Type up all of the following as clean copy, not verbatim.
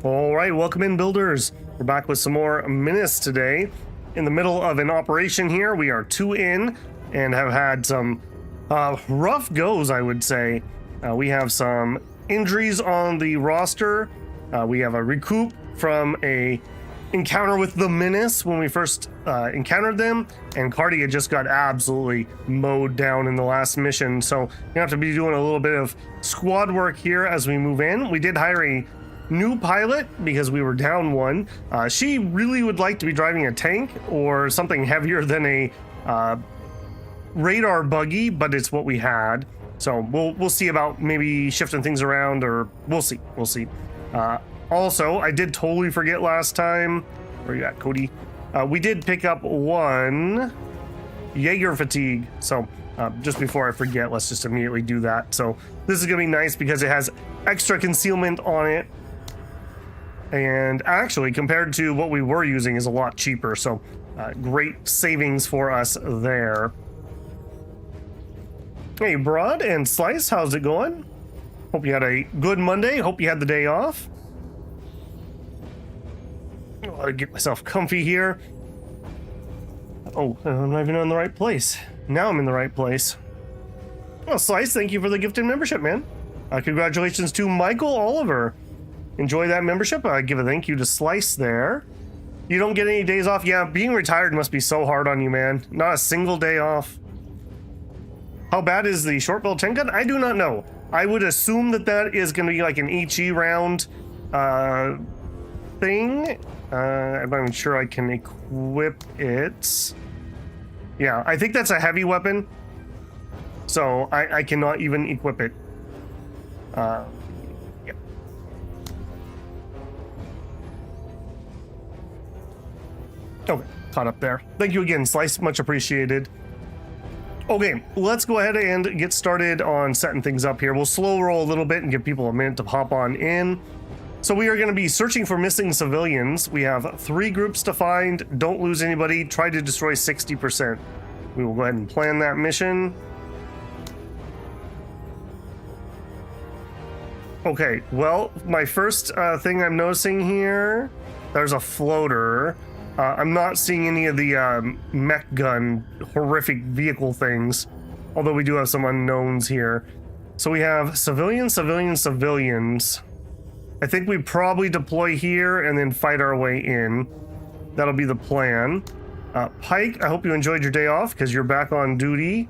All right, welcome in, builders. We're back with some more Menace today. In the middle of an operation here, we are 2 in and have had some rough goes, I would say. We have some injuries on the roster. We have a recoup from a encounter with the Menace when we first encountered them, and Cardia just got absolutely mowed down in the last mission. So you have to be doing a little bit of squad work here as we move in. We did hire a new pilot because we were down one. She really would like to be driving a tank or something heavier than a radar buggy, but it's what we had. So we'll see about maybe shifting things around, or we'll see. Also, I did totally forget last time. Where you at, Cody? We did pick up one Jaeger fatigue. So just before I forget, let's just immediately do that. So this is gonna be nice because it has extra concealment on it. And actually, compared to what we were using, is a lot cheaper. So great savings for us there. Hey, Broad and Slice, how's it going? Hope you had a good Monday. Hope you had the day off. I'll get myself comfy here. Oh, I'm not even in the right place. Now I'm in the right place. Well, Slice, thank you for the gifted membership, man. Congratulations to Michael Oliver. Enjoy that membership. I give a thank you to Slice there. You don't get any days off? Yeah, being retired must be so hard on you, man. Not a single day off. How bad is the short barrel 10 gun? I do not know. I would assume that that is going to be like an HE round thing. I'm not even sure I can equip it. Yeah, I think that's a heavy weapon. So I cannot even equip it. Yeah. Okay, caught up there. Thank you again, Slice. Much appreciated. Okay, let's go ahead and get started on setting things up here. We'll slow roll a little bit and give people a minute to hop on in. So we are going to be searching for missing civilians. We have 3 groups to find. Don't lose anybody. Try to destroy 60%. We will go ahead and plan that mission. Okay, well, my first thing I'm noticing here, there's a floater. I'm not seeing any of the mech gun horrific vehicle things, although we do have some unknowns here. So we have civilians. I think we probably deploy here and then fight our way in. That'll be the plan. Pike, I hope you enjoyed your day off because you're back on duty.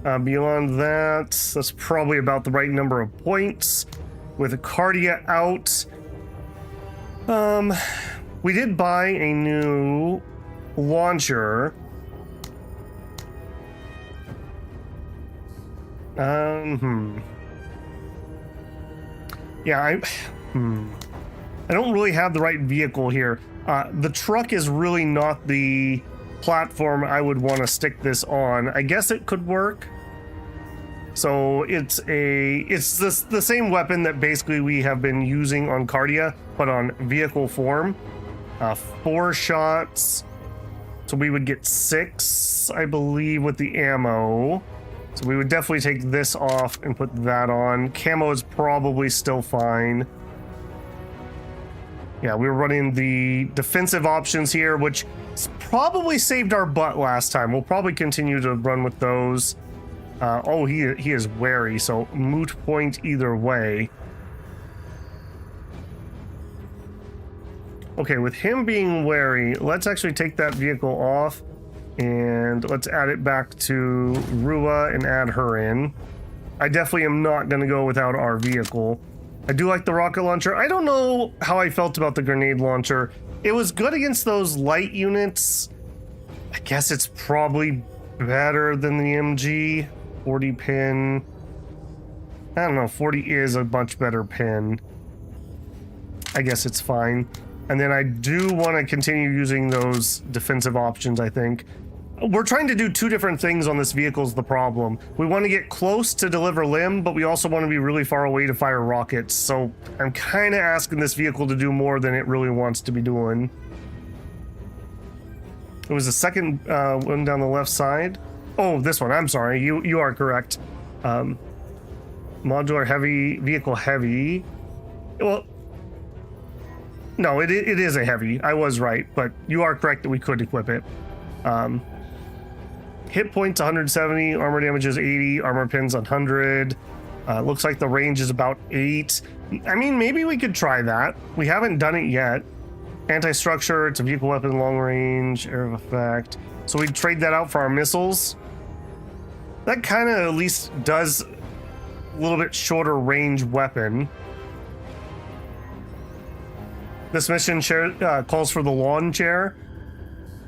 Beyond that, that's probably about the right number of points. With Cardia out, we did buy a new launcher. Yeah, I don't really have the right vehicle here. The truck is really not the platform I would want to stick this on. I guess it could work. So it's the same weapon that basically we have been using on Cardia, but on vehicle form. 4 shots, so we would get 6, I believe, with the ammo. So we would definitely take this off and put that on. Camo is probably still fine. Yeah, we were running the defensive options here, which probably saved our butt last time. We'll probably continue to run with those. Oh, he is wary, so moot point either way. Okay, with him being wary, let's actually take that vehicle off and let's add it back to Rua and add her in. I definitely am not going to go without our vehicle. I do like the rocket launcher. I don't know how I felt about the grenade launcher. It was good against those light units. I guess it's probably better than the MG. 40 pin. I don't know, 40 is a much better pin. I guess it's fine. And then I do want to continue using those defensive options, I think. We're trying to do 2 different things on this vehicle is the problem. We want to get close to deliver limb, but we also want to be really far away to fire rockets. So I'm kind of asking this vehicle to do more than it really wants to be doing. It was the second one down the left side. Oh, this one. I'm sorry. You are correct. Modular heavy, vehicle heavy. Well, no, it is a heavy. I was right, but you are correct that we could equip it. Hit points 170, armor damage is 80, armor pins 100. Looks like the range is about 8. I mean, maybe we could try that. We haven't done it yet. Anti-structure, it's a vehicle weapon, long range, area of effect. So we trade that out for our missiles. That kind of at least does a little bit shorter range weapon. This mission calls for the lawn chair.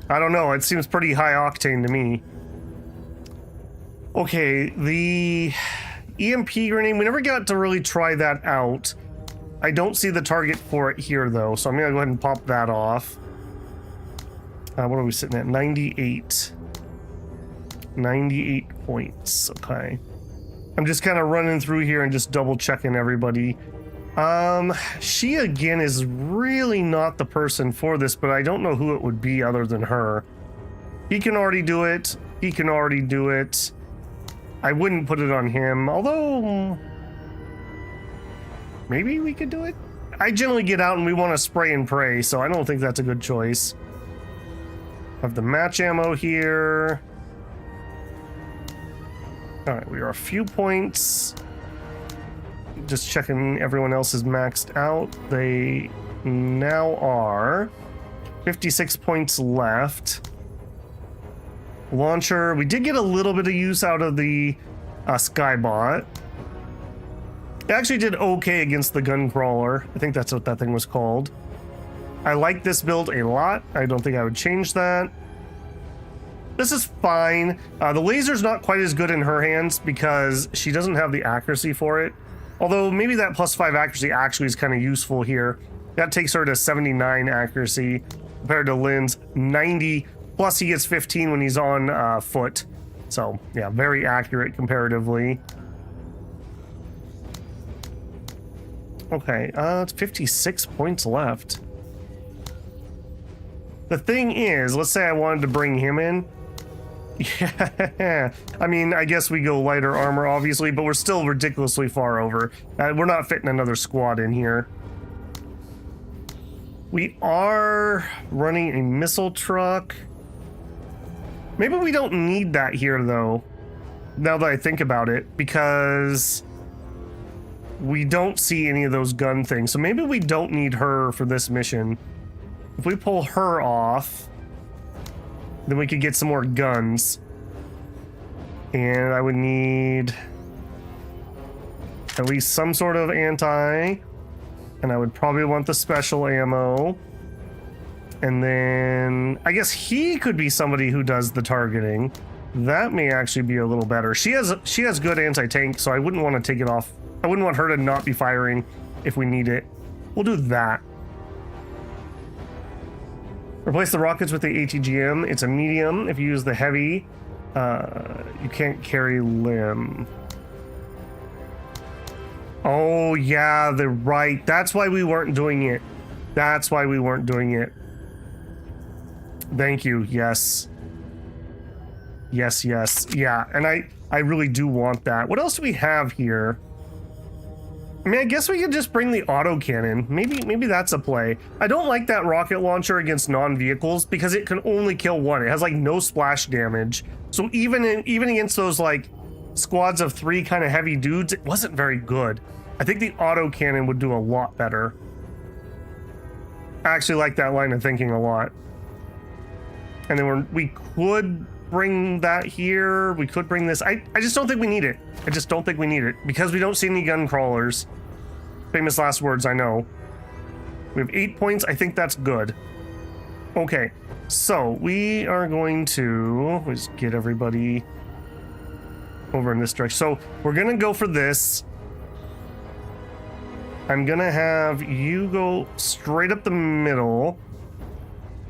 I don't know, it seems pretty high octane to me. Okay, the EMP grenade, we never got to really try that out. I don't see the target for it here though, so I'm gonna go ahead and pop that off. What are we sitting at? 98. 98 points, okay. I'm just kind of running through here and just double checking everybody. She again is really not the person for this, but I don't know who it would be other than her. He can already do it. He can already do it. I wouldn't put it on him, although maybe we could do it. I generally get out and we want to spray and pray, so I don't think that's a good choice. Have the match ammo here. All right, we are a few points. Just checking everyone else is maxed out. They now are 56 points left. Launcher, we did get a little bit of use out of the Skybot. It actually did okay against the gun crawler. I think that's what that thing was called. I like this build a lot. I don't think I would change that. This is fine. The laser's not quite as good in her hands because she doesn't have the accuracy for it. Although maybe that +5 accuracy actually is kind of useful here. That takes her to 79 accuracy compared to Lynn's 90. Plus he gets 15 when he's on foot. So yeah, very accurate comparatively. Okay, it's 56 points left. The thing is, let's say I wanted to bring him in. Yeah, I mean, I guess we go lighter armor, obviously, but we're still ridiculously far over. We're not fitting another squad in here. We are running a missile truck. Maybe we don't need that here, though, now that I think about it, because we don't see any of those gun things. So maybe we don't need her for this mission. If we pull her off, then we could get some more guns. And I would need at least some sort of anti. And I would probably want the special ammo. And then I guess he could be somebody who does the targeting. That may actually be a little better. She has good anti-tank, so I wouldn't want to take it off. I wouldn't want her to not be firing if we need it. We'll do that. Replace the rockets with the ATGM. It's a medium. If you use the heavy, you can't carry limb. Oh yeah, they're right. That's why we weren't doing it. That's why we weren't doing it. Thank you. Yes. Yes, yes. Yeah, and I really do want that. What else do we have here? I mean, I guess we could just bring the autocannon. Maybe that's a play. I don't like that rocket launcher against non-vehicles because it can only kill one. It has like no splash damage. So even against those like squads of 3 kind of heavy dudes, it wasn't very good. I think the autocannon would do a lot better. I actually like that line of thinking a lot. And then we could bring that here. We could bring this. I just don't think we need it. I just don't think we need it because we don't see any gun crawlers. Famous last words, I know. We have 8 points. I think that's good. Okay, so we are going to just get everybody over in this direction. So we're gonna go for this. I'm gonna have you go straight up the middle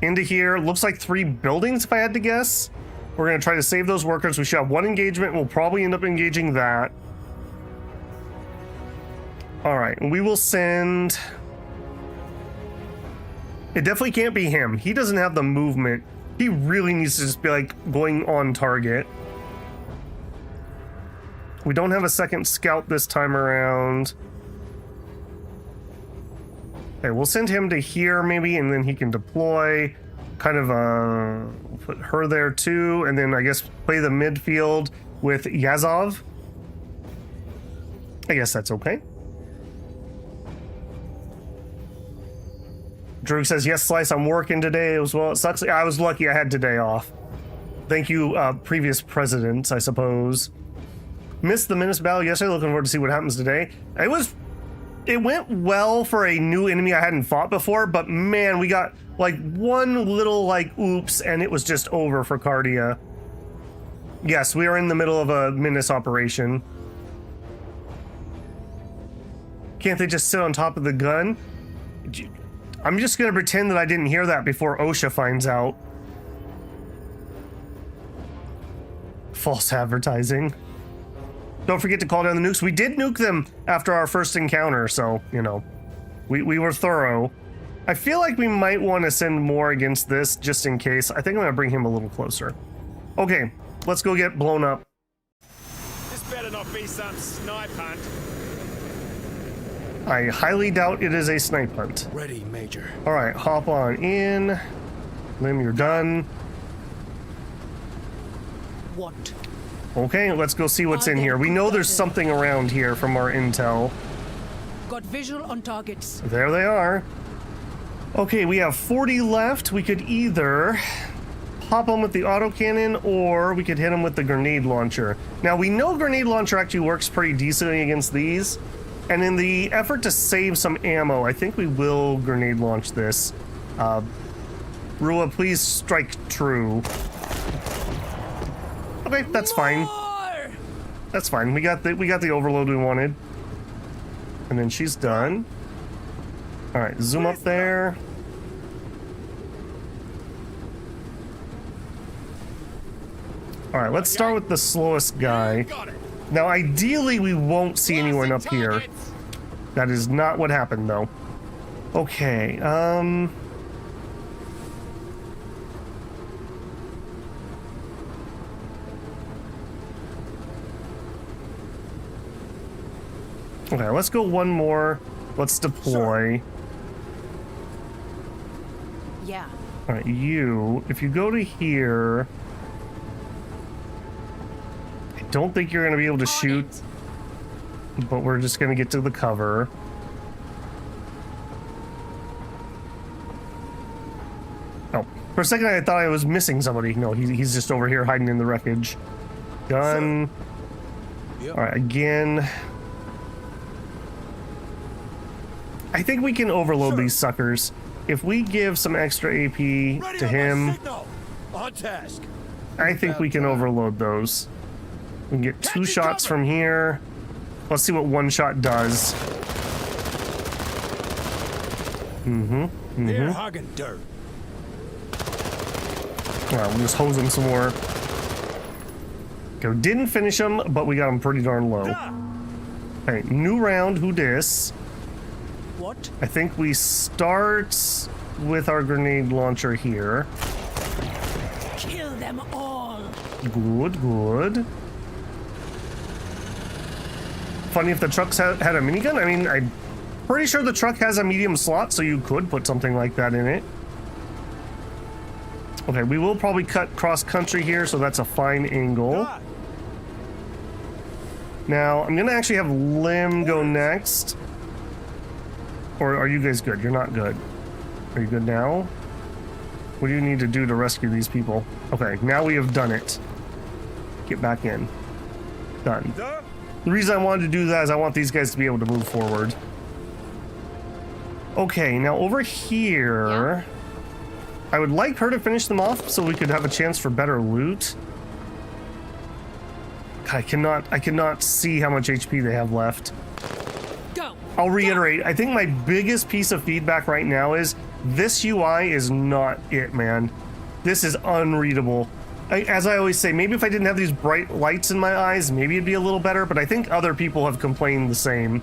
into here. Looks like 3 buildings if I had to guess. We're gonna try to save those workers. We should have 1 engagement. We'll probably end up engaging that. All right, we will send. It definitely can't be him. He doesn't have the movement. He really needs to just be like going on target. We don't have a second scout this time around. Okay, we'll send him to here maybe, and then he can deploy. Kind of, we'll put her there too, and then I guess play the midfield with Yazov. I guess that's okay. Drew says, yes, Slice, I'm working today as well. It sucks. I was lucky I had today off. Thank you, previous presidents, I suppose. Missed the Menace battle yesterday. Looking forward to see what happens today. It went well for a new enemy I hadn't fought before, but man, we got like one little like oops and it was just over for Cardia. Yes, we are in the middle of a Menace operation. Can't they just sit on top of the gun? I'm just gonna pretend that I didn't hear that before OSHA finds out. False advertising. Don't forget to call down the nukes. We did nuke them after our first encounter, so, you know, we were thorough. I feel like we might want to send more against this just in case. I think I'm going to bring him a little closer. Okay, let's go get blown up. This better not be some snipe hunt. I highly doubt it is a snipe hunt. Ready, Major. All right, hop on in. Lim, you're done. What? Okay, let's go see what's in here. We know there's something around here from our intel. Got visual on targets. There they are. Okay, we have 40 left. We could either pop them with the autocannon or we could hit them with the grenade launcher. Now, we know grenade launcher actually works pretty decently against these. And in the effort to save some ammo, I think we will grenade launch this. Rua, please strike true. Okay, that's fine. That's fine. We got the overload we wanted. And then she's done. All right, zoom up there. All right, let's start with the slowest guy. Now, ideally, we won't see anyone up here. That is not what happened, though. Okay, okay, let's go one more. Let's deploy. Yeah. All right, if you go to here, I don't think you're going to be able to shoot, but we're just going to get to the cover. Oh, for a second I thought I was missing somebody. No, he's just over here hiding in the wreckage. Done. Yep. All right, again. I think we can overload these suckers. If we give some extra AP to him, on task. I think we can overload those. We can get 2 shots from here. Let's see what 1 shot does. They're hogging dirt. Alright, we'll just hose them some more. Okay, we didn't finish them, but we got them pretty darn low. Okay, new round, who dis? What? I think we start with our grenade launcher here. Kill them all. Good, good. Funny if the trucks had a minigun. I mean, I'm pretty sure the truck has a medium slot, so you could put something like that in it. Okay, we will probably cut cross-country here, so that's a fine angle. Now, I'm going to actually have Lim go next. Or are you guys good? You're not good. Are you good now? What do you need to do to rescue these people? Okay, now we have done it. Get back in. Done. The reason I wanted to do that is I want these guys to be able to move forward. Okay, now over here... I would like her to finish them off so we could have a chance for better loot. God, I cannot see how much HP they have left. Go. I'll reiterate, I think my biggest piece of feedback right now is this UI is not it, man. This is unreadable. As I always say, maybe if I didn't have these bright lights in my eyes, maybe it'd be a little better, but I think other people have complained the same.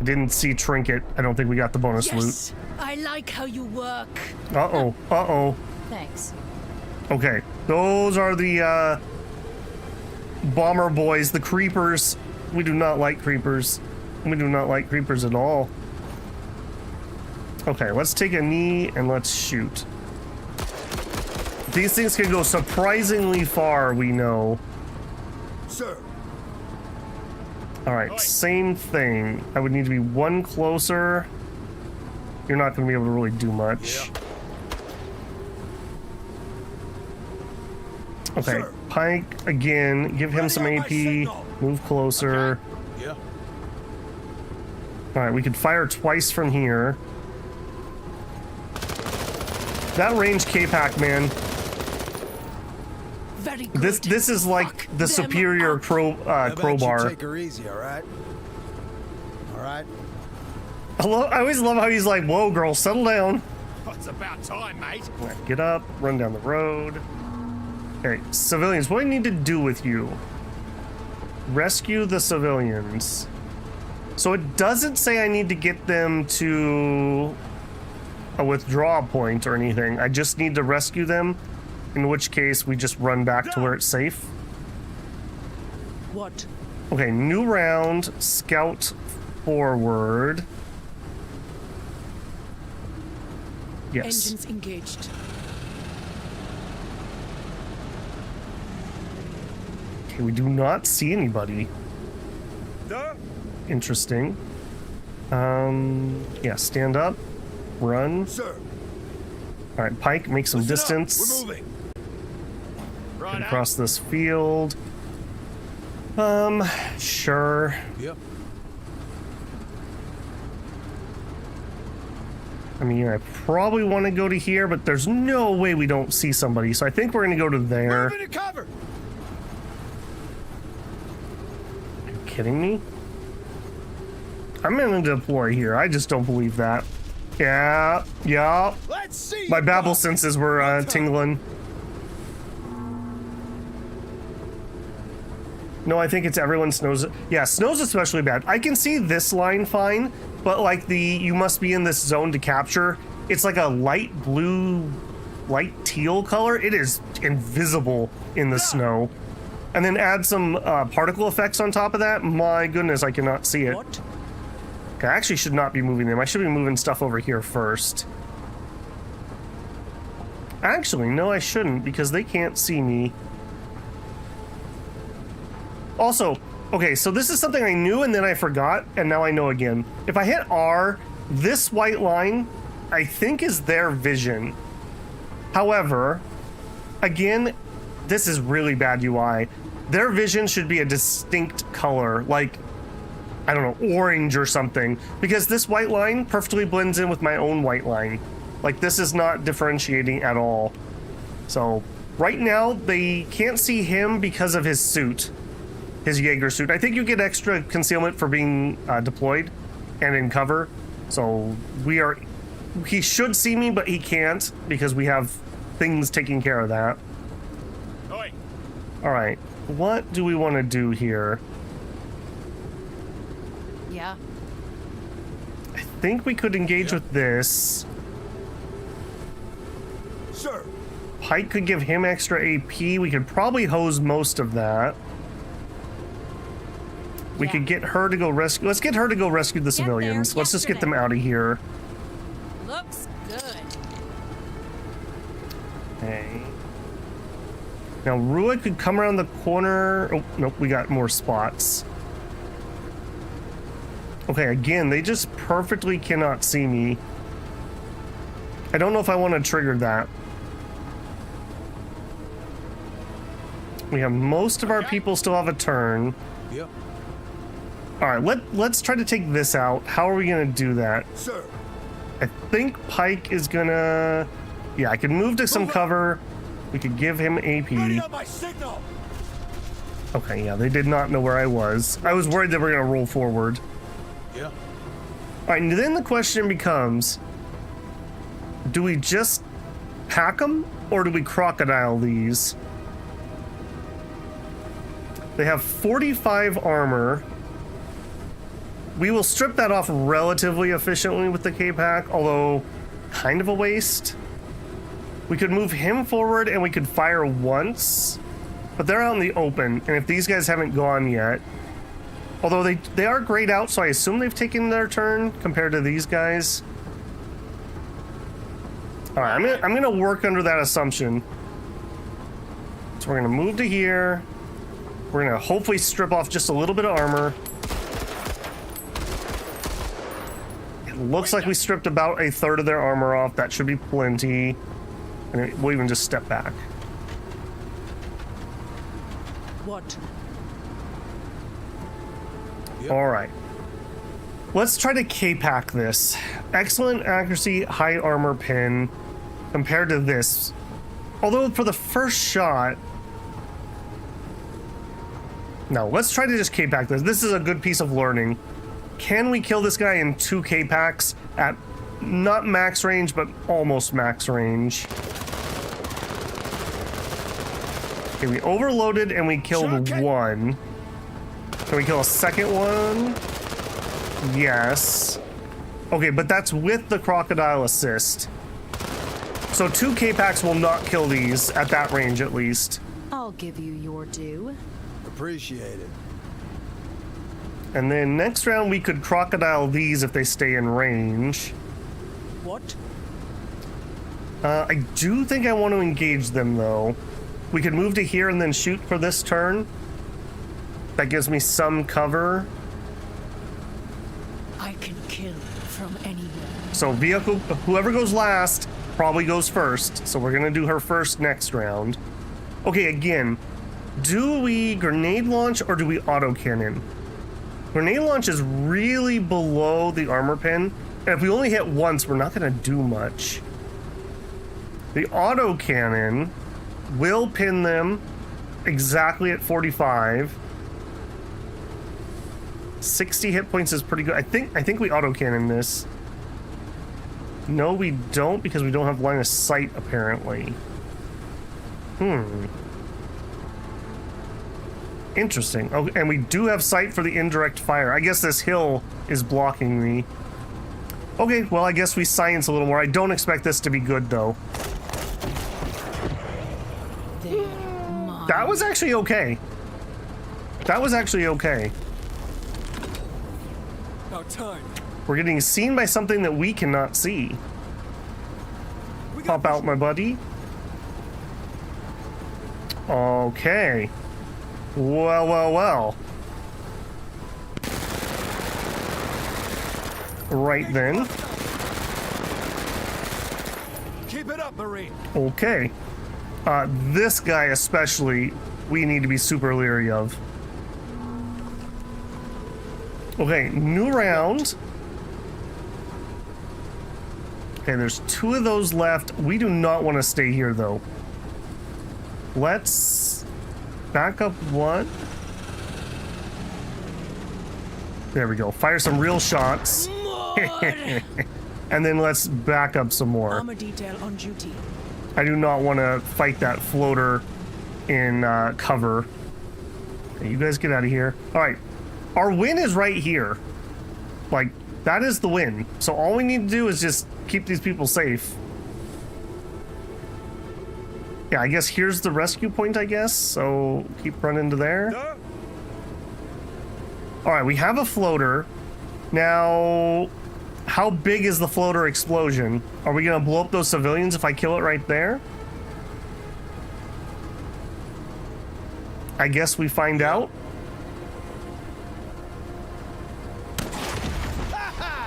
Didn't see Trinket. I don't think we got the bonus loot. I like how you work. Uh-oh. Uh-oh. Thanks. Okay. Those are the, bomber boys, the creepers. We do not like creepers. We do not like creepers at all. Okay, let's take a knee and let's shoot. These things can go surprisingly far, we know. Sir. All right, same thing. I would need to be one closer. You're not going to be able to really do much. Yeah. Okay, Sir. Pike, again, give him some Ready on my AP, signal. move closer. Yeah. All right, we could fire twice from here. That range K-Pack, man. Very good. This is like Fuck the them superior up. How about crowbar. you take her easy, all right? All right. I always love how he's like, "Whoa, girl, settle down." It's about time, mate. All right, get up, run down the road. Okay, civilians, what do I need to do with you? Rescue the civilians. So it doesn't say I need to get them to a withdrawal point or anything. I just need to rescue them, in which case we just run back to where it's safe. What? Okay, new round, scout forward. Yes. Engines engaged. Okay, we do not see anybody. Sir. Interesting. Yeah, stand up, run. Sir. All right, Pike, make some Listen up. distance. We're moving. Right Across this field. Sure. Yep. I mean, I probably want to go to here, but there's no way we don't see somebody. So I think we're going to go to there. Move into cover. Are you kidding me? I'm going to deploy here. I just don't believe that. Yeah. Let's see. My you babble go. senses were tingling. No, I think it's everyone snows. Yeah, snow's especially bad. I can see this line fine, but like you must be in this zone to capture. It's like a light blue, light teal color. It is invisible in the snow. And then add some particle effects on top of that. My goodness, I cannot see it. What? Okay, I actually should not be moving them. I should be moving stuff over here first. Actually, no, I shouldn't because they can't see me. Also, okay, so this is something I knew and then I forgot, and now I know again. If I hit R, this white line, I think is their vision. However, again, this is really bad UI. Their vision should be a distinct color, like, I don't know, orange or something, because this white line perfectly blends in with my own white line. Like, this is not differentiating at all. So, right now, they can't see him because of his suit. His Jaeger suit. I think you get extra concealment for being deployed and in cover. So he should see me, but he can't because we have things taking care of that. Oi. All right, what do we want to do here? Yeah. I think we could engage with this. Sir. Pike could give him extra AP. We could probably hose most of that. We Yeah. could get her to go rescue. Let's get her to go rescue the civilians. Let's just get them out of here. Looks good. Okay. Now Rua could come around the corner. Oh, nope, we got more spots. Okay, again, they just perfectly cannot see me. I don't know if I want to trigger that. We have most of our people still have a turn. Yep. All right, let's try to take this out. How are we gonna do that? Sir. I think Pike is gonna... Yeah, I can move to some Move up. cover. We could give him Ready AP. on my signal. Okay, yeah, they did not know where I was. I was worried that we're gonna roll forward. Yeah. All right, and then the question becomes, do we just hack them or do we crocodile these? They have 45 armor. We will strip that off relatively efficiently with the K-Pack, although kind of a waste. We could move him forward and we could fire once, but they're out in the open, and if these guys haven't gone yet, Although they are grayed out, so I assume they've taken their turn compared to these guys. All right, I'm gonna work under that assumption. So we're gonna move to here. We're gonna hopefully strip off just a little bit of armor. It looks like we stripped about a third of their armor off. That should be plenty. And we'll even just step back. What? All right. Let's try to K-pack this. Excellent accuracy, high armor pin compared to this. Although for the first shot... No, let's try to just K-pack this. This is a good piece of learning. Can we kill this guy in 2 K-packs at not max range, but almost max range? Okay, we overloaded and we killed one. Can we kill a second one? Yes. Okay, but that's with the crocodile assist. So 2 K-packs will not kill these at that range, at least. I'll give you your due. Appreciate it. And then next round we could crocodile these if they stay in range. What? I do think I want to engage them, though. We could move to here and then shoot for this turn. That gives me some cover. I can kill from anywhere. So vehicle, whoever goes last probably goes first. So we're gonna do her first next round. Okay, again, do we grenade launch or do we autocannon? Grenade launch is really below the armor pin. And if we only hit once, we're not gonna do much. The autocannon will pin them exactly at 45. 60 hit points is pretty good. I think we autocannon this. No, we don't, because we don't have line of sight, apparently. Interesting. Oh, and we do have sight for the indirect fire. I guess this hill is blocking me. Okay, well, I guess we science a little more. I don't expect this to be good, though. That was actually okay. That was actually okay. Now time. We're getting seen by something that we cannot see. Pop out, my buddy. Okay. Well, well, well. Right then. Keep it up, Marine. Okay. This guy especially, we need to be super leery of. Okay, new round. Okay, there's 2 of those left. We do not want to stay here, though. Let's back up 1. There we go. Fire some real shots. And then let's back up some more. Armor detail on duty. I do not want to fight that floater in cover. Okay, you guys get out of here. All right. Our win is right here. Like, that is the win. So all we need to do is just keep these people safe. Yeah, I guess here's the rescue point, I guess. So keep running to there. All right, we have a floater. Now, how big is the floater explosion? Are we gonna blow up those civilians if I kill it right there? I guess we find out.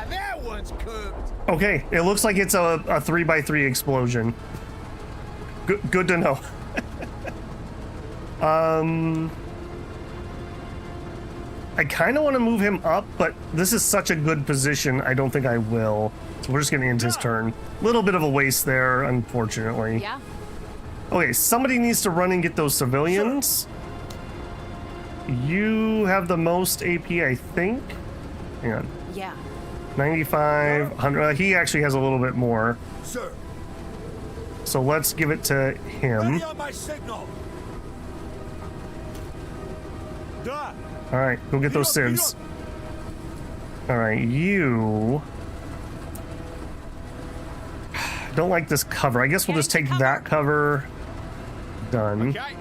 That one's cooked. Okay, it looks like it's a 3x3 explosion. Good to know. I kind of want to move him up, but this is such a good position, I don't think I will. So we're just going to end his turn. Little bit of a waste there, unfortunately. Yeah. Okay, somebody needs to run and get those civilians. You have the most AP, I think. Hang on. Yeah. 95, 100. He actually has a little bit more. Sir. So let's give it to him. Ready on my signal. Duh. All right, go get those civs. All right, you... Don't like this cover. I guess we'll just take that cover. Done. Okay.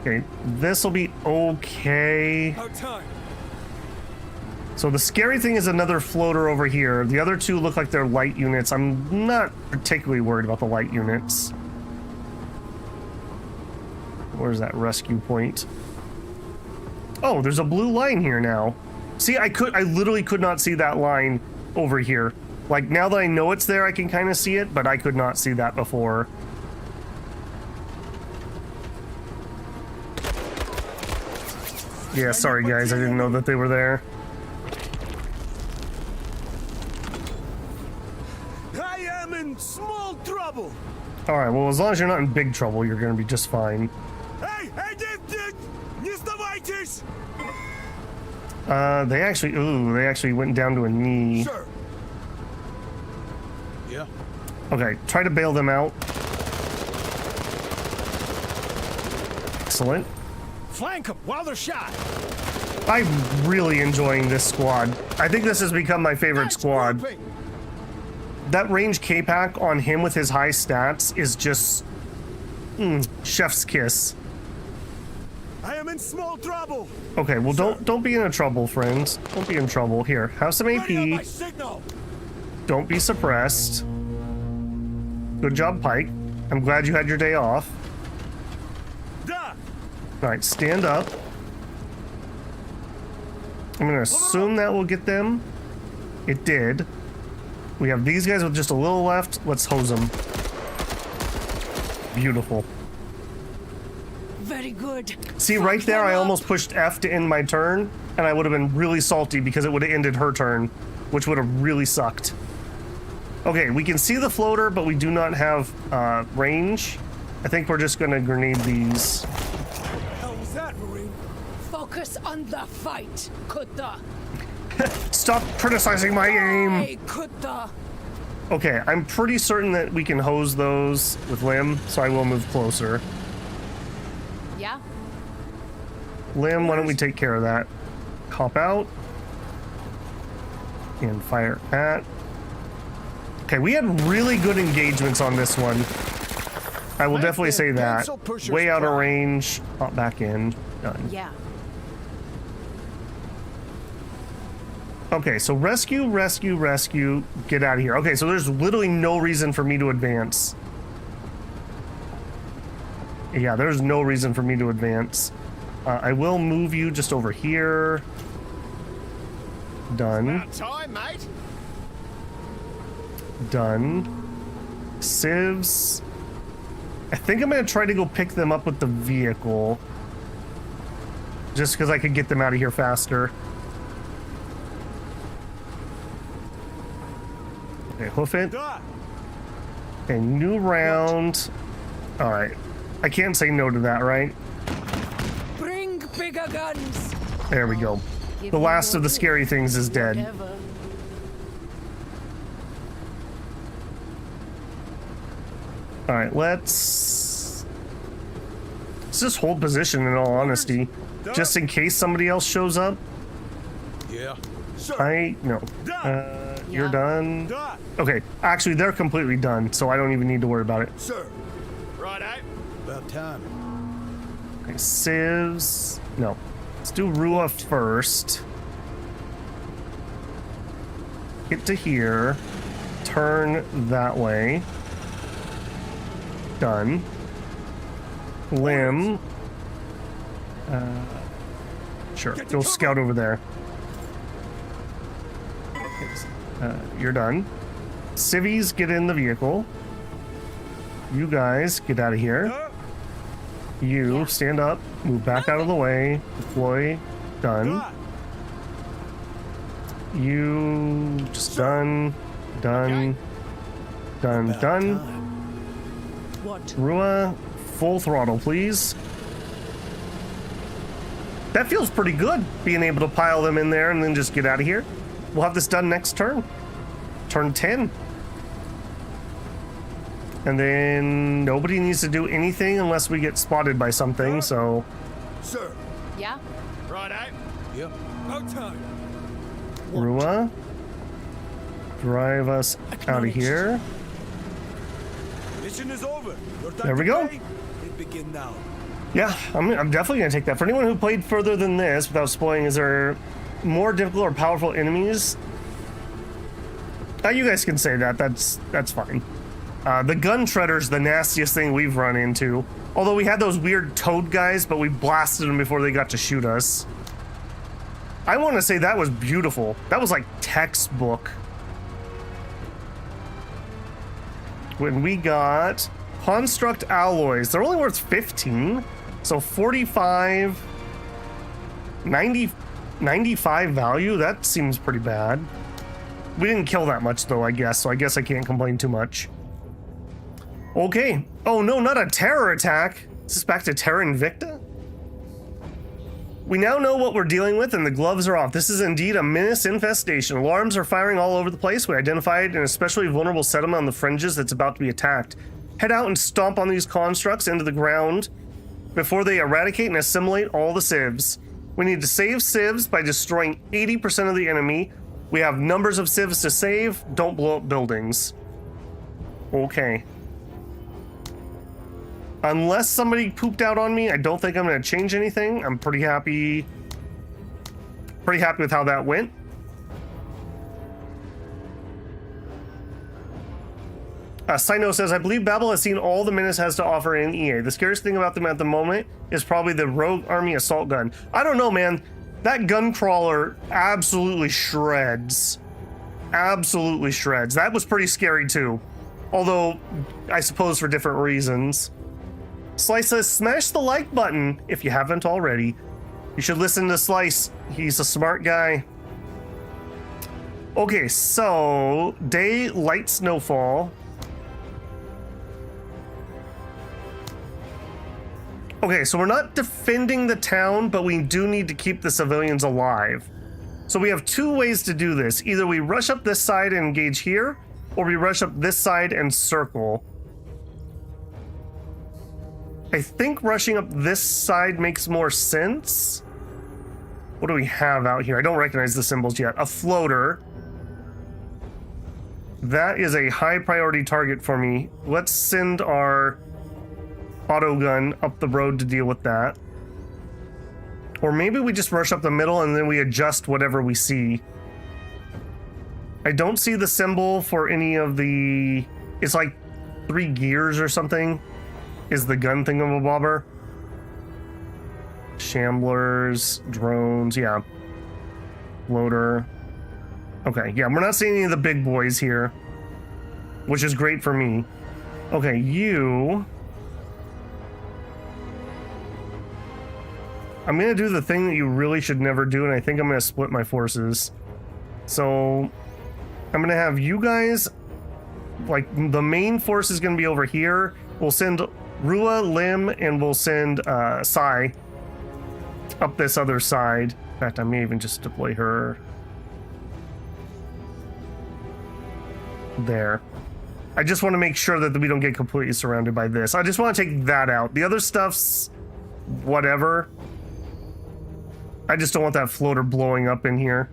Okay, this will be okay. About time. So the scary thing is another floater over here. The other two look like they're light units. I'm not particularly worried about the light units. Where's that rescue point? Oh, there's a blue line here now. See, I literally could not see that line over here. Like, now that I know it's there, I can kind of see it, but I could not see that before. Yeah, sorry guys, I didn't know that they were there. I am in small trouble. Alright, well, as long as you're not in big trouble, you're gonna be just fine. Hey, не сдавайтесь! They actually went down to a knee. Sir. Yeah. Okay, try to bail them out. Excellent. Flank them while they're shot. I'm really enjoying this squad. I think this has become my favorite squad. That range K-Pack on him with his high stats is just... chef's kiss. I am in small trouble. Okay, well, don't be in trouble, friends. Don't be in trouble. Here, have some Ready on my AP. signal. Don't be suppressed. Good job, Pike. I'm glad you had your day off. Da. Alright, stand up. I'm gonna assume that will get them. It did. We have these guys with just a little left. Let's hose them. Beautiful. Very good. See, right there, I almost pushed F to end my turn, and I would have been really salty because it would have ended her turn, which would have really sucked. Okay, we can see the floater, but we do not have range. I think we're just gonna grenade these. How was that, Marine? Focus on the fight, Kutta. Stop criticizing my aim! Hey, Kutta. Okay, I'm pretty certain that we can hose those with Lim, so I will move closer. Yeah? Lim, why don't we take care of that? Hop out. And fire at. Okay, we had really good engagements on this one. I will definitely say that. Pencil pusher's Way out of prime. range. Hop back in. Done. Yeah. Okay, so rescue, rescue, rescue. Get out of here. Okay, so there's literally no reason for me to advance. Yeah, there's no reason for me to advance. I will move you just over here. Done. About time, mate. Done. Civs. I think I'm gonna try to go pick them up with the vehicle. Just because I could get them out of here faster. Okay, hoof it. Da. Okay, new round. Alright. I can't say no to that, right? Bring bigger guns. There we go. Give The me last your of the due. scary things is dead. Whatever. Alright, let's just hold position in all honesty. Just in case somebody else shows up. Yeah. Sir. No. You're Yeah. done. Da. Okay, actually they're completely done, so I don't even need to worry about it. Sir. Righto. About time. Okay, Civs. No. Let's do Rua first. Get to here. Turn that way. Done. Lim. Sure. Go scout over there. You're done. Civvies, get in the vehicle. You guys, get out of here. Da. You, stand up. Move back out of the way. Deploy. Done. Da. You, just done. Done. Done. About Done. time. What? Rua, full throttle, please. That feels pretty good, being able to pile them in there and then just get out of here. We'll have this done next turn. Turn 10. And then nobody needs to do anything unless we get spotted by something, so... Sir. Yeah? Righto. Yep. About time. Rua, drive us out of here. Mission is over. Your time There we to go. play, it begin now. Yeah, I'm definitely gonna take that. For anyone who played further than this, without spoiling, is there more difficult or powerful enemies? You guys can say that. That's fine. The gun shredder's the nastiest thing we've run into. Although we had those weird toad guys, but we blasted them before they got to shoot us. I want to say that was beautiful. That was like textbook. When we got construct alloys, they're only worth 15. So 45, 90, 95 value. That seems pretty bad. We didn't kill that much though, I guess. So I guess I can't complain too much. Okay. Oh no, not a terror attack. Is this back to Terra Invicta? We now know what we're dealing with and the gloves are off. This is indeed a menace infestation. Alarms are firing all over the place. We identified an especially vulnerable settlement on the fringes that's about to be attacked. Head out and stomp on these constructs into the ground before they eradicate and assimilate all the civs. We need to save civs by destroying 80% of the enemy. We have numbers of civs to save. Don't blow up buildings. Okay. Unless somebody pooped out on me, I don't think I'm going to change anything. I'm pretty happy with how that went. Sino says, I believe Babel has seen all the Menace has to offer in EA. The scariest thing about them at the moment is probably the Rogue Army assault gun. I don't know, man. That gun crawler absolutely shreds. Absolutely shreds. That was pretty scary too. Although, I suppose for different reasons. Slice says, smash the like button if you haven't already. You should listen to Slice. He's a smart guy. Okay, so day, light snowfall. Okay, so we're not defending the town, but we do need to keep the civilians alive. So we have two ways to do this. Either we rush up this side and engage here, or we rush up this side and circle. I think rushing up this side makes more sense. What do we have out here? I don't recognize the symbols yet. A floater. That is a high priority target for me. Let's send our auto gun up the road to deal with that. Or maybe we just rush up the middle and then we adjust whatever we see. I don't see the symbol for any of the... It's like 3 gears or something is the gun thingamabobber. Shamblers, drones, yeah. Loader. Okay, yeah, we're not seeing any of the big boys here, which is great for me. Okay, you... I'm gonna do the thing that you really should never do, and I think I'm gonna split my forces. So I'm gonna have you guys, like, the main force is gonna be over here. We'll send Rua, Lim, and we'll send Sai up this other side. In fact, I may even just deploy her there. I just want to make sure that we don't get completely surrounded by this. I just want to take that out. The other stuff's whatever. I just don't want that floater blowing up in here.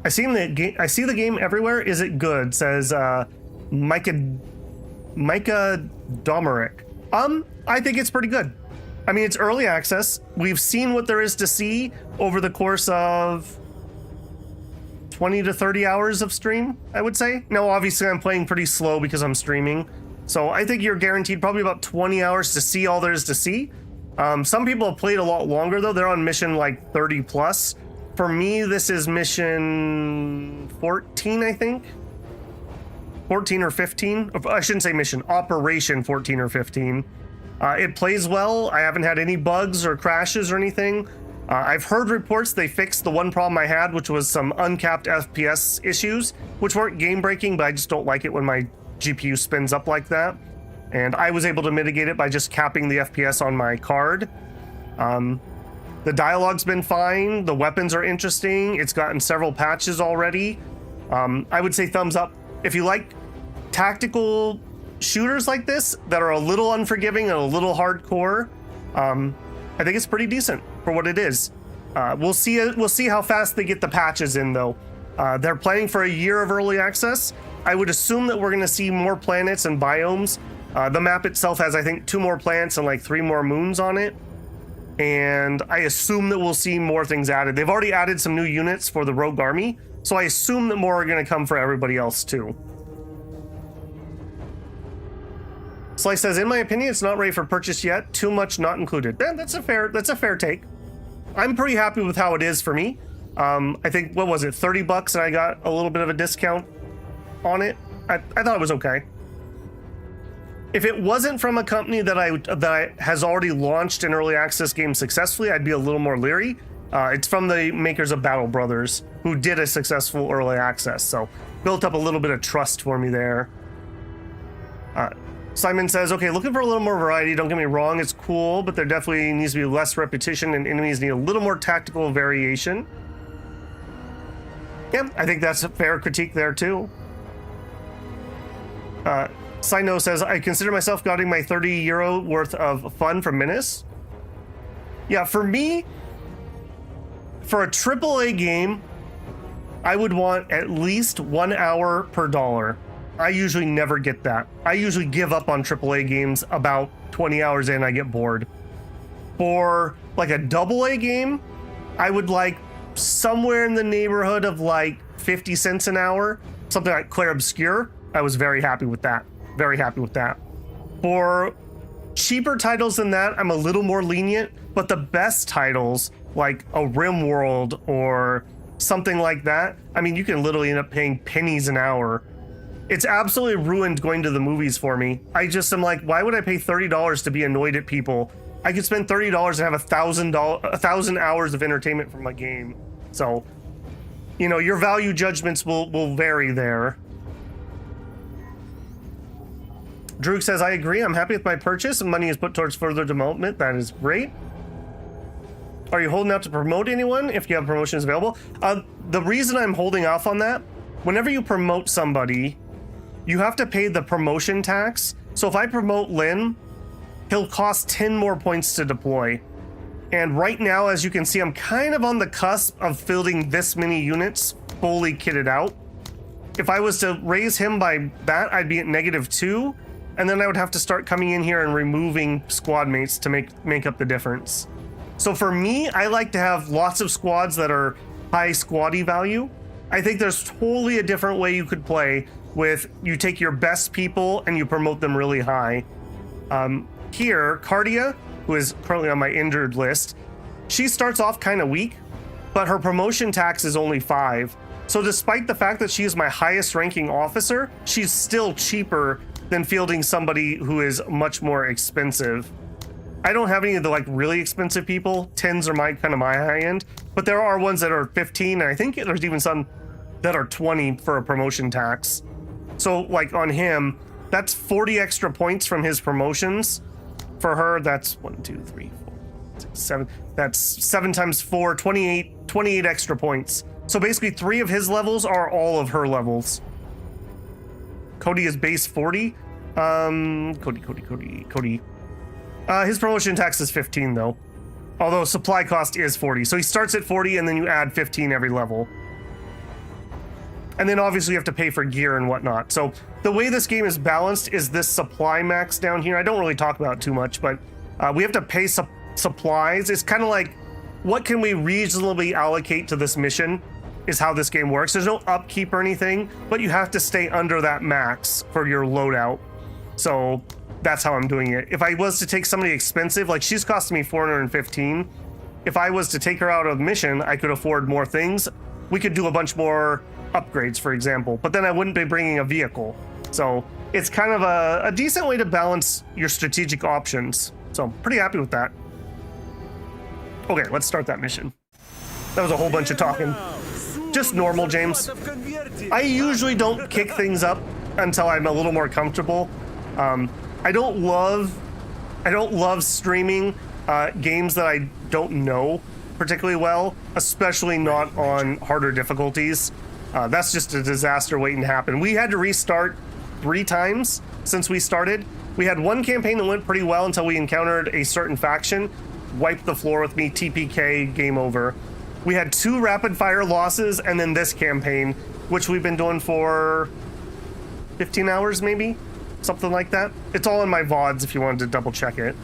I see the game everywhere. Is it good? Says Micah Domerick. I think it's pretty good. I mean, it's early access. We've seen what there is to see over the course of 20 to 30 hours of stream, I would say. Now, obviously, I'm playing pretty slow because I'm streaming. So I think you're guaranteed probably about 20 hours to see all there is to see. Some people have played a lot longer, though. They're on mission like 30 plus. For me, this is mission 14, I think. 14 or 15. I shouldn't say mission. Operation 14 or 15. It plays well. I haven't had any bugs or crashes or anything. I've heard reports they fixed the one problem I had, which was some uncapped FPS issues, which weren't game-breaking, but I just don't like it when my GPU spins up like that. And I was able to mitigate it by just capping the FPS on my card. The dialogue's been fine. The weapons are interesting. It's gotten several patches already. I would say thumbs up. If you like tactical shooters like this that are a little unforgiving and a little hardcore, I think it's pretty decent for what it is. We'll see how fast they get the patches in, though. They're planning for a year of early access. I would assume that we're going to see more planets and biomes. The map itself has, I think, 2 more planets and like 3 more moons on it. And I assume that we'll see more things added. They've already added some new units for the Rogue Army, so I assume that more are going to come for everybody else too. Slice says, in my opinion, it's not ready for purchase yet. Too much not included. That's a fair take. I'm pretty happy with how it is for me. I think, what was it, 30 bucks, and I got a little bit of a discount on it. I thought it was okay. If it wasn't from a company that has already launched an early access game successfully, I'd be a little more leery. It's from the makers of Battle Brothers, who did a successful early access, so built up a little bit of trust for me there. Simon says, okay, looking for a little more variety. Don't get me wrong, it's cool, but there definitely needs to be less repetition and enemies need a little more tactical variation. Yeah, I think that's a fair critique there too. Sino says, I consider myself getting my €30 worth of fun from Menace. Yeah, for me, for a AAA game, I would want at least 1 hour per dollar. I usually never get that. I usually give up on AAA games about 20 hours in, I get bored. For like a AA game, I would like somewhere in the neighborhood of like 50 cents an hour, something like Clair Obscur. I was very happy with that. Very happy with that. For cheaper titles than that, I'm a little more lenient, but the best titles like a RimWorld or something like that, I mean, you can literally end up paying pennies an hour. It's absolutely ruined going to the movies for me. I just am like, why would I pay $30 to be annoyed at people? I could spend $30 and have 1,000 hours of entertainment from a game. So, you know, your value judgments will vary there. Drew says, I agree. I'm happy with my purchase and money is put towards further development. That is great. Are you holding out to promote anyone if you have promotions available? The reason I'm holding off on that, whenever you promote somebody, you have to pay the promotion tax. So if I promote Lynn, he'll cost 10 more points to deploy. And right now, as you can see, I'm kind of on the cusp of fielding this many units fully kitted out. If I was to raise him by that, I'd be at -2. And then I would have to start coming in here and removing squad mates to make up the difference. So for me, I like to have lots of squads that are high squaddy value. I think there's totally a different way you could play with you take your best people and you promote them really high. Here, Cardia, who is currently on my injured list, she starts off kind of weak, but her promotion tax is only 5. So despite the fact that she is my highest ranking officer, she's still cheaper than fielding somebody who is much more expensive. I don't have any of the like really expensive people. 10s are my high end, but there are ones that are 15, and I think there's even some that are 20 for a promotion tax. So like on him, that's 40 extra points from his promotions. For her, that's 1, 2, 3, 4, 6, 7. That's 7 times 4, 28 extra points. So basically 3 of his levels are all of her levels. Cody is base 40. Cody. His promotion tax is 15 though. Although supply cost is 40. So he starts at 40 and then you add 15 every level. And then obviously you have to pay for gear and whatnot. So the way this game is balanced is this supply max down here. I don't really talk about it too much, but we have to pay supplies. It's kind of like, what can we reasonably allocate to this mission is how this game works. There's no upkeep or anything, but you have to stay under that max for your loadout. So that's how I'm doing it. If I was to take somebody expensive, like she's costing me 415. If I was to take her out of the mission, I could afford more things. We could do a bunch more upgrades, for example, but then I wouldn't be bringing a vehicle. So it's kind of a decent way to balance your strategic options. So I'm pretty happy with that. Okay, let's start that mission. That was a whole bunch of talking. Just normal, James. I usually don't kick things up until I'm a little more comfortable. I don't love streaming games that I don't know particularly well, especially not on harder difficulties. That's just a disaster waiting to happen. We had to restart 3 times since we started. We had one campaign that went pretty well until we encountered a certain faction, wiped the floor with me, TPK, game over. We had 2 rapid fire losses, and then this campaign, which we've been doing for 15 hours maybe, something like that. It's all in my VODs if you wanted to double check it.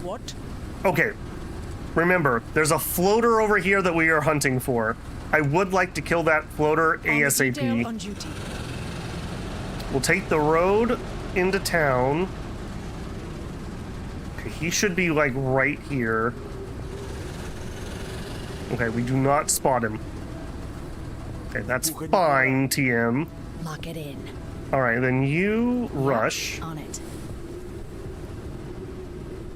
What? Okay, remember, there's a floater over here that we are hunting for. I would like to kill that floater ASAP. On duty. We'll take the road into town. Okay, he should be like right here. Okay, we do not spot him. Okay, that's fine, TM. Lock it in. All right, then you rush. On it.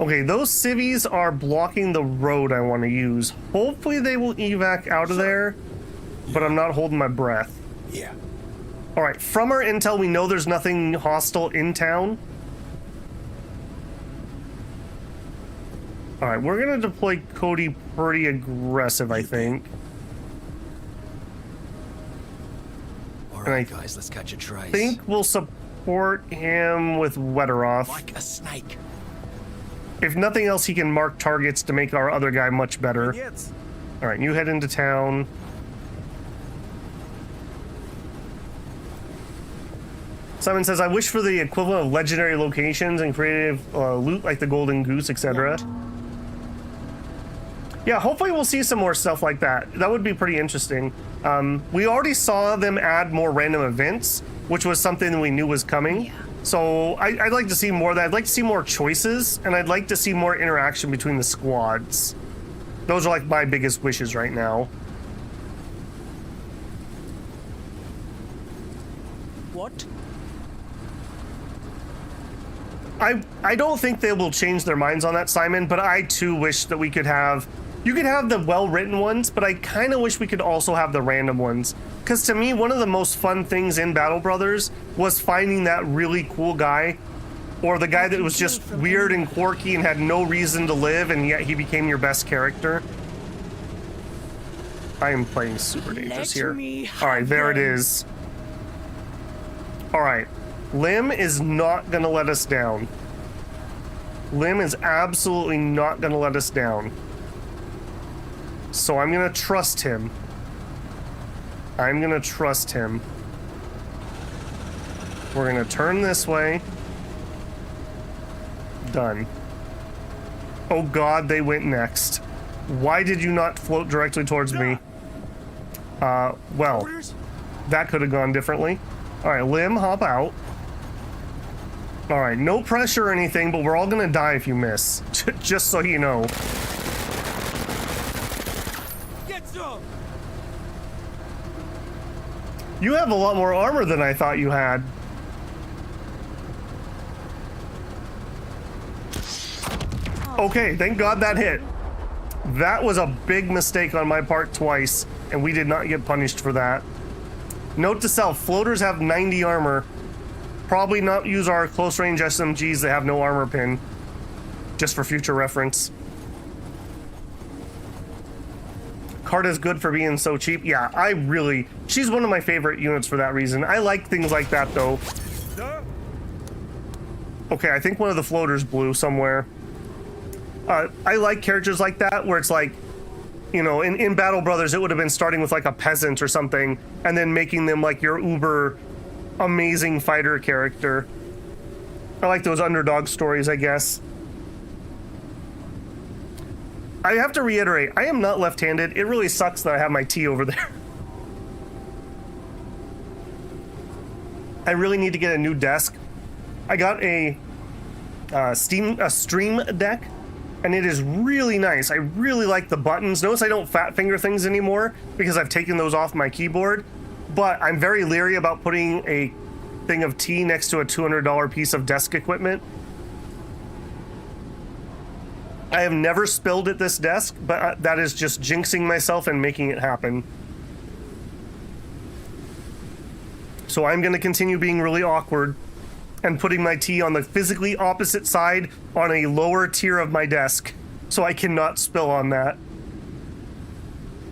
Okay, those civvies are blocking the road I want to use. Hopefully they will evac out of there, but I'm not holding my breath. Yeah. All right, from our intel, we know there's nothing hostile in town. All right, we're gonna deploy Cody pretty aggressive, I think. All right, guys, let's catch a trace. I think we'll support him with Wetter off. Like a snake. If nothing else, he can mark targets to make our other guy much better. Yes. All right, you head into town. Simon says, I wish for the equivalent of legendary locations and creative loot like the Golden Goose, etc. Yeah, hopefully we'll see some more stuff like that. That would be pretty interesting. We already saw them add more random events, which was something that we knew was coming. Yeah. So I'd like to see more of that. I'd like to see more choices, and I'd like to see more interaction between the squads. Those are like my biggest wishes right now. What? I don't think they will change their minds on that, Simon, but I too wish that we could have... You could have the well-written ones, but I kind of wish we could also have the random ones. Because to me, one of the most fun things in Battle Brothers was finding that really cool guy, or the guy that was just weird and quirky and had no reason to live, and yet he became your best character. I am playing super dangerous here. All right, there it is. All right. Lim is not going to let us down. Lim is absolutely not going to let us down. So I'm going to trust him. I'm going to trust him. We're going to turn this way. Done. Oh God, they went next. Why did you not float directly towards me? Well, that could have gone differently. All right, Lim, hop out. All right, no pressure or anything, but we're all gonna die if you miss. Just so you know. Get some. You have a lot more armor than I thought you had. Okay, thank God that hit. That was a big mistake on my part twice, and we did not get punished for that. Note to self, floaters have 90 armor. Probably not use our close range SMGs that have no armor pin. Just for future reference. Carta's good for being so cheap. Yeah, she's one of my favorite units for that reason. I like things like that though. Okay, I think one of the floaters blew somewhere. I like characters like that where it's like, you know, in Battle Brothers, it would have been starting with like a peasant or something and then making them like your uber amazing fighter character. I like those underdog stories, I guess. I have to reiterate, I am not left-handed. It really sucks that I have my T over there. I really need to get a new desk. I got a Stream Deck, and it is really nice. I really like the buttons. Notice I don't fat finger things anymore because I've taken those off my keyboard, but I'm very leery about putting a thing of tea next to a $200 piece of desk equipment. I have never spilled at this desk, but that is just jinxing myself and making it happen. So I'm going to continue being really awkward and putting my tea on the physically opposite side on a lower tier of my desk so I cannot spill on that.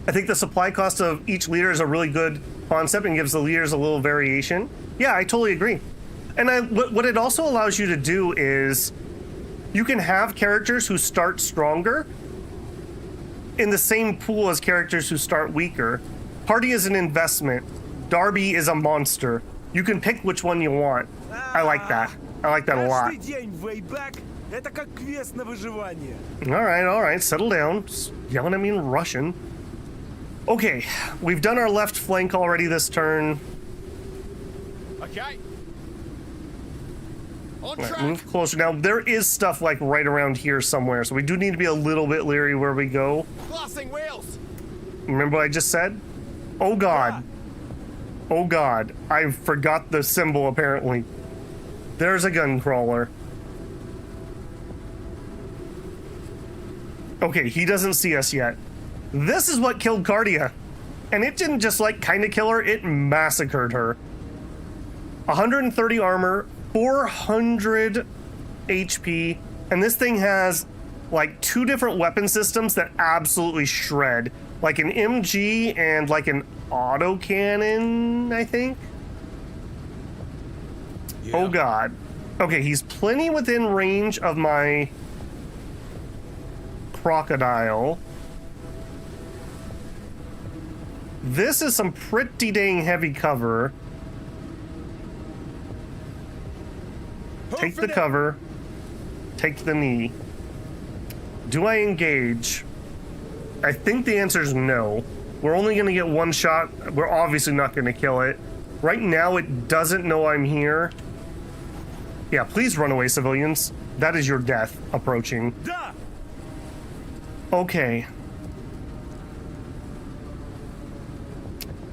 I think the supply cost of each leader is a really good concept and gives the leaders a little variation. Yeah, I totally agree. And what it also allows you to do is you can have characters who start stronger in the same pool as characters who start weaker. Hardy is an investment. Darby is a monster. You can pick which one you want. I like that. I like that a lot. Каждый день в Wayback — это как квест на выживание. All right, settle down. Just yelling at me in Russian. Okay, we've done our left flank already this turn. Okay. On All right, track. move closer. Now, there is stuff like right around here somewhere, so we do need to be a little bit leery where we go. Glassing wheels. Remember what I just said? Oh God. Oh God. I forgot the symbol apparently. There's a gun crawler. Okay, he doesn't see us yet. This is what killed Cardia. And it didn't just like kind of kill her, it massacred her. 130 armor, 400 HP, and this thing has like 2 different weapon systems that absolutely shred. Like an MG and like an autocannon, I think. Yeah. Oh God. Okay, he's plenty within range of my crocodile. This is some pretty dang heavy cover. Take the cover. Take the knee. Do I engage? I think the answer is no. We're only going to get 1 shot. We're obviously not going to kill it. Right now, it doesn't know I'm here. Yeah, please run away, civilians. That is your death approaching. Да. Okay.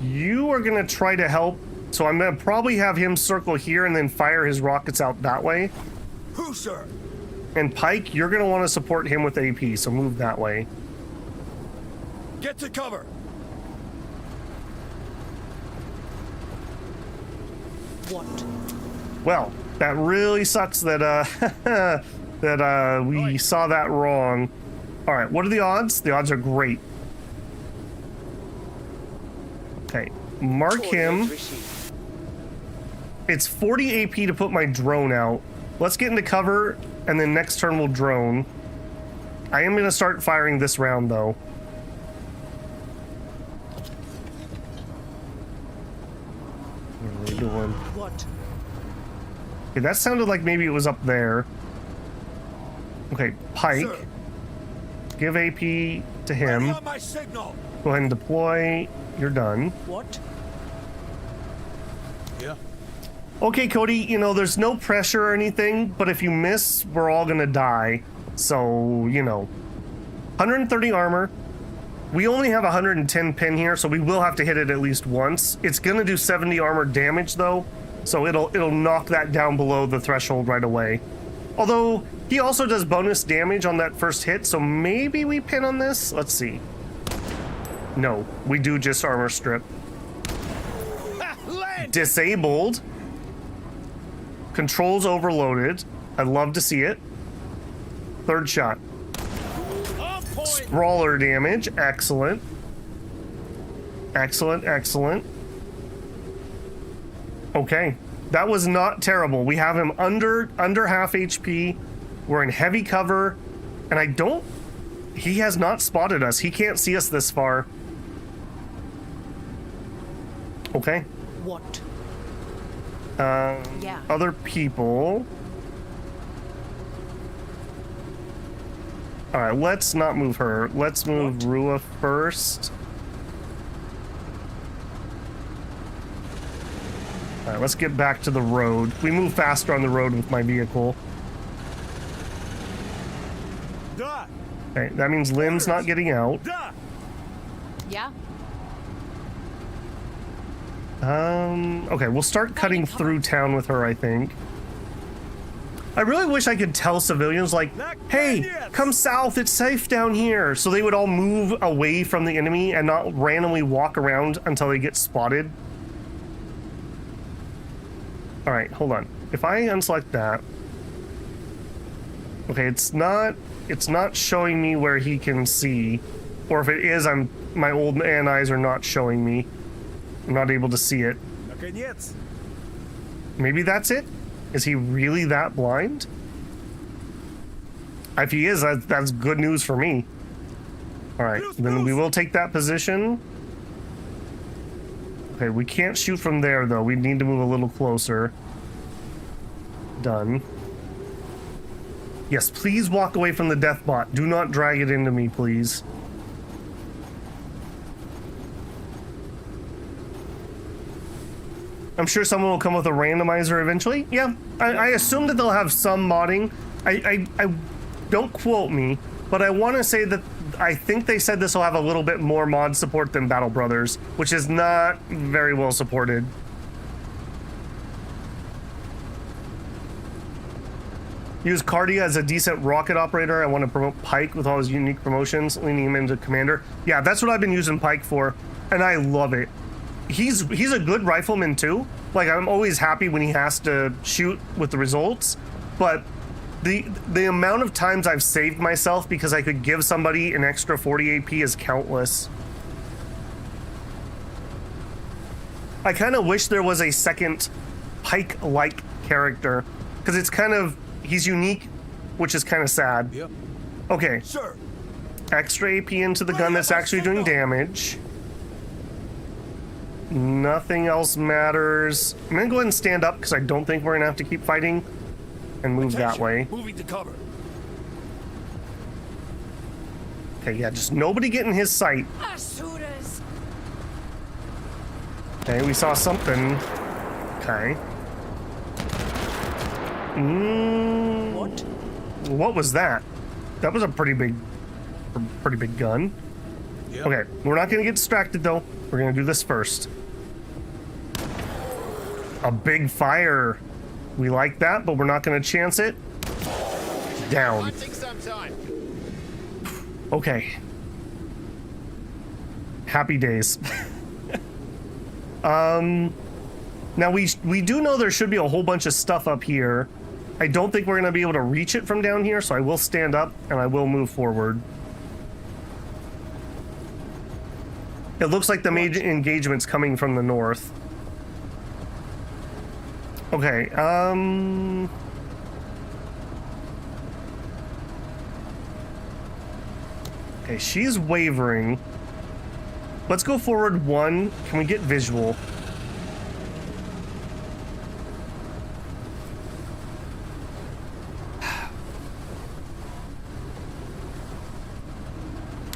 You are going to try to help. So I'm going to probably have him circle here and then fire his rockets out that way. Who, sir? And Pike, you're going to want to support him with AP, so move that way. Get to cover. What? Well, that really sucks that we saw that wrong. All right, what are the odds? The odds are great. Okay, mark him. It's 40 AP to put my drone out. Let's get into cover, and then next turn we'll drone. I am going to start firing this round, though. What are we doing? What? Okay, that sounded like maybe it was up there. Okay, Pike. Sir. Give AP to Ready him. on my signal. Go ahead and deploy. You're done. What? Yeah. Okay, Cody, you know, there's no pressure or anything, but if you miss, we're all gonna die. So, you know. 130 armor. We only have 110 pin here, so we will have to hit it at least once. It's gonna do 70 armor damage, though, so it'll knock that down below the threshold right away. Although, he also does bonus damage on that first hit, so maybe we pin on this? Let's see. No, we do just armor strip. Ha, land. Disabled. Controls overloaded. I'd love to see it. Third shot. On point. Sprawler damage. Excellent. Excellent, excellent. Okay. That was not terrible. We have him under half HP. We're in heavy cover. And I don't... He has not spotted us. He can't see us this far. Okay. What? Yeah. Other people. All right, let's not move her. Let's move Rua first. All right, let's get back to the road. We move faster on the road with my vehicle. Да. Okay, that means Lynn's not getting out. Да. Yeah. Okay, we'll start cutting through town with her, I think. I really wish I could tell civilians, like, hey, come south, it's safe down here. So they would all move away from the enemy and not randomly walk around until they get spotted. All right, hold on. If I unselect that. Okay, it's not showing me where he can see. Or if it is, my old man eyes are not showing me. I'm not able to see it. Наконец. Maybe that's it? Is he really that blind? If he is, that's good news for me. All right, then we will take that position. Okay, we can't shoot from there, though. We need to move a little closer. Done. Yes, please walk away from the death bot. Do not drag it into me, please. I'm sure someone will come with a randomizer eventually. Yeah, I assume that they'll have some modding. I don't quote me, but I want to say that I think they said this will have a little bit more mod support than Battle Brothers, which is not very well supported. Use Cardia as a decent rocket operator. I want to promote Pike with all his unique promotions, leaning him into commander. Yeah, that's what I've been using Pike for, and I love it. He's a good rifleman too. Like, I'm always happy when he has to shoot with the results, but the amount of times I've saved myself because I could give somebody an extra 40 AP is countless. I kind of wish there was a second Pike-like character, because it's kind of, he's unique, which is kind of sad. Yep. Okay. Sir. Extra AP into the gun that's actually doing damage. Nothing else matters. I'm gonna go ahead and stand up because I don't think we're gonna have to keep fighting, and move that way. Moving to cover. Okay, yeah, just nobody get in his sight. Asuras. Okay, we saw something. Okay. What? What was that? That was a pretty big gun. Yep. Okay, we're not gonna get distracted though. We're gonna do this first. A big fire. We like that, but we're not gonna chance it. Down. Hunting sometime. Okay. Happy days. Now we do know there should be a whole bunch of stuff up here. I don't think we're gonna be able to reach it from down here, so I will stand up and I will move forward. It looks like the major engagement's coming from the north. Okay, okay, she's wavering. Let's go forward one. Can we get visual?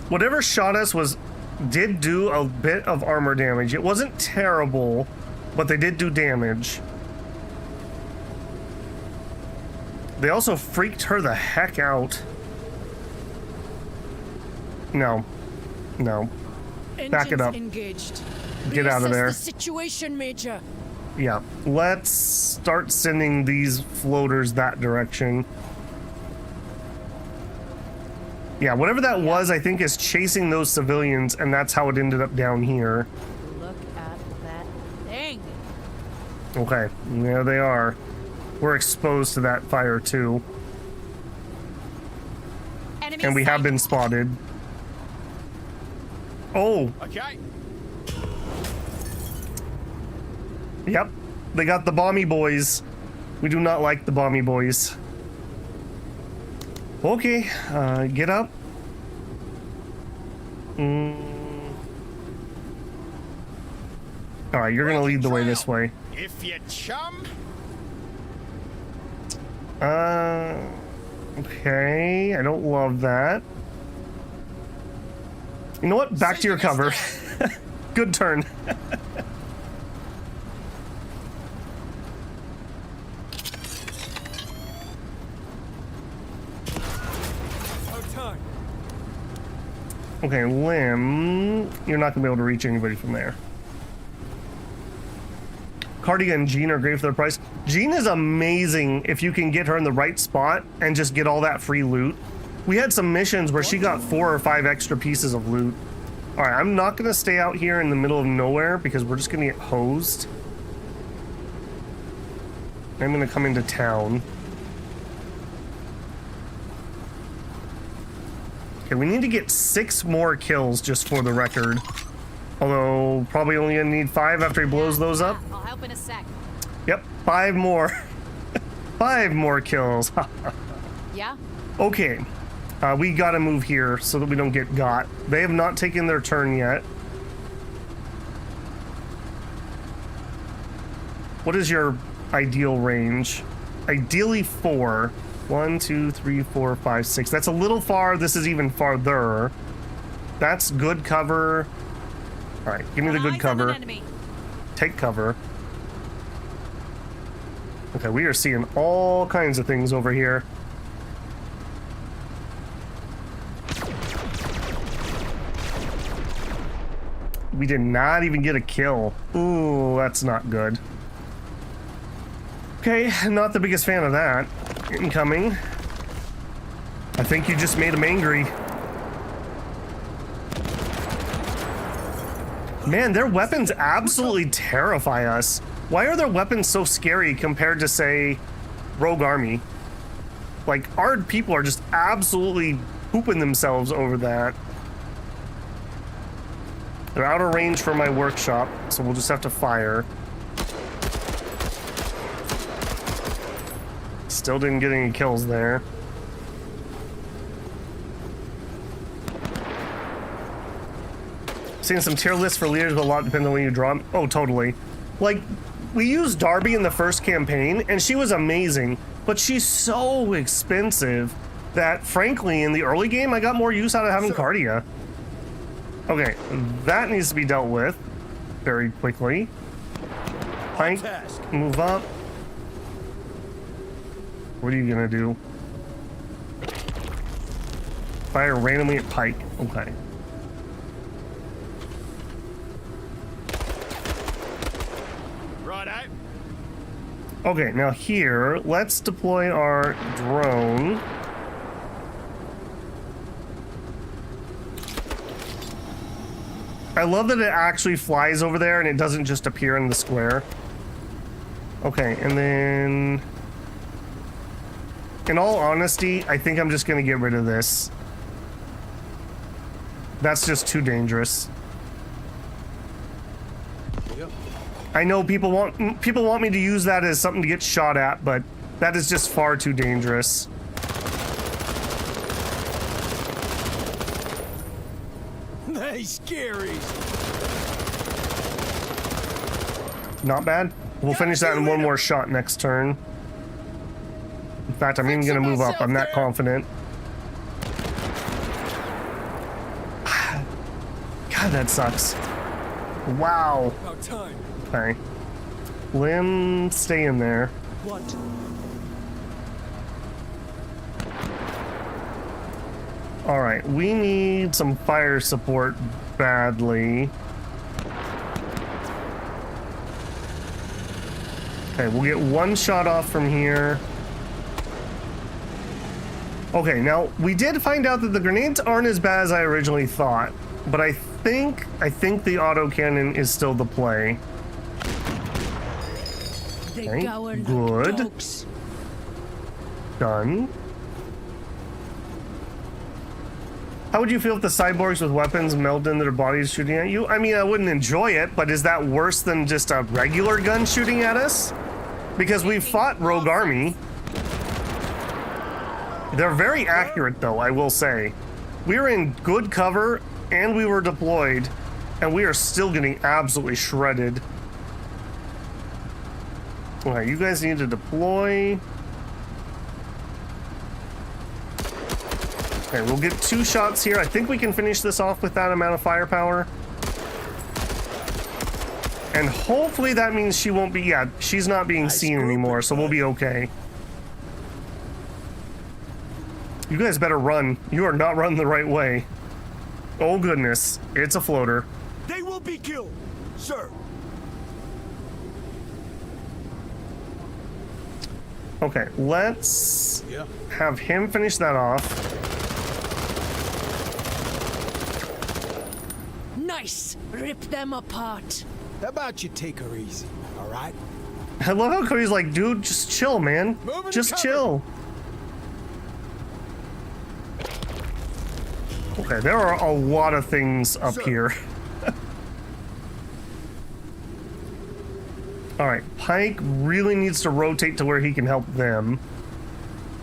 Whatever shot us did do a bit of armor damage. It wasn't terrible, but they did do damage. They also freaked her the heck out. No. No. Back it up. Engaged. Get out of there. The situation, Major. Yeah. Let's start sending these floaters that direction. Yeah, whatever that was, I think is chasing those civilians, and that's how it ended up down here. Look at that thing. Okay, there they are. We're exposed to that fire too. Enemy And we have sighted. been spotted. Oh, Okay. yep. They got the bomby boys. We do not like the bomby boys. Okay, get up. Alright, you're gonna lead the way this way. If you chum. Okay, I don't love that. You know what? Back to your cover. Good turn. No time. Okay, Lim, you're not gonna be able to reach anybody from there. Cardia and Jean are great for their price. Jean is amazing if you can get her in the right spot and just get all that free loot. We had some missions where she got 4 or 5 extra pieces of loot. All right, I'm not gonna stay out here in the middle of nowhere because we're just gonna get hosed. I'm gonna come into town. Okay, we need to get 6 more kills just for the record. Although, probably only gonna need 5 after he blows those up. I'll help in a sec. Yep, 5 more. 5 more kills. Yeah? Okay, we gotta move here so that we don't get got. They have not taken their turn yet. What is your ideal range? Ideally 4. 1, 2, 3, 4, 5, 6. That's a little far. This is even farther. That's good cover. All right, give me the good cover. Take cover. Okay, we are seeing all kinds of things over here. We did not even get a kill. Ooh, that's not good. Okay, not the biggest fan of that. Incoming. I think you just made him angry. Man, their weapons absolutely terrify us. Why are their weapons so scary compared to, say, Rogue Army? Like, our people are just absolutely pooping themselves over that. They're out of range for my workshop, so we'll just have to fire. Still didn't get any kills there. Seeing some tier lists for leaders, but a lot depends on when you draw them. Oh, totally. Like, we used Darby in the first campaign, and she was amazing, but she's so expensive that, frankly, in the early game, I got more use out of having Cardia. Okay, that needs to be dealt with very quickly. Pike, move up. What are you gonna do? Fire randomly at Pike. Okay. Righto. Okay, now here, let's deploy our drone. I love that it actually flies over there and it doesn't just appear in the square. Okay, and then... in all honesty, I think I'm just gonna get rid of this. That's just too dangerous. Yep. I know people want me to use that as something to get shot at, but that is just far too dangerous. Nice scaries. Not bad. We'll finish that in one more shot next turn. In fact, I'm even gonna move up. I'm that confident. God, that sucks. Wow. About time. Okay. Lim, stay in there. What? All right, we need some fire support badly. Okay, we'll get one shot off from here. Okay, now we did find out that the grenades aren't as bad as I originally thought, but I think the autocannon is still the play. Okay, good. Done. How would you feel if the cyborgs with weapons melded into their bodies shooting at you? I mean, I wouldn't enjoy it, but is that worse than just a regular gun shooting at us? Because we fought Rogue Army. They're very accurate, though, I will say. We were in good cover, and we were deployed, and we are still getting absolutely shredded. Alright, you guys need to deploy. Okay, we'll get 2 shots here. I think we can finish this off with that amount of firepower. And hopefully that means she won't be... yeah, she's not being seen anymore, so we'll be okay. You guys better run. You are not running the right way. Oh goodness, it's a floater. They will be killed, sir. Okay, let's have him finish that off. Nice! Rip them apart. How about you take her easy, all right? I love how Cody's like, dude, just chill, man. Moving to Just cover. chill. Okay, there are a lot of things up here. Alright, Pike really needs to rotate to where he can help them.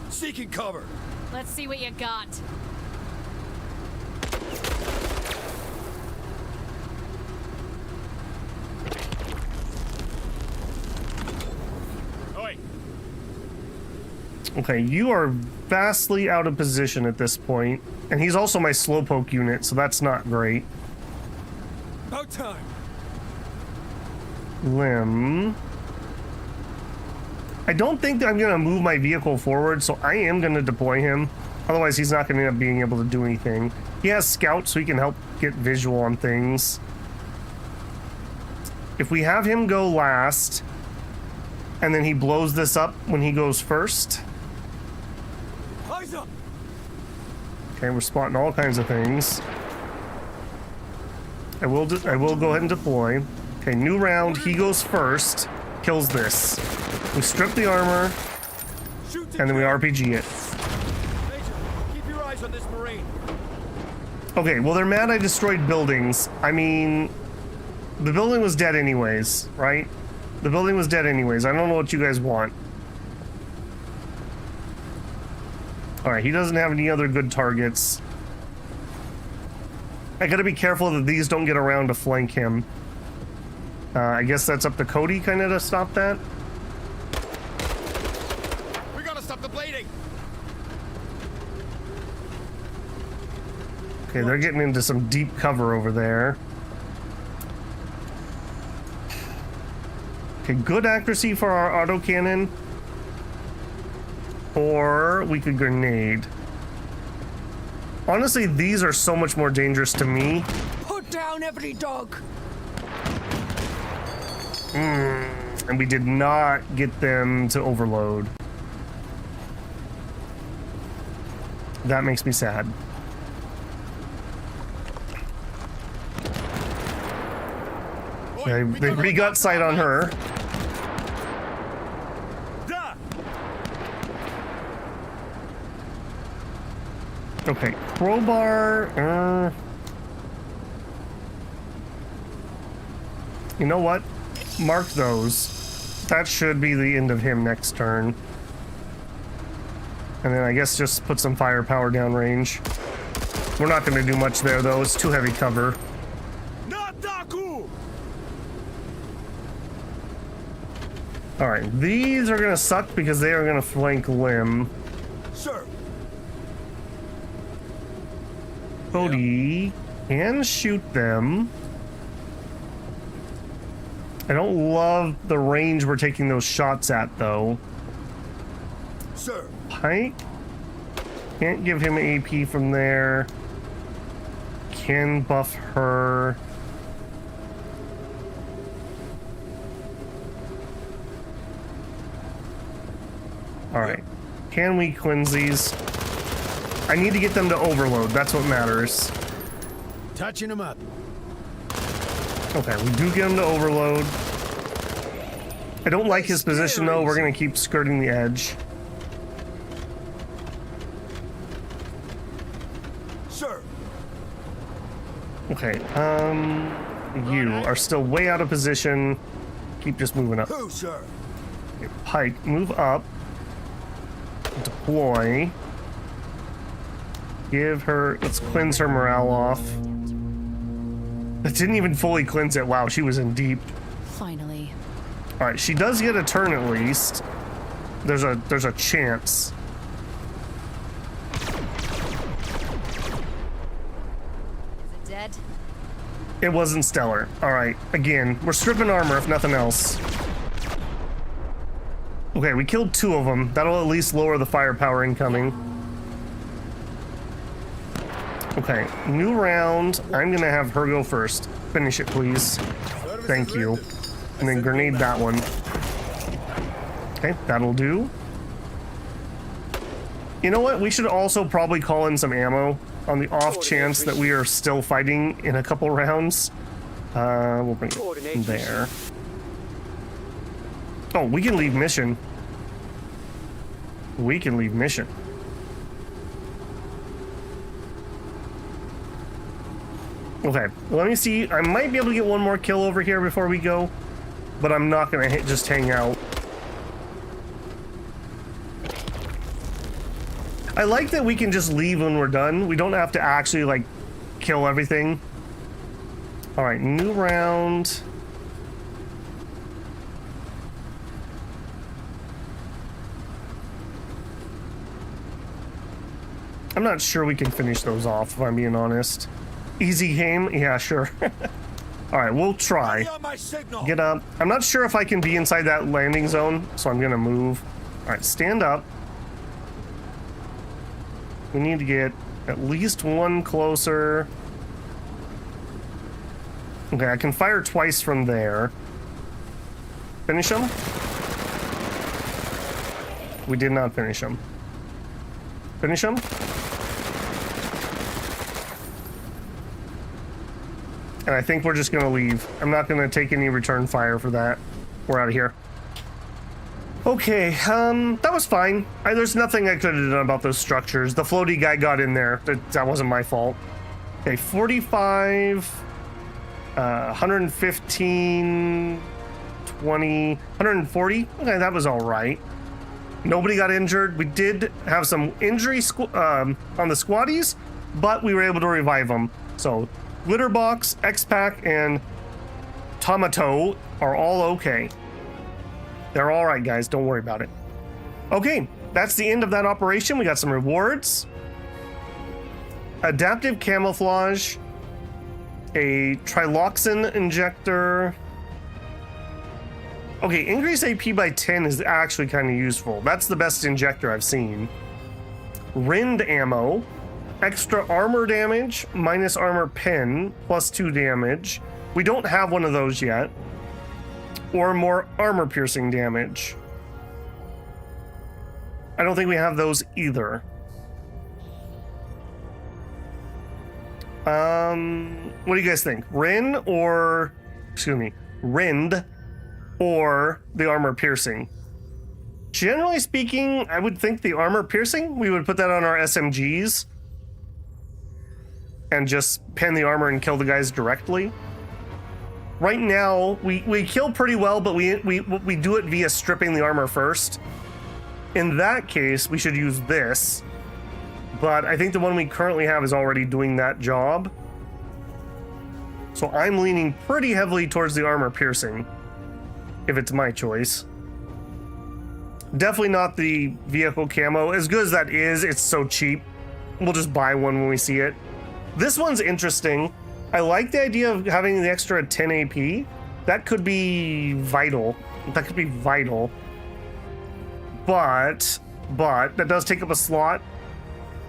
Seeking cover. Let's see what you got. Okay, you are vastly out of position at this point. And he's also my slowpoke unit, so that's not great. About time. Limb. I don't think that I'm going to move my vehicle forward, so I am going to deploy him. Otherwise, he's not going to end up being able to do anything. He has scout, so he can help get visual on things. If we have him go last, and then he blows this up when he goes first. Eyes up. Okay, we're spotting all kinds of things. I will go ahead and deploy. Okay, new round. He goes first. Kills this. We strip the armor, Shoot and then we RPG it. Major, keep your eyes on this Marine. Okay, well, they're mad I destroyed buildings. I mean, the building was dead anyways, right? The building was dead anyways. I don't know what you guys want. Alright, he doesn't have any other good targets. I gotta be careful that these don't get around to flank him. I guess that's up to Cody kind of to stop that. We gotta stop the bleeding. Okay, they're getting into some deep cover over there. Okay, good accuracy for our autocannon. Or we could grenade. Honestly, these are so much more dangerous to me. Put down every dog. And we did not get them to overload. That makes me sad. They got sight on her. Duh. Okay, crowbar. You know what? Mark those. That should be the end of him next turn. And then I guess just put some firepower down range. We're not going to do much there, though. It's too heavy cover. Alright, these are going to suck because they are going to flank Limb. Sir. Cody can shoot them. I don't love the range we're taking those shots at, though. Sir. Pike. Can't give him AP from there. Can buff her. Alright. Can we cleanse these? I need to get them to overload. That's what matters. Touching him up. Okay, we do get him to overload. I don't like his position, though. We're going to keep skirting the edge. Sir. Okay, you are still way out of position. Keep just moving up. Who, sir? Okay, Pike, move up. Deploy. Give her... Let's cleanse her morale off. It didn't even fully cleanse it. Wow, she was in deep. Finally. Alright, she does get a turn at least. There's a chance. Is it dead? It wasn't stellar. Alright, again, we're stripping armor if nothing else. Okay, we killed 2 of them. That'll at least lower the firepower incoming. Okay, new round. I'm gonna have her go first. Finish it, please. Thank you. And then grenade that one. Okay, that'll do. You know what? We should also probably call in some ammo on the off chance that we are still fighting in a couple rounds. We'll bring it there. Oh, we can leave mission. We can leave mission. Okay, let me see. I might be able to get one more kill over here before we go, but I'm not gonna just hang out. I like that we can just leave when we're done. We don't have to actually, like, kill everything. Alright, new round. I'm not sure we can finish those off, if I'm being honest. Easy game? Yeah, sure. Alright, we'll try. On my signal. Get up. I'm not sure if I can be inside that landing zone, so I'm gonna move. Alright, stand up. We need to get at least one closer. Okay, I can fire twice from there. Finish him? We did not finish him. Finish him? And I think we're just gonna leave. I'm not gonna take any return fire for that. We're out of here. Okay, that was fine. There's nothing I could have done about those structures. The floaty guy got in there. That wasn't my fault. Okay, 45, 115, 20, 140. Okay, that was all right. Nobody got injured. We did have some injury on the squatties, but we were able to revive them. So, Glitterbox, X-Pac, and Tomato are all okay. They're all right, guys. Don't worry about it. Okay, that's the end of that operation. We got some rewards. Adaptive camouflage. A triloxin injector. Okay, increase AP by 10 is actually kind of useful. That's the best injector I've seen. Rend ammo. Extra armor damage, minus armor pen, plus 2 damage. We don't have one of those yet. Or more armor piercing damage. I don't think we have those either. What do you guys think? Rend or the armor piercing? Generally speaking, I would think the armor piercing, we would put that on our SMGs and just pin the armor and kill the guys directly. Right now, we kill pretty well, but we do it via stripping the armor first. In that case, we should use this. But I think the one we currently have is already doing that job. So I'm leaning pretty heavily towards the armor piercing, if it's my choice. Definitely not the vehicle camo. As good as that is, it's so cheap. We'll just buy one when we see it. This one's interesting. I like the idea of having the extra 10 AP. That could be vital. But that does take up a slot.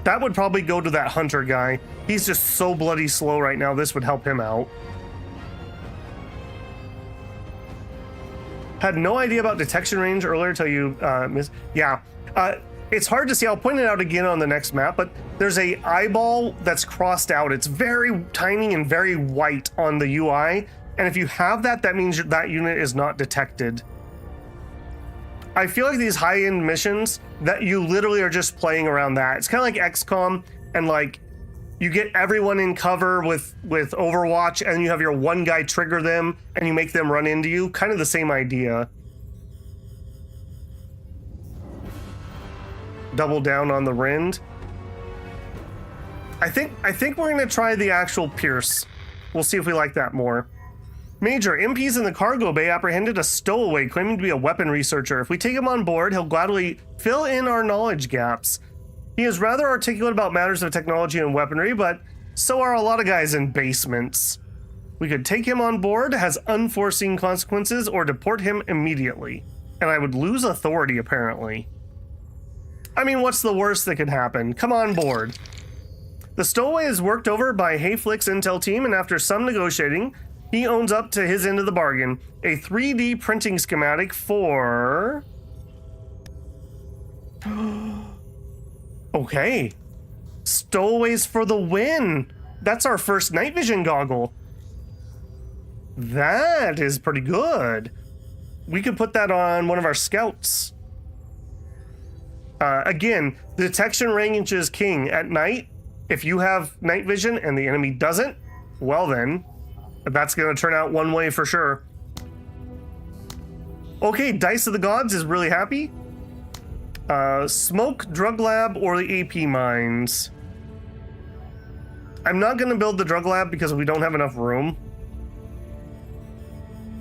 That would probably go to that hunter guy. He's just so bloody slow right now. This would help him out. Had no idea about detection range earlier till you missed. Yeah. It's hard to see. I'll point it out again on the next map, but there's a eyeball that's crossed out. It's very tiny and very white on the UI. And if you have that, that means that unit is not detected. I feel like these high-end missions that you literally are just playing around that. It's kind of like XCOM, and like you get everyone in cover with Overwatch, and you have your one guy trigger them, and you make them run into you. Kind of the same idea. Double down on the Rend. I think we're gonna try the actual Pierce. We'll see if we like that more. Major, MPs in the cargo bay apprehended a stowaway claiming to be a weapon researcher. If we take him on board, he'll gladly fill in our knowledge gaps. He is rather articulate about matters of technology and weaponry, but so are a lot of guys in basements. We could take him on board, has unforeseen consequences, or deport him immediately. And I would lose authority, apparently. I mean, what's the worst that could happen? Come on board. The stowaway is worked over by Hayflick's intel team, and after some negotiating, he owns up to his end of the bargain. A 3D printing schematic for... Okay. Stowaways for the win. That's our first night vision goggle. That is pretty good. We could put that on one of our scouts. Again, the detection range is king. At night, if you have night vision and the enemy doesn't, well then, that's going to turn out one way for sure. Okay, Dice of the Gods is really happy. Smoke, Drug Lab, or the AP Mines. I'm not going to build the Drug Lab because we don't have enough room.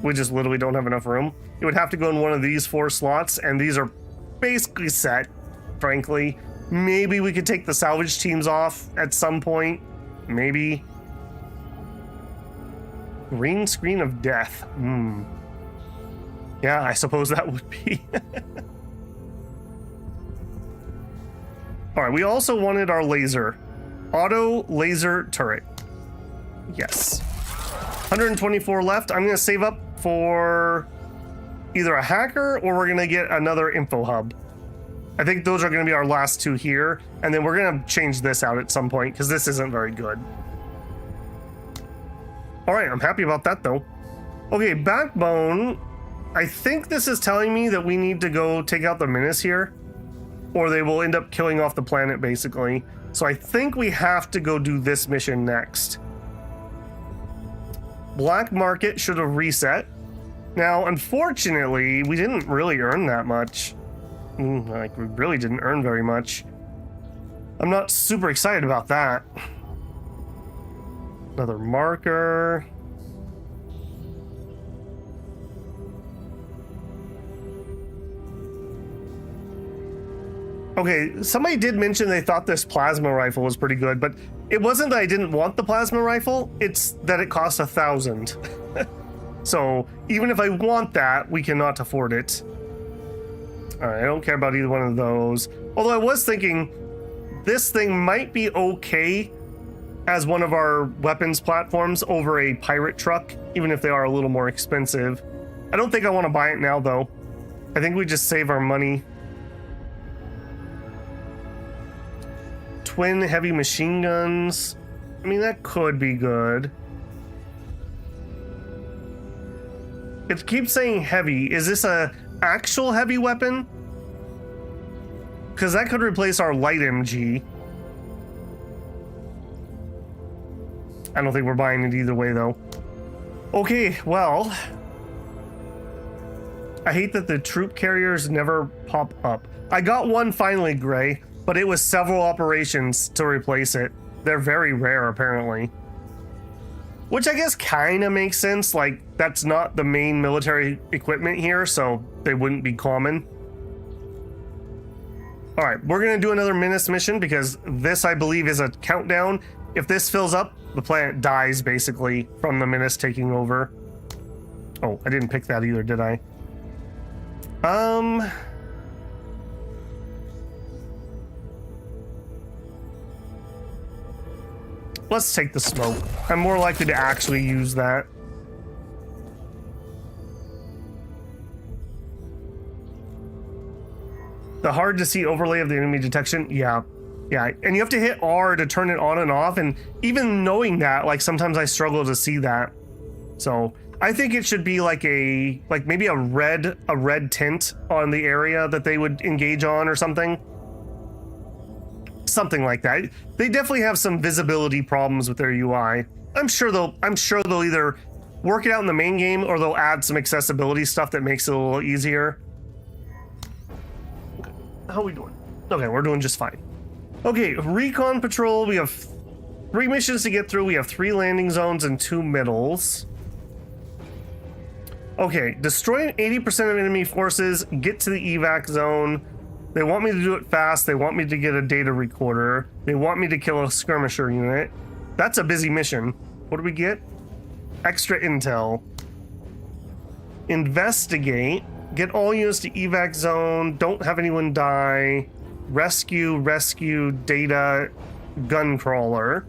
We just literally don't have enough room. It would have to go in one of these 4 slots, and these are basically set, frankly. Maybe we could take the salvage teams off at some point. Maybe. Green screen of death. Yeah, I suppose that would be. All right, we also wanted our laser. Auto laser turret. Yes. 124 left. I'm going to save up for either a hacker or we're going to get another info hub. I think those are going to be our last two here. And then we're going to change this out at some point because this isn't very good. All right, I'm happy about that though. Okay, backbone. I think this is telling me that we need to go take out the Menace here, or they will end up killing off the planet basically. So I think we have to go do this mission next. Black market should have reset. Now, unfortunately, we didn't really earn that much. Like, we really didn't earn very much. I'm not super excited about that. Another marker. Okay, somebody did mention they thought this plasma rifle was pretty good, but it wasn't that I didn't want the plasma rifle, it's that it costs 1,000. So even if I want that, we cannot afford it. All right, I don't care about either one of those. Although I was thinking this thing might be okay as one of our weapons platforms over a pirate truck, even if they are a little more expensive. I don't think I want to buy it now though. I think we just save our money. Twin heavy machine guns. I mean, that could be good. It keeps saying heavy. Is this a actual heavy weapon? Because that could replace our light MG. I don't think we're buying it either way though. Okay, well, I hate that the troop carriers never pop up. I got one finally, Gray, but it was several operations to replace it. They're very rare, apparently. Which I guess kind of makes sense. Like, that's not the main military equipment here, so they wouldn't be common. All right, we're going to do another Menace mission because this, I believe, is a countdown. If this fills up, the planet dies, basically, from the Menace taking over. Oh, I didn't pick that either, did I? Let's take the smoke. I'm more likely to actually use that. The hard to see overlay of the enemy detection. Yeah. Yeah. And you have to hit R to turn it on and off. And even knowing that, like, sometimes I struggle to see that. So I think it should be like maybe a red tint on the area that they would engage on or something. Something like that. They definitely have some visibility problems with their UI. I'm sure they'll either work it out in the main game or they'll add some accessibility stuff that makes it a little easier. Okay. How are we doing? Okay, we're doing just fine. Okay, recon patrol. We have 3 missions to get through. We have 3 landing zones and 2 middles. Okay, destroy 80% of enemy forces. Get to the evac zone. They want me to do it fast. They want me to get a data recorder. They want me to kill a skirmisher unit. That's a busy mission. What do we get? Extra intel. Investigate. Get all units to evac zone. Don't have anyone die. Rescue data gun crawler.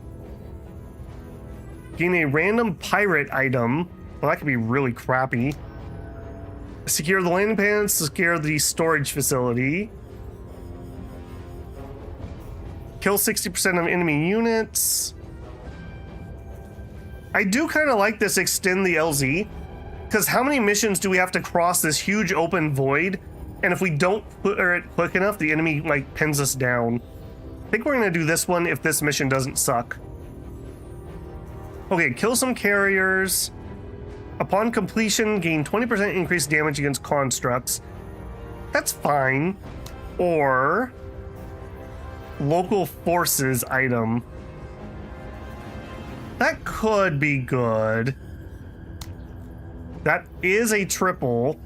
Gain a random pirate item. Well, that could be really crappy. Secure the landing pads. Secure the storage facility. Kill 60% of enemy units. I do kind of like this extend the LZ, because how many missions do we have to cross this huge open void? And if we don't put it quick enough, the enemy like pins us down. I think we're gonna do this one if this mission doesn't suck. Okay, kill some carriers. Upon completion, gain 20% increased damage against constructs. That's fine. Or local forces item. That could be good. That is a triple.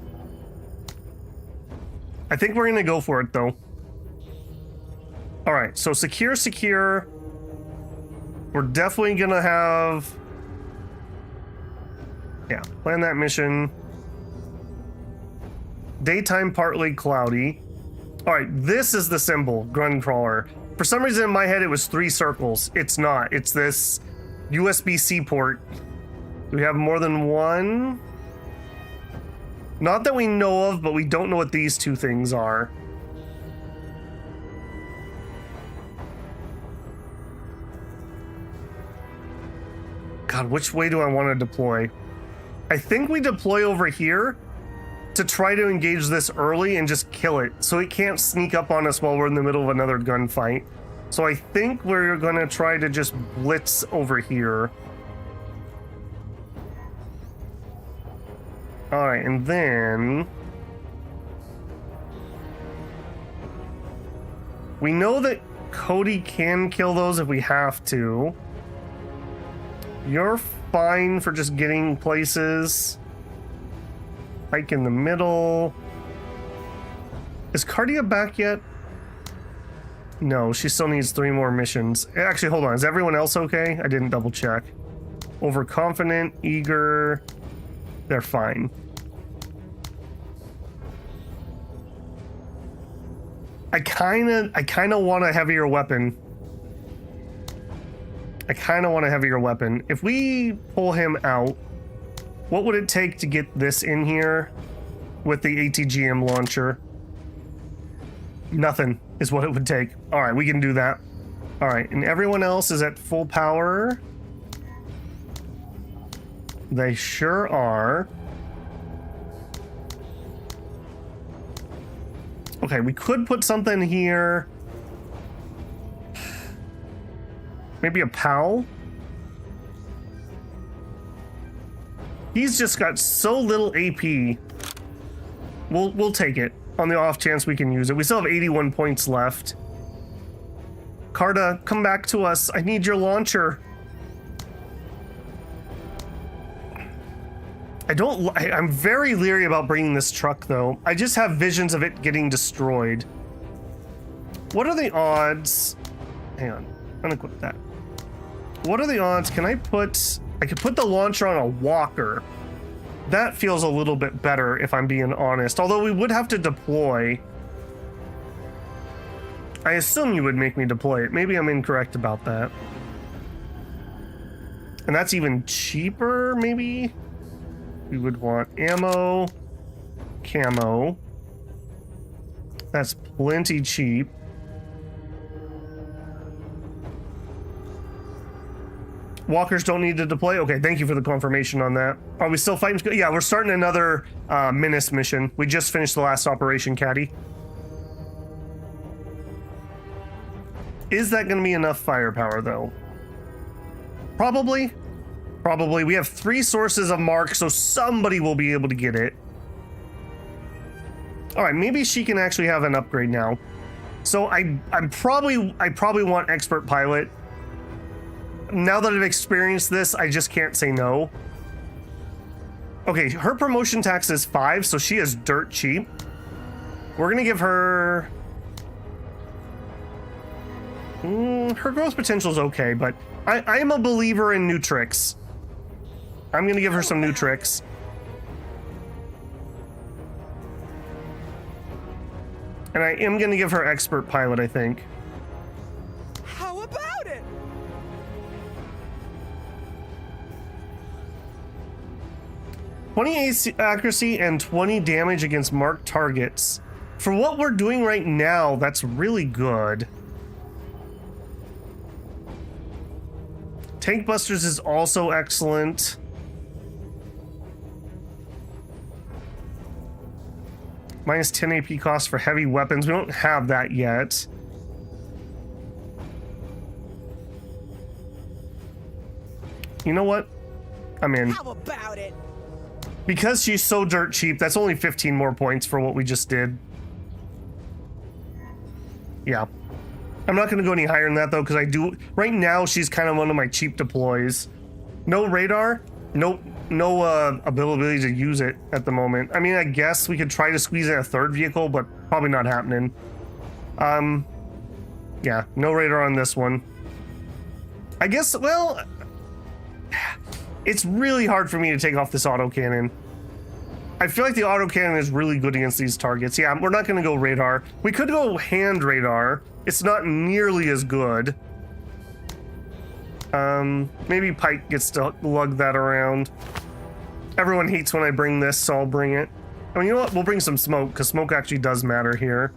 I think we're gonna go for it though. All right, so secure. We're definitely gonna have... Yeah, plan that mission. Daytime partly cloudy. All right, this is the symbol, Gruncrawler. For some reason in my head it was 3 circles. It's not. It's this USB-C port. Do we have more than one? Not that we know of, but we don't know what these 2 things are. God, which way do I want to deploy? I think we deploy over here to try to engage this early and just kill it so it can't sneak up on us while we're in the middle of another gunfight. So I think we're going to try to just blitz over here. All right, and then we know that Cody can kill those if we have to. You're fine for just getting places. Ike in the middle. Is Cardia back yet? No, she still needs 3 more missions. Actually, hold on. Is everyone else okay? I didn't double check. Overconfident, eager. They're fine. I kind of want a heavier weapon. If we pull him out, what would it take to get this in here with the ATGM launcher? Nothing is what it would take. All right, we can do that. All right, and everyone else is at full power. They sure are. Okay, we could put something here. Maybe a POW? He's just got so little AP. We'll take it on the off chance we can use it. We still have 81 points left. Carta, come back to us. I need your launcher. I'm very leery about bringing this truck though. I just have visions of it getting destroyed. What are the odds? Hang on, unequip that. What are the odds? I could put the launcher on a walker. That feels a little bit better if I'm being honest. Although we would have to deploy. I assume you would make me deploy it. Maybe I'm incorrect about that. And that's even cheaper, maybe? We would want ammo, camo. That's plenty cheap. Walkers don't need to deploy? Okay, thank you for the confirmation on that. Are we still fighting? Yeah, we're starting another Menace mission. We just finished the last Operation Caddy. Is that going to be enough firepower, though? Probably. Probably. We have 3 sources of mark, so somebody will be able to get it. All right, maybe she can actually have an upgrade now. So I probably want expert pilot. Now that I've experienced this, I just can't say no. Okay, her promotion tax is 5, so she is dirt cheap. We're gonna give her... her growth potential is okay, but I am a believer in new tricks. I'm gonna give her some new tricks. And I am gonna give her expert pilot, I think. How about it? .20 accuracy and 20 damage against marked targets. For what we're doing right now, that's really good. Tank Busters is also excellent. Minus 10 AP cost for heavy weapons. We don't have that yet. You know what? I'm in. How about it? Because she's so dirt cheap, that's only 15 more points for what we just did. Yeah. I'm not going to go any higher than that, though, because right now, she's kind of one of my cheap deploys. No radar, no ability to use it at the moment. I mean, I guess we could try to squeeze in a 3rd vehicle, but probably not happening. Yeah, no radar on this one. I guess, well, it's really hard for me to take off this autocannon. I feel like the autocannon is really good against these targets. Yeah, we're not going to go radar. We could go hand radar. It's not nearly as good. Maybe Pike gets to lug that around. Everyone hates when I bring this, so I'll bring it. I mean, you know what? We'll bring some smoke, because smoke actually does matter here.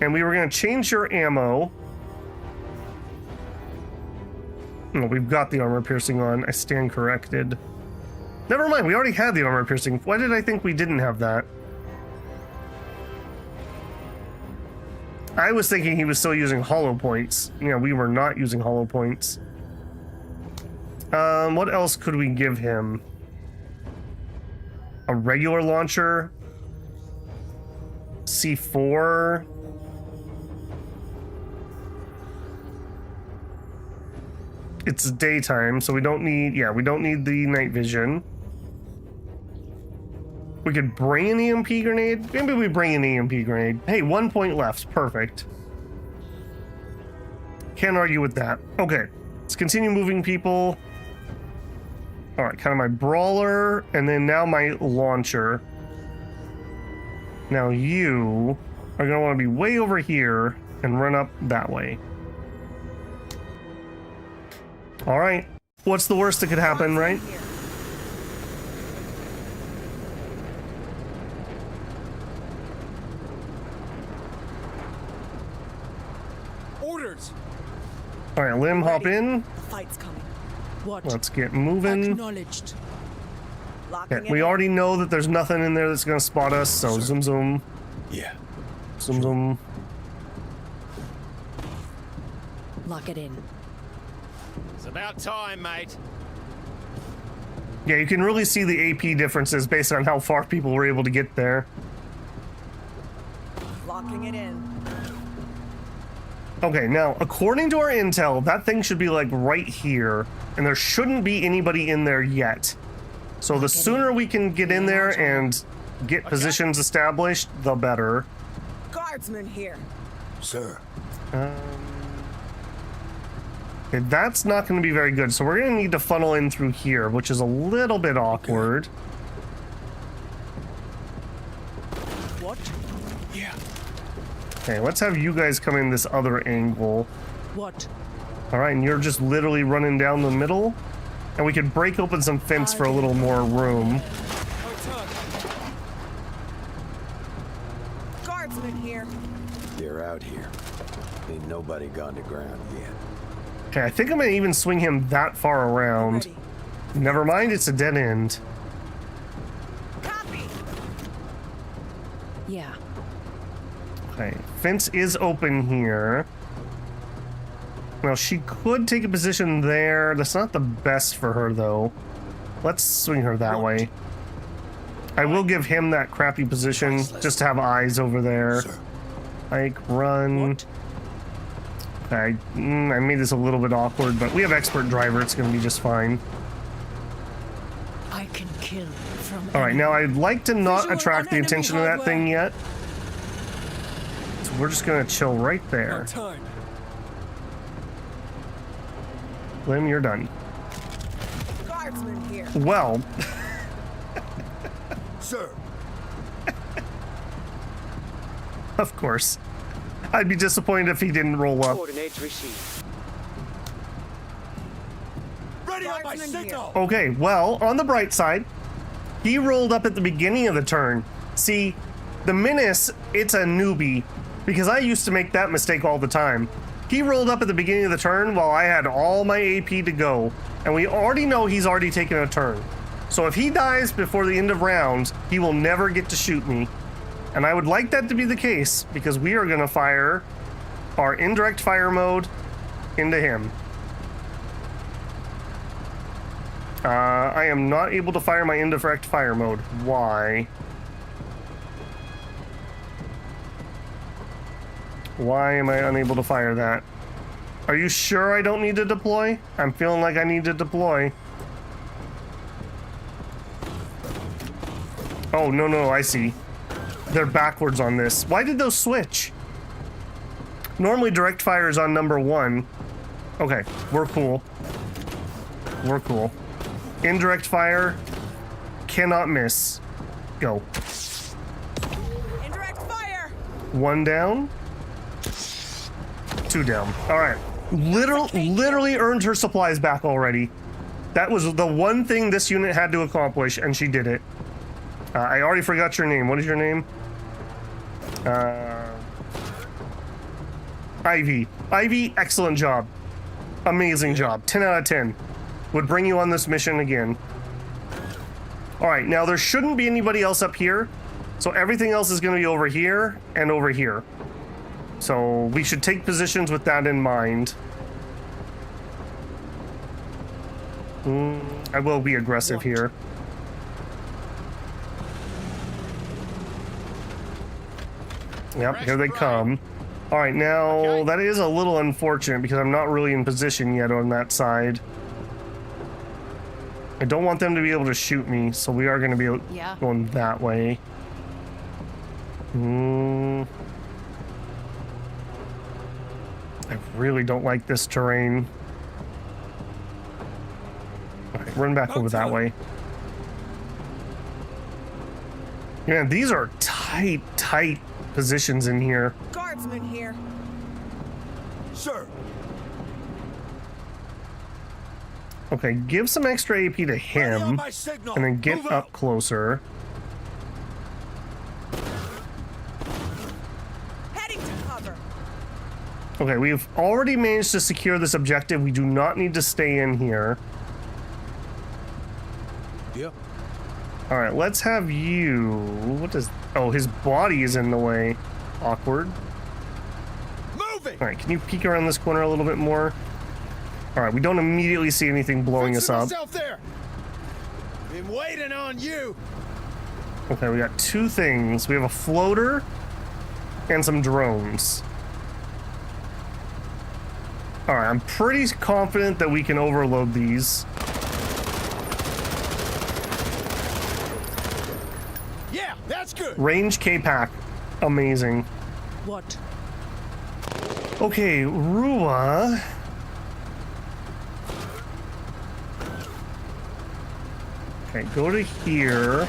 And we were going to change your ammo. No, we've got the armor piercing on. I stand corrected. Never mind, we already had the armor piercing. Why did I think we didn't have that? I was thinking he was still using hollow points. Yeah, we were not using hollow points. What else could we give him? A regular launcher? C4? It's daytime, so we don't need, yeah, we don't need the night vision. We could bring an EMP grenade. Maybe we bring an EMP grenade. Hey, 1 point left. Perfect. Can't argue with that. Okay, let's continue moving people. All right, kind of my brawler, and then now my launcher. Now you are gonna want to be way over here and run up that way. All right, what's the worst that could happen, right? Orders. All right, Lim, hop in. The fight's coming. What? Let's get moving. Acknowledged. Locking Okay, it we in. already know that there's nothing in there that's gonna spot us, so zoom zoom, Yeah. zoom zoom. Lock it in. It's about time, mate. Yeah, you can really see the AP differences based on how far people were able to get there. Locking it in. Okay, now, according to our intel, that thing should be like right here, and there shouldn't be anybody in there yet. So the sooner we can get in there and get positions established, the better. Guardsman here. Sir. Okay, that's not going to be very good, so we're going to need to funnel in through here, which is a little bit awkward. What? Yeah. Okay, let's have you guys come in this other angle. What? All right, and you're just literally running down the middle, and we could break open some fence for a little more room. Guardsman here. They're out here. Ain't nobody gone to ground yet. Okay, I think I'm gonna even swing him that far around. Ready. Never mind, it's a dead end. Copy. Yeah. Okay, fence is open here. Now, she could take a position there. That's not the best for her, though. Let's swing her that way. I will give him that crappy position just to have eyes over there. Sir. Like, run. What? I made this a little bit awkward, but we have expert driver. It's going to be just fine. I can kill from. All right, now I'd like to not Visual attract the on attention of enemy that thing yet. So we're just going to chill right there. Time. Lim, you're done. Guardsman here. Well, Sir. of course. I'd be disappointed if he didn't roll up. Coordinates received. Ready on my Guardsman signal. Okay, well, on the bright side, he rolled up at the beginning of the turn. See, the Menace, it's a newbie, because I used to make that mistake all the time. He rolled up at the beginning of the turn while I had all my AP to go, and we already know he's already taken a turn. So if he dies before the end of round, he will never get to shoot me. And I would like that to be the case, because we are going to fire our indirect fire mode into him. I am not able to fire my indirect fire mode. Why? Why am I unable to fire that? Are you sure I don't need to deploy? I'm feeling like I need to deploy. Oh, no, I see. They're backwards on this. Why did those switch? Normally direct fire is on number 1. Okay, we're cool. We're cool. Indirect fire, cannot miss. Go. Indirect fire. 1 down. 2 down. All right. Literally earned her supplies back already. That was the one thing this unit had to accomplish, and she did it. I already forgot your name. What is your name? Ivy. Ivy, excellent job. Amazing job. 10 out of 10. Would bring you on this mission again. All right, now there shouldn't be anybody else up here. So everything else is going to be over here and over here. So we should take positions with that in mind. I will be aggressive here. Yep, here they come. All right, now that is a little unfortunate because I'm not really in position yet on that side. I don't want them to be able to shoot me, so we are going to be going that way. I really don't like this terrain. All right, run back over that way. Yeah, these are tight positions in here. Guardsman here. Sir. Okay, give some extra AP to him, and then get up closer. Heading to cover. Okay, we've already managed to secure this objective. We do not need to stay in here. Yep. All right, let's have you. What is? Oh, his body is in the way. Awkward. Moving. All right, can you peek around this corner a little bit more? All right, we don't immediately see anything blowing us up. There. Been waiting on you. Okay, we got 2 things. We have a floater and some drones. All right, I'm pretty confident that we can overload these. Yeah, that's good. Range K-Pack. Amazing. What? Okay, Rua. Okay, go to here.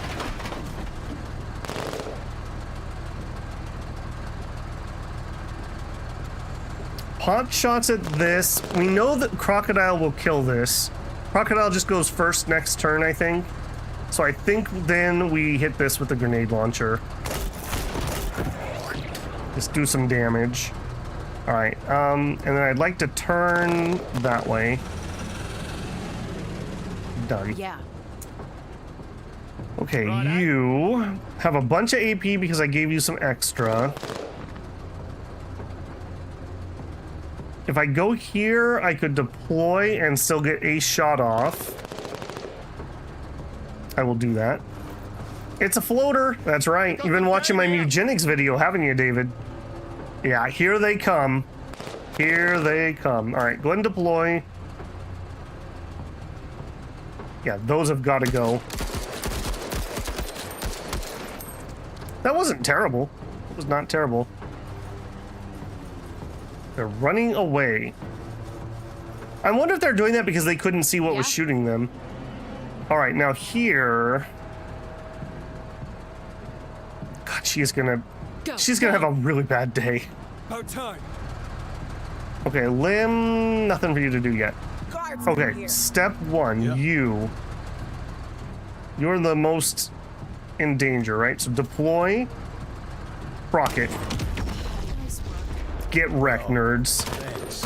Pot shots at this. We know that Crocodile will kill this. Crocodile just goes first next turn, I think. So I think then we hit this with the grenade launcher. Just do some damage. All right, and then I'd like to turn that way. Done. Yeah. Okay, you have a bunch of AP because I gave you some extra. If I go here, I could deploy and still get a shot off. I will do that. It's a floater. That's right. You've been watching my Mugenics video, haven't you, David? Yeah, here they come. Here they come. All right, go ahead and deploy. Yeah, those have got to go. That wasn't terrible. It was not terrible. They're running away. I wonder if they're doing that because they couldn't see what was shooting them. All right, now here. God, she's gonna have a really bad day. About time. Okay, Lim, nothing for you to do yet. Guardsman Okay, here. step 1, you're the most in danger, right? So deploy, rocket. Get wrecked, nerds. Thanks.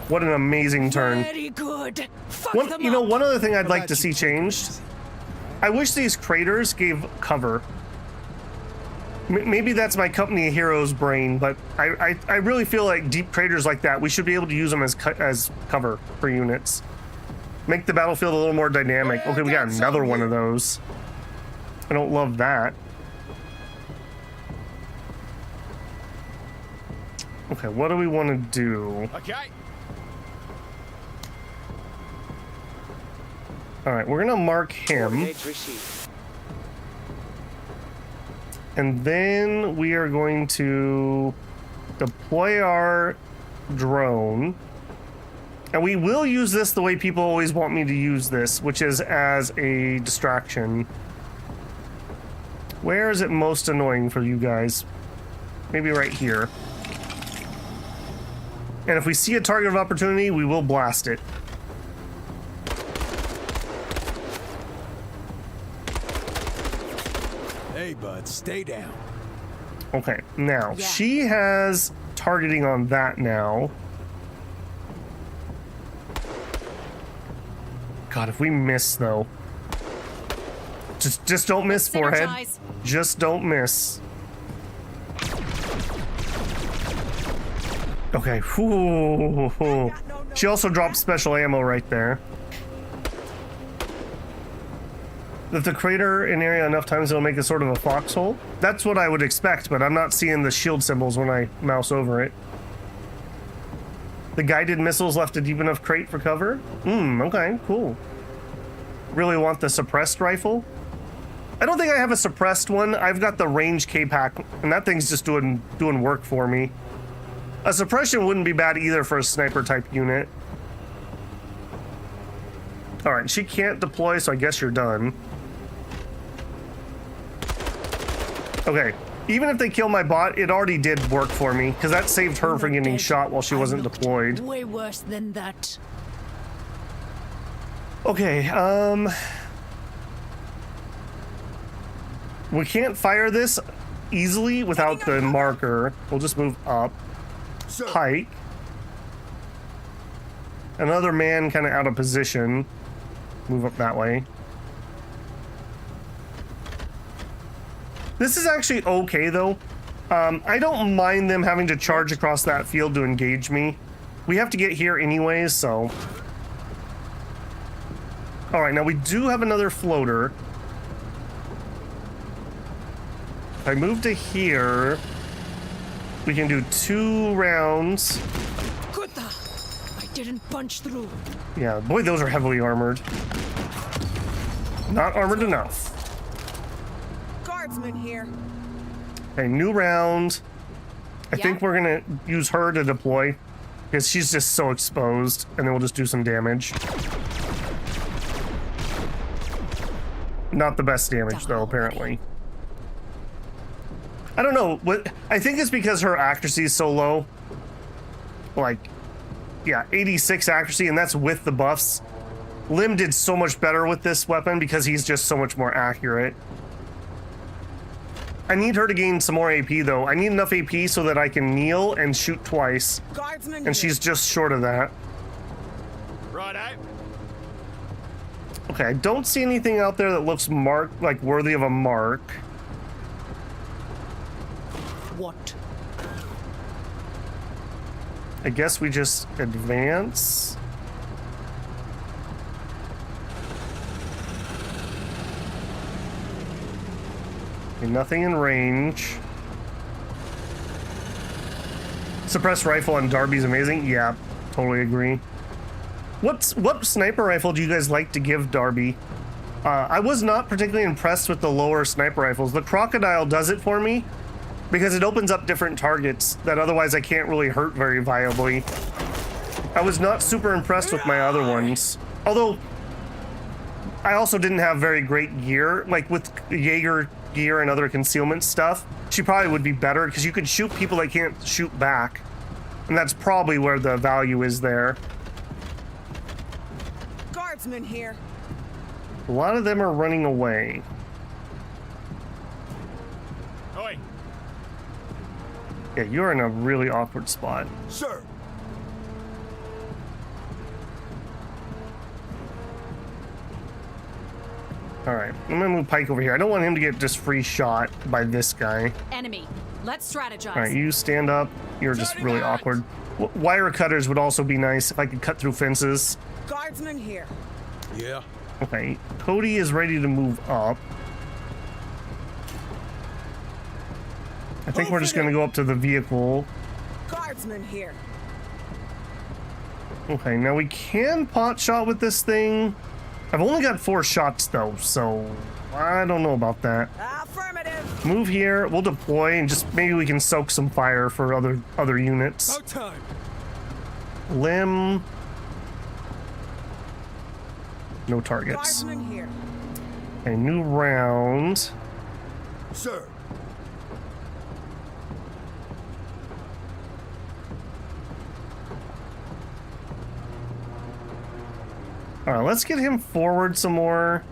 What an amazing turn. Very good. Fuck them You know, up. one other thing I'd like to see changed. I wish these craters gave cover. Maybe that's my company of heroes brain, but I really feel like deep craters like that, we should be able to use them as cover for units. Make the battlefield a little more dynamic. Okay, we got another one of those. I don't love that. Okay, what do we want to do? Okay. All right, we're gonna mark him. And then we are going to deploy our drone. And we will use this the way people always want me to use this, which is as a distraction. Where is it most annoying for you guys? Maybe right here. And if we see a target of opportunity, we will blast it. Hey, bud, stay down. Okay, now, Yeah. she has targeting on that now. God, if we miss, though. Just don't miss, forehead. Synergize. Just don't miss. Okay. Whew. She also dropped special ammo right there. If the crater in area enough times, it'll make a sort of a foxhole. That's what I would expect, but I'm not seeing the shield symbols when I mouse over it. The guided missiles left a deep enough crate for cover? Okay, cool. Really want the suppressed rifle? I don't think I have a suppressed one. I've got the range K-Pack, and that thing's just doing work for me. A suppression wouldn't be bad either for a sniper type unit. Alright, she can't deploy, so I guess you're done. Okay, even if they kill my bot, it already did work for me, because that saved her from getting shot while she wasn't deployed. Way worse than that. Okay, we can't fire this easily without the marker. We'll just move up. Pike. Another man kind of out of position. Move up that way. This is actually okay, though. I don't mind them having to charge across that field to engage me. We have to get here anyways, so... Alright, now we do have another floater. If I move to here, we can do 2 rounds. Good. I didn't punch through. Yeah, boy, those are heavily armored. Not armored enough. Guardsman here. Okay, new round. I think we're gonna use her to deploy because she's just so exposed, and then we'll just do some damage. Not the best damage though, apparently. I don't know. What I think it's because her accuracy is so low. Like, yeah, 86 accuracy, and that's with the buffs. Lim did so much better with this weapon because he's just so much more accurate. I need her to gain some more AP though. I need enough AP so that I can kneel and shoot twice. Guardsman And here. she's just short of that. Righto. Okay, I don't see anything out there that looks marked, like worthy of a mark. What? I guess we just advance. Okay, nothing in range. Suppressed rifle on Darby's amazing. Yeah, totally agree. What sniper rifle do you guys like to give Darby? I was not particularly impressed with the lower sniper rifles. The Crocodile does it for me because it opens up different targets that otherwise I can't really hurt very viably. I was not super impressed with my other ones. Although, I also didn't have very great gear. Like with Jaeger gear and other concealment stuff, she probably would be better because you could shoot people that can't shoot back. And that's probably where the value is there. Guardsman here. A lot of them are running away. Oi. Yeah, you're in a really awkward spot. Sir. Alright, I'm gonna move Pike over here. I don't want him to get just free shot by this guy. Enemy. Let's strategize. Alright, you stand up. You're just really awkward. Wire cutters would also be nice if I could cut through fences. Guardsman here. Yeah. Okay, Cody is ready to move up. I think we're just gonna go up to the vehicle. Guardsman here. Okay, now we can pot shot with this thing. I've only got 4 shots though, so I don't know about that. Affirmative. Move here. We'll deploy and just maybe we can soak some fire for other units. About time. Limb. No targets. Guardsmen here. A new round. Sir. All right, let's get him forward some more.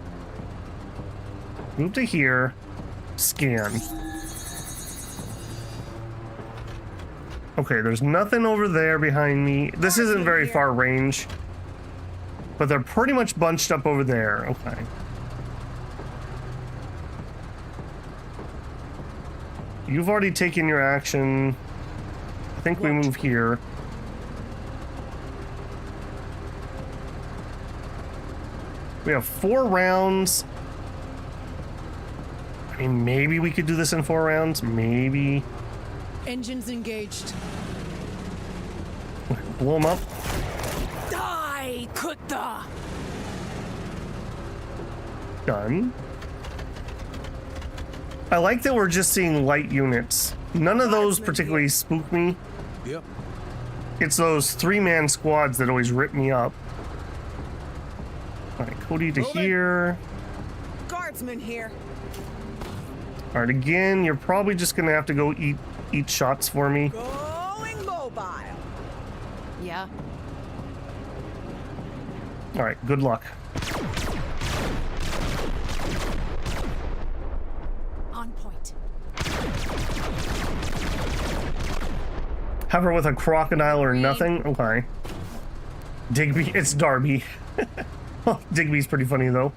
Move to here. Scan. Okay, there's nothing over there behind me. This isn't very far range, but they're pretty much bunched up over there. Okay. You've already taken your action. I think we move here. We have 4 rounds. I mean, maybe we could do this in 4 rounds. Maybe. Engines engaged. Blow them up. Die, Kutta! Done. I like that we're just seeing light units. None of those particularly spook me. Yep. It's those 3-man squads that always rip me up. All right, Cody to here. Guardsmen here. All right, again, you're probably just gonna have to go eat shots for me. Going mobile. Yeah. All right, good luck. On point. Have her with a crocodile or nothing? Okay. Digby, it's Darby. Digby's pretty funny though.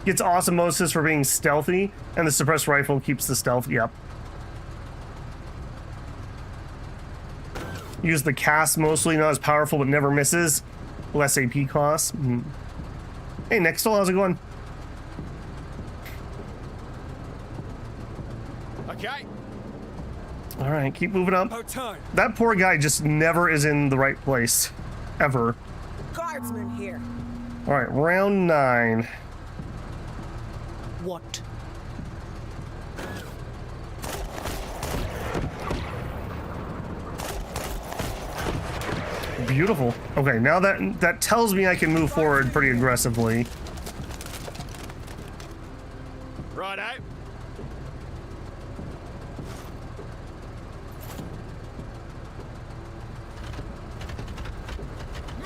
Gets osmosis for being stealthy, and the suppressed rifle keeps the stealth. Yep. Use the cast mostly, not as powerful, but never misses. Less AP costs. Hey, Nextel, how's it going? Okay. All right, keep moving up. About time. That poor guy just never is in the right place. Ever. Guardsmen here. All right, round 9. What? Beautiful. Okay, now that tells me I can move forward pretty aggressively. Righto.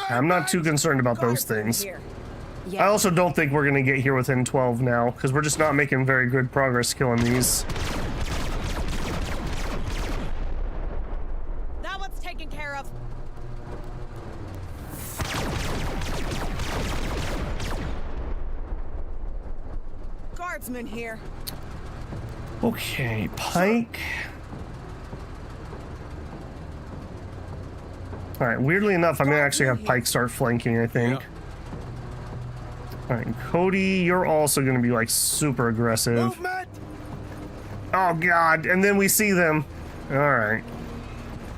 I'm not too concerned about those Guardsmen things. here. I also don't think we're gonna get here within 12 now, because we're just not making very good progress killing these. That one's taken care of. Guardsmen here. Okay, Pike. All right, weirdly enough, I'm gonna actually have Pike start flanking, I think. Yeah. All right, Cody, you're also gonna be like super aggressive. Movement. Oh God, and then we see them. All right.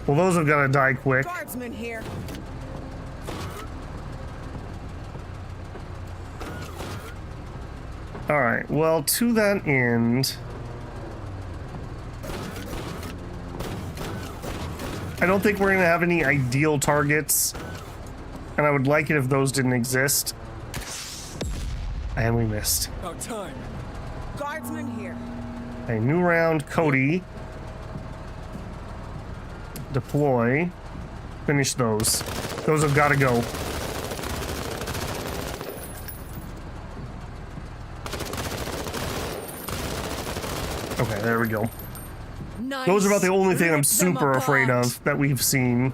Well, those have gotta die quick. Guardsmen here. All right, well, to that end, I don't think we're gonna have any ideal targets, and I would like it if those didn't exist. And we missed. About time. Guardsmen here. A new round, Cody. Deploy. Finish those. Those have got to go. Okay, there we go. Nice. Those are about the only thing I'm Rip them super afraid apart. of that we've seen.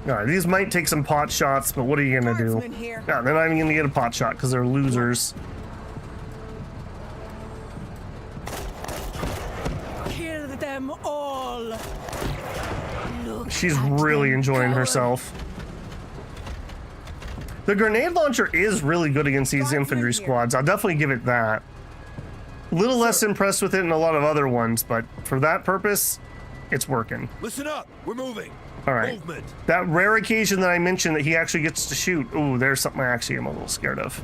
Alright, these might take some pot shots, but what are you gonna do? Guardsmen here. Yeah, they're not even gonna get a pot shot because they're losers. Kill them all. Look She's at really them enjoying cower. herself. The grenade launcher is really good against these Guardsmen infantry here. squads. I'll definitely give it that. A little less impressed with it than a lot of other ones, but for that purpose, it's working. Listen up. We're moving. All right. Movement. That rare occasion that I mentioned that he actually gets to shoot. Ooh, there's something I actually am a little scared of.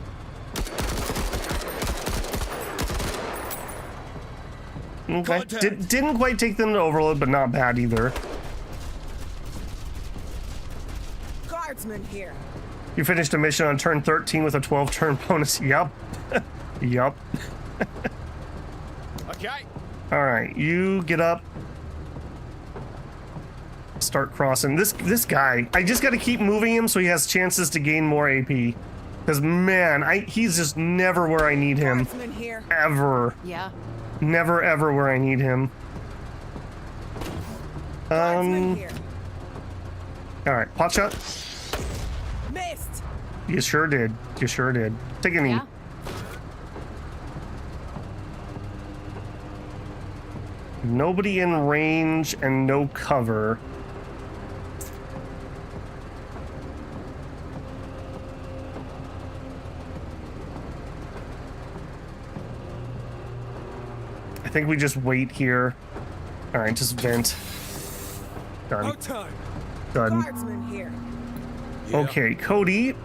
Okay. Contact. Didn't quite take them to overload, but not bad either. Guardsman here. You finished a mission on turn 13 with a 12-turn bonus. Yup. Yup. Okay. All right, you get up. Start crossing. This guy, I just got to keep moving him so he has chances to gain more AP. Because, man, he's just never where I need him. Guardsman here. Ever. Yeah. Never, ever where I need him. Guardsman here. All right, pot shot. Missed. You sure did. You sure did. Take a knee. Yeah. Nobody in range and no cover. I think we just wait here. All right, just vent. Done. Out time. Done. Guardsman here. Okay, Cody,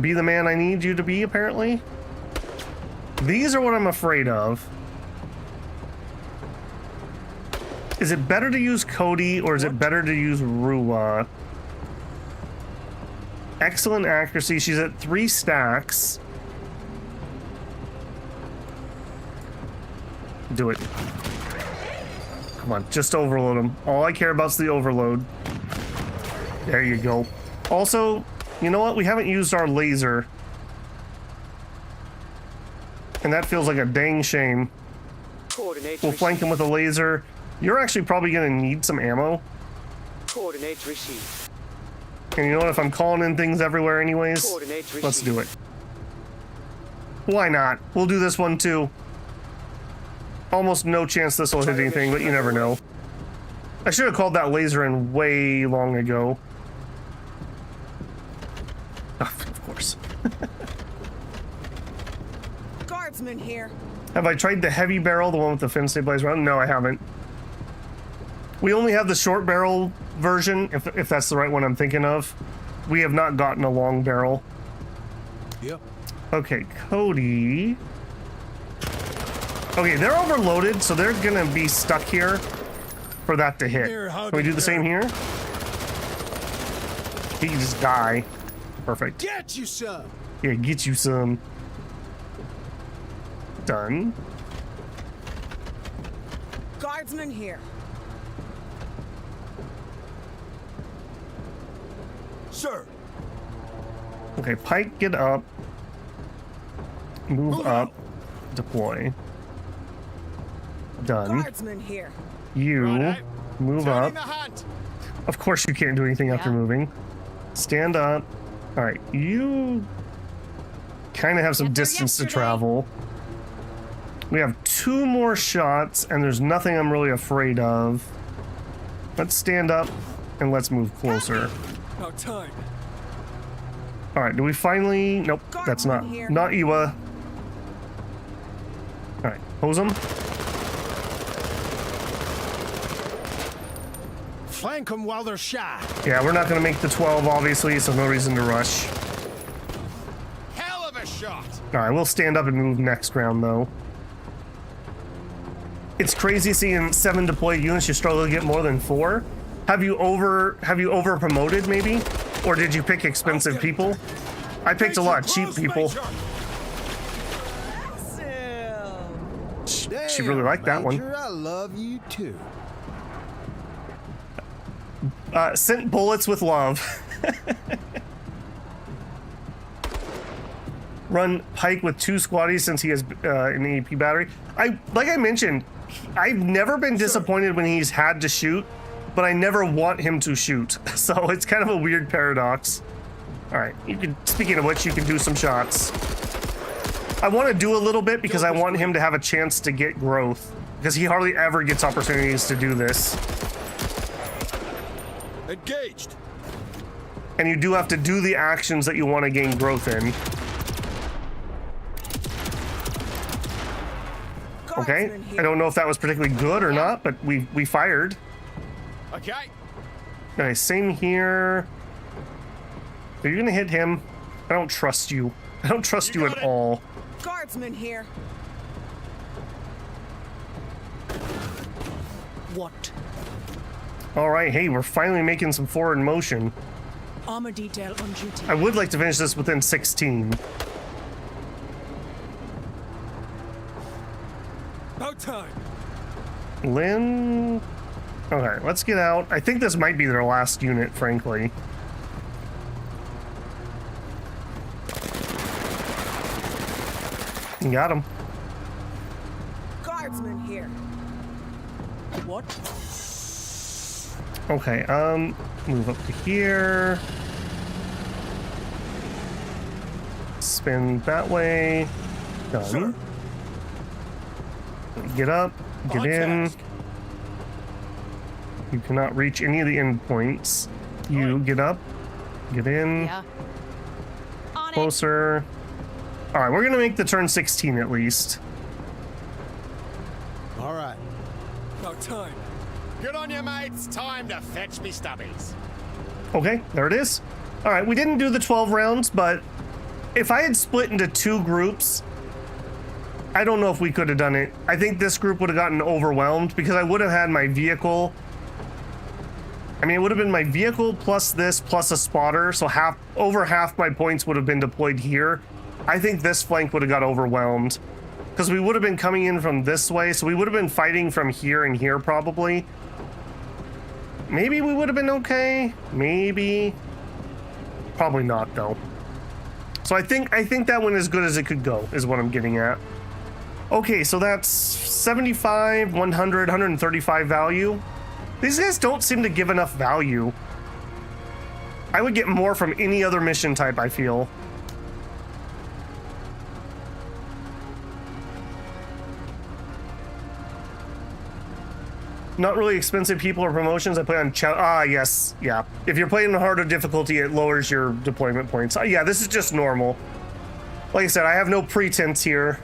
be the man I need you to be, apparently. These are what I'm afraid of. Is it better to use Cody or is it better to use Rua? Excellent accuracy. She's at 3 stacks. Do it. Come on, just overload them. All I care about is the overload. There you go. Also, you know what? We haven't used our laser. And that feels like a dang shame. Coordinates We'll flank him with a laser. You're actually probably going to need some ammo. Coordinates received. And you know what? If I'm calling in things everywhere anyways, Coordinates received. let's do it. Why not? We'll do this one too. Almost no chance this will hit anything, but you never know. I should have called that laser in way long ago. Oh, of course. Guardsman here. Have I tried the heavy barrel, the one with the fin stabilized round? No, I haven't. We only have the short barrel version, if that's the right one I'm thinking of. We have not gotten a long barrel. Yep. Okay, Cody. Okay, they're overloaded, so they're gonna be stuck here for that to hit. Here, how Can we do do the same here? He can just die. Perfect. Get you some. Yeah, get you some. Done. Guardsman here. Sir. Okay, Pike, get up. Move up. Deploy. Done. Guardsman here. You Righto. move Turning up. the hunt. Of course you can't do anything after Yeah. moving. Stand up. All right, you kind of have some Get there distance to yesterday. travel. We have 2 more shots, and there's nothing I'm really afraid of. Let's stand up, and let's move closer. Out time. All right, do we finally... Nope, that's not... Guardsman here. Not Iwa. All right, hose him. Flank them while they're shy. Yeah, we're not going to make the 12, obviously, so no reason to rush. Hell of a shot. All right, we'll stand up and move next round, though. It's crazy seeing 7 deployed units. You struggle to get more than 4. Have you over promoted maybe, or did you pick expensive people? I picked a lot of cheap people. She really liked that one. Major, I love you too. Sent bullets with love. Run Pike with 2 squaddies since he has an AP battery. Like I mentioned, I've never been disappointed when he's had to shoot, but I never want him to shoot. So it's kind of a weird paradox. All right, you can. Speaking of which, you can do some shots. I want to do a little bit because I want him to have a chance to get growth, because he hardly ever gets opportunities to do this. Engaged. And you do have to do the actions that you want to gain growth in. Okay, Guardsman here. I don't know if that was particularly good or not, but we fired. Okay. Okay, same here. Are you gonna hit him? I don't trust you. I don't trust you at all. Guardsman here. What? All right, hey, we're finally making some forward motion. Armor detail on duty. I would like to finish this within 16. About time. Lynn. Okay, let's get out. I think this might be their last unit, frankly. Got him. Guardsman here. What? Okay, move up to here. Spin that way. Done. Sir. Get up, get On in. task. You cannot reach any of the endpoints. You get up, get in, Yeah. On it. closer. All right, we're gonna make the turn 16 at least. All right. About time. Good on you, mates. Time to fetch me stubbies. Okay, there it is. All right, we didn't do the 12 rounds, but if I had split into 2 groups, I don't know if we could have done it. I think this group would have gotten overwhelmed because I would have had my vehicle. I mean, it would have been my vehicle plus this plus a spotter, so over half my points would have been deployed here. I think this flank would have got overwhelmed because we would have been coming in from this way, so we would have been fighting from here and here probably. Maybe we would have been okay. Maybe. Probably not though. So I think that went as good as it could go is what I'm getting at. Okay, so that's 75, 100, 135 value. These guys don't seem to give enough value. I would get more from any other mission type, I feel. Not really expensive people or promotions. I play on yes, yeah. If you're playing the harder difficulty, it lowers your deployment points. Yeah, this is just normal. Like I said, I have no pretense here.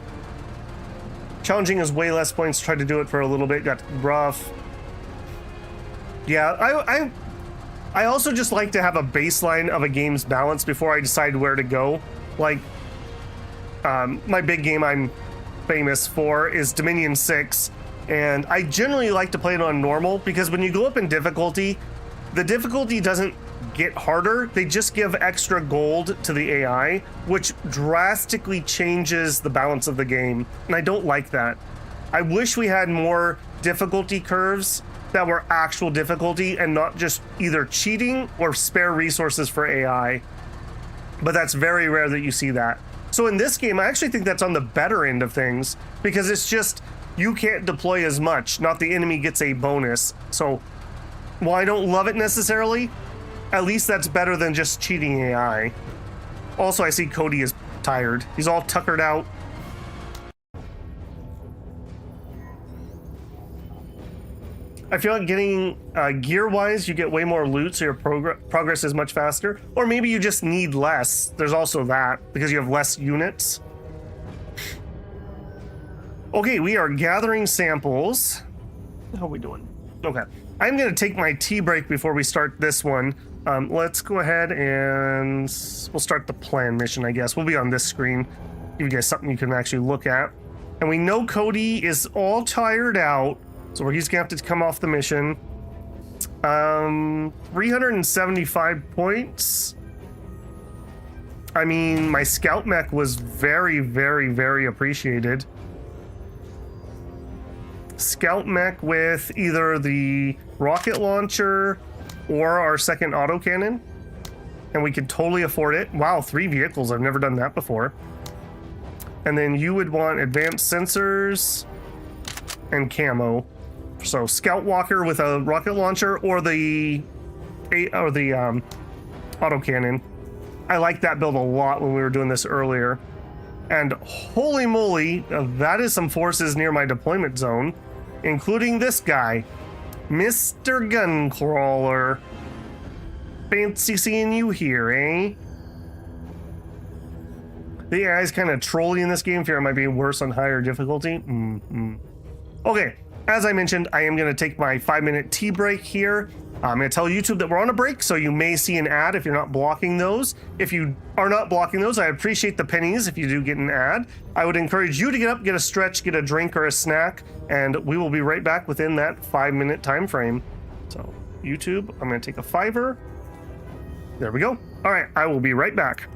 Challenging is way less points. Tried to do it for a little bit, got rough. Yeah, I also just like to have a baseline of a game's balance before I decide where to go. Like, my big game I'm famous for is Dominion 6. And I generally like to play it on normal because when you go up in difficulty, the difficulty doesn't get harder. They just give extra gold to the AI, which drastically changes the balance of the game. And I don't like that. I wish we had more difficulty curves that were actual difficulty and not just either cheating or spare resources for AI. But that's very rare that you see that. So in this game, I actually think that's on the better end of things because it's just you can't deploy as much, not the enemy gets a bonus. So while I don't love it necessarily, at least that's better than just cheating AI. Also, I see Cody is tired. He's all tuckered out. I feel like getting gear-wise, you get way more loot, so your progress is much faster. Or maybe you just need less. There's also that, because you have less units. Okay, we are gathering samples. How are we doing? Okay. I'm going to take my tea break before we start this one. Let's go ahead and we'll start the plan mission, I guess. We'll be on this screen. Give you guys something you can actually look at. And we know Cody is all tired out, so he's going to have to come off the mission. 375 points. I mean, my scout mech was very, very, very appreciated. Scout mech with either the rocket launcher or our second autocannon, and we could totally afford it. Wow, 3 vehicles. I've never done that before. And then you would want advanced sensors and camo. So scout walker with a rocket launcher or the autocannon. I like that build a lot when we were doing this earlier. And holy moly, that is some forces near my deployment zone, including this guy, Mr. Guncrawler. Fancy seeing you here, eh? The AI is kind of trolly in this game. Fear it might be worse on higher difficulty. Okay, as I mentioned, I am going to take my 5-minute tea break here. I'm going to tell YouTube that we're on a break, so you may see an ad if you're not blocking those. If you are not blocking those, I appreciate the pennies if you do get an ad. I would encourage you to get up, get a stretch, get a drink or a snack, and we will be right back within that 5-minute time frame. So, YouTube, I'm going to take a $5. There we go. All right, I will be right back.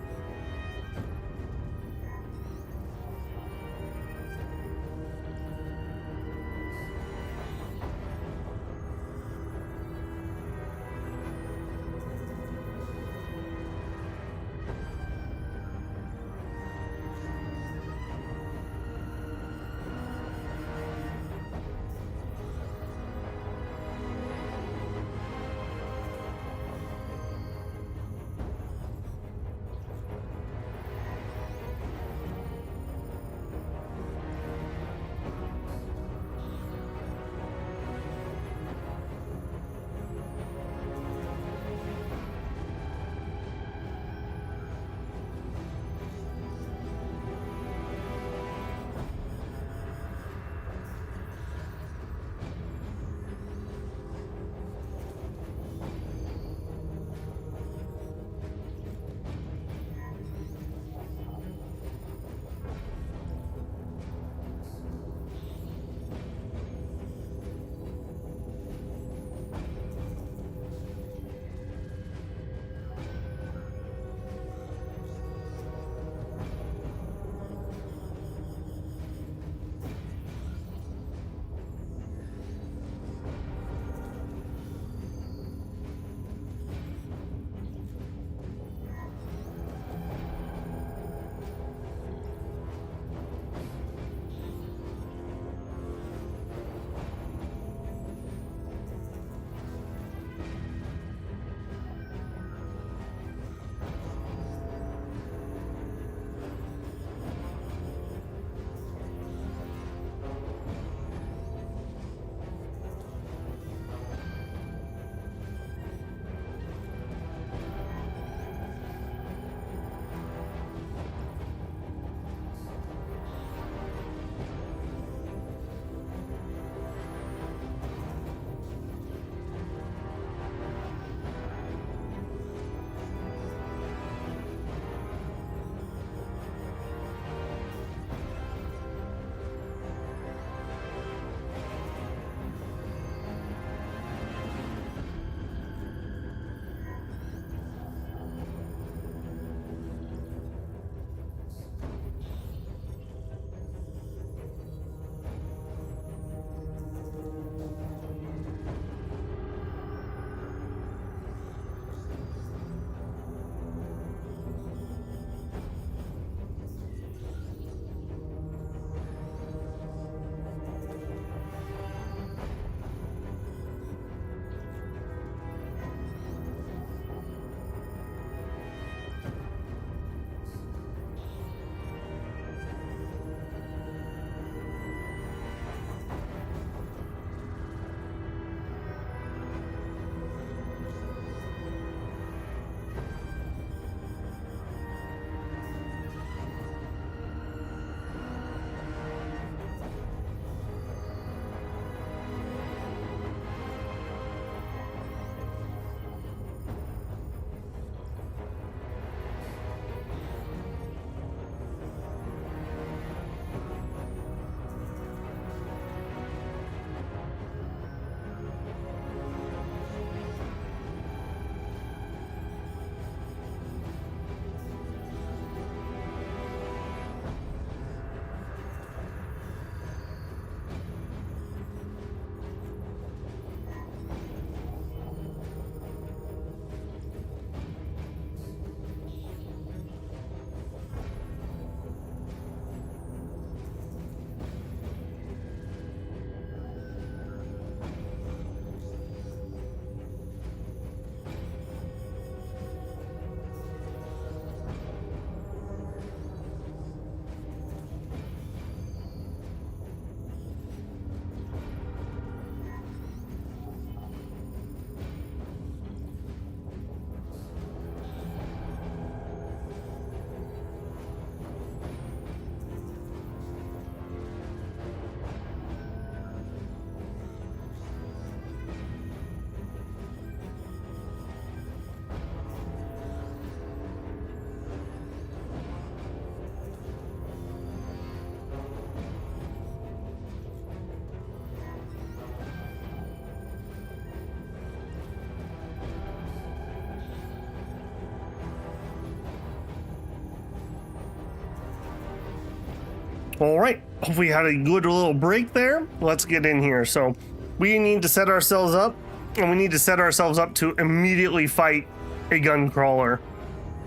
All right, we had a good little break there. Let's get in here. So we need to set ourselves up, and we need to set ourselves up to immediately fight a gun crawler.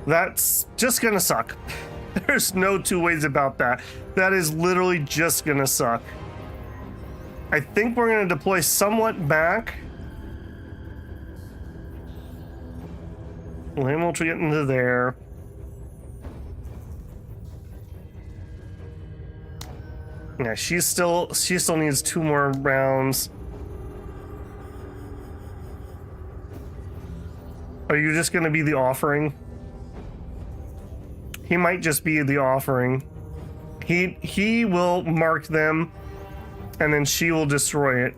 That's just gonna suck. There's no two ways about that. That is literally just gonna suck. I think we're gonna deploy somewhat back. Then we'll get into there. Yeah, she still needs 2 more rounds. Are you just gonna be the offering? He might just be the offering. He will mark them, and then she will destroy it.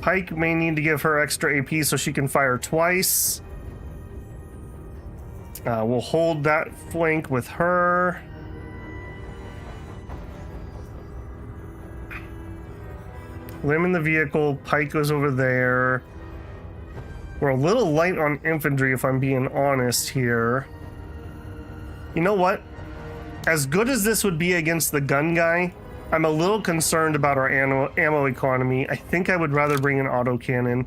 Pike may need to give her extra AP so she can fire twice. We'll hold that flank with her. Lim in the vehicle, Pike goes over there. We're a little light on infantry, if I'm being honest here. You know what? As good as this would be against the gun guy, I'm a little concerned about our ammo economy. I think I would rather bring an autocannon.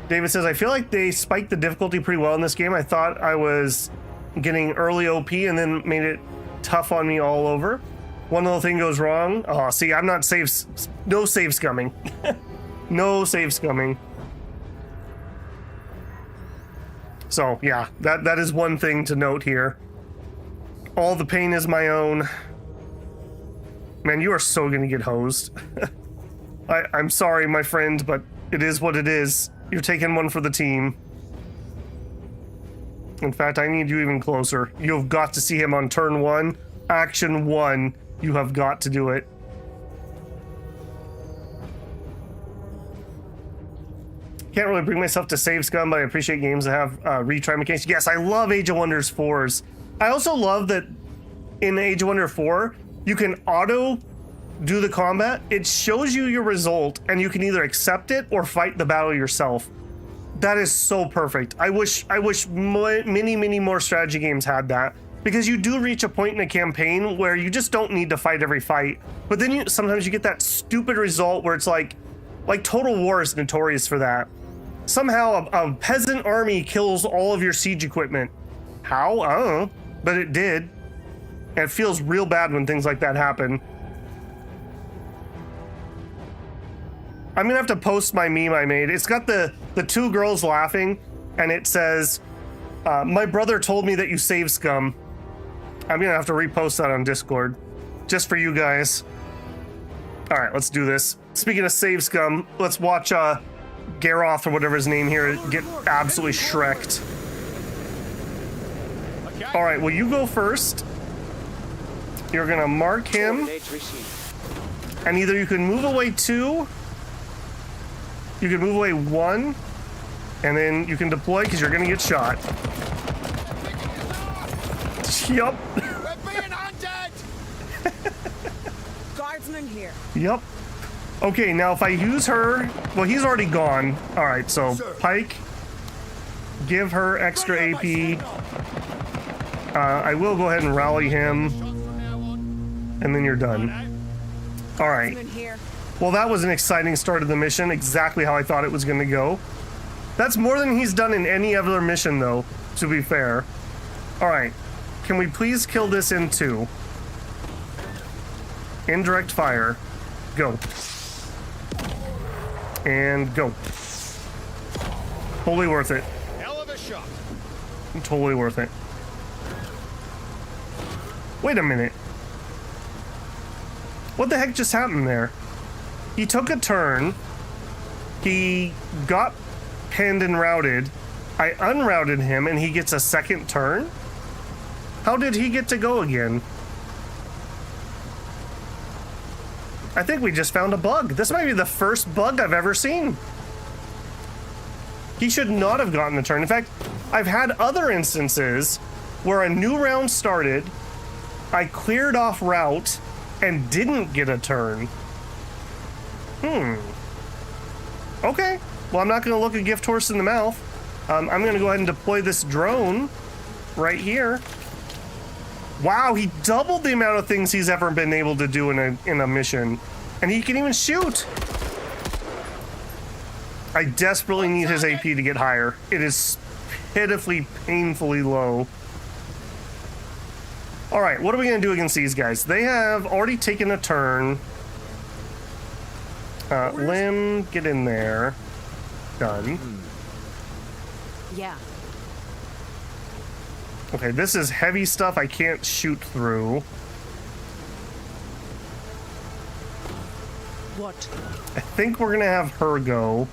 David says, I feel like they spiked the difficulty pretty well in this game. I thought I was getting early OP and then made it tough on me all over. One little thing goes wrong. Oh, see, I'm not safe. No save scumming. No save scumming. So, yeah, that is one thing to note here. All the pain is my own. Man, you are so gonna get hosed. I'm sorry, my friend, but it is what it is. You're taking one for the team. In fact, I need you even closer. You've got to see him on turn 1. Action 1. You have got to do it. Can't really bring myself to save scum, but I appreciate games that have retry mechanics. Yes, I love Age of Wonders 4s. I also love that in Age of Wonder 4, you can auto do the combat. It shows you your result, and you can either accept it or fight the battle yourself. That is so perfect. I wish many more strategy games had that, because you do reach a point in a campaign where you just don't need to fight every fight. But then sometimes you get that stupid result where it's like Total War is notorious for that. Somehow a peasant army kills all of your siege equipment. How? I don't know, but it did. And it feels real bad when things like that happen. I'm gonna have to post my meme I made. It's got the 2 girls laughing, and it says, my brother told me that you save scum. I'm gonna have to repost that on Discord, just for you guys. All right, let's do this. Speaking of save scum, let's watch Garoth, or whatever his name here, get absolutely shreked. All right, well, you go first. You're gonna mark him, Coordinates received. and either you can move away 2, you can move away 1, and then you can deploy because you're gonna get shot. Yup. We're being hunted! Guardsman here. Yup. Okay, now if I use her, well, he's already gone. All right, so Pike, give her extra AP. I will go ahead and rally him, and then you're done. All right. Guardsman here. Well, that was an exciting start of the mission, exactly how I thought it was going to go. That's more than he's done in any other mission, though, to be fair. All right. Can we please kill this in 2? Indirect fire. Go. And go. Totally worth it. Hell of a shot. Totally worth it. Wait a minute. What the heck just happened there? He took a turn. He got pinned and routed. I unrouted him, and he gets a second turn? How did he get to go again? I think we just found a bug. This might be the first bug I've ever seen. He should not have gotten a turn. In fact, I've had other instances where a new round started, I cleared off route, and didn't get a turn. Okay. Well, I'm not going to look a gift horse in the mouth. I'm going to go ahead and deploy this drone right here. Wow, he doubled the amount of things he's ever been able to do in a mission. And he can even shoot. I desperately need his AP to get higher. It is pitifully, painfully low. All right, what are we going to do against these guys? They have already taken a turn. Lim, get in there. Done. Yeah. Okay, this is heavy stuff I can't shoot through. What? I think we're gonna have her go.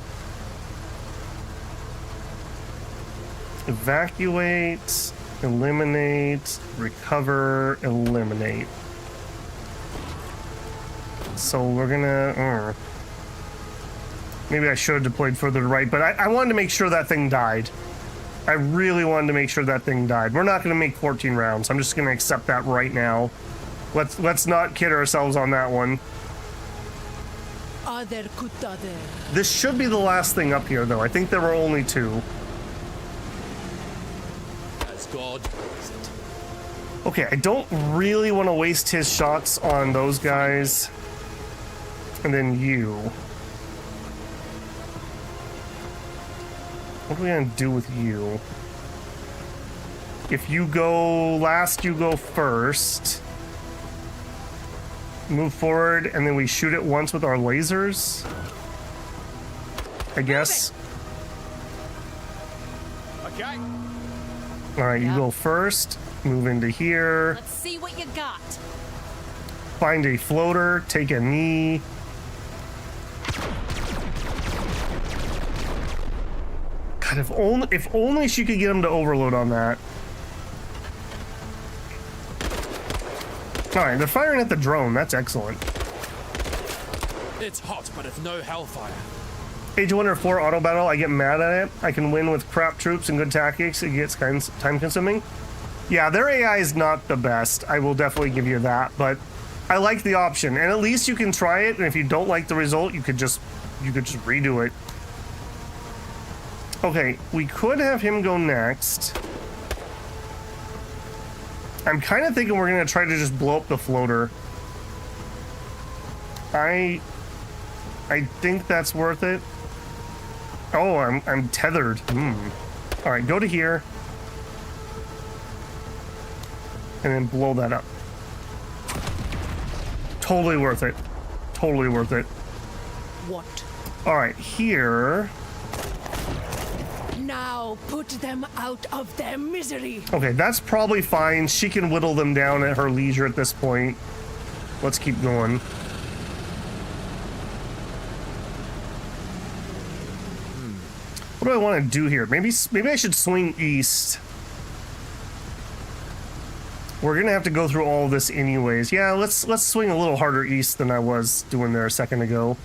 Evacuate, eliminate, recover, eliminate. So we're gonna... maybe I should have deployed further to right, but I wanted to make sure that thing died. I really wanted to make sure that thing died. We're not gonna make 14 rounds. I'm just gonna accept that right now. Let's not kid ourselves on that one. This should be the last thing up here, though. I think there were only 2. As God. Okay, I don't really want to waste his shots on those guys. And then you. What are we gonna do with you? If you go last, you go first. Move forward, and then we shoot it once with our lasers. I guess. Okay. All right, you go first. Move into here. Let's see what you got. Find a floater. Take a knee. God, if only she could get him to overload on that. All right, they're firing at the drone. That's excellent. It's hot, but it's no hellfire. Age of Wonder 4 auto battle. I get mad at it. I can win with crap troops and good tactics. It gets kind of time consuming. Yeah, their AI is not the best. I will definitely give you that, but I like the option, and at least you can try it. And if you don't like the result, you could just redo it. Okay, we could have him go next. I'm kind of thinking we're gonna try to just blow up the floater. I think that's worth it. Oh, I'm tethered. All right, go to here, and then blow that up. Totally worth it. Totally worth it. What? All right, here. Now put them out of their misery. Okay, that's probably fine. She can whittle them down at her leisure at this point. Let's keep going. What do I want to do here? Maybe I should swing east. We're gonna have to go through all of this anyways. Yeah, let's swing a little harder east than I was doing there a second ago.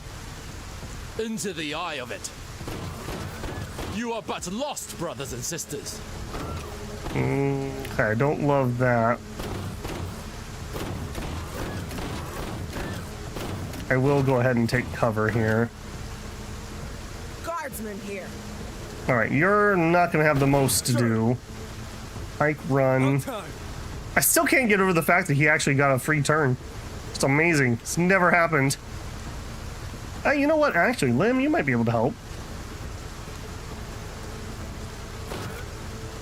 Into the eye of it. You are but lost, brothers and sisters. Okay, I don't love that. I will go ahead and take cover here. Guardsmen here. All right, you're not gonna have the most to do. Hike, run. I still can't get over the fact that he actually got a free turn. It's amazing. It's never happened. You know what? Actually, Lim, you might be able to help.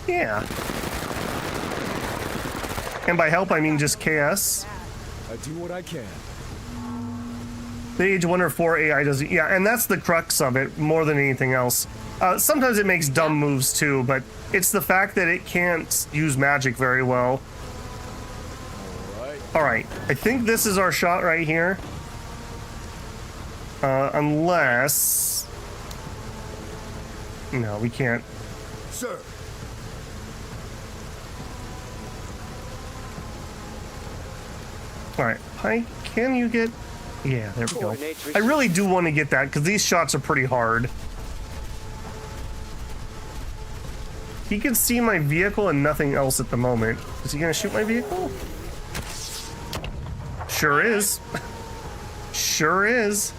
Yeah. And by help, I mean just KS. I do what I can. The Age of Wonder 4 AI doesn't... Yeah, and that's the crux of it, more than anything else. Sometimes it makes dumb moves, too, but it's the fact that it can't use magic very well. Alright, I think this is our shot right here. Unless... No, we can't. Sir. Alright, Pike, can you get... Yeah, there we go. I really do want to get that, because these shots are pretty hard. He can see my vehicle and nothing else at the moment. Is he going to shoot my vehicle? Sure is. Sure is.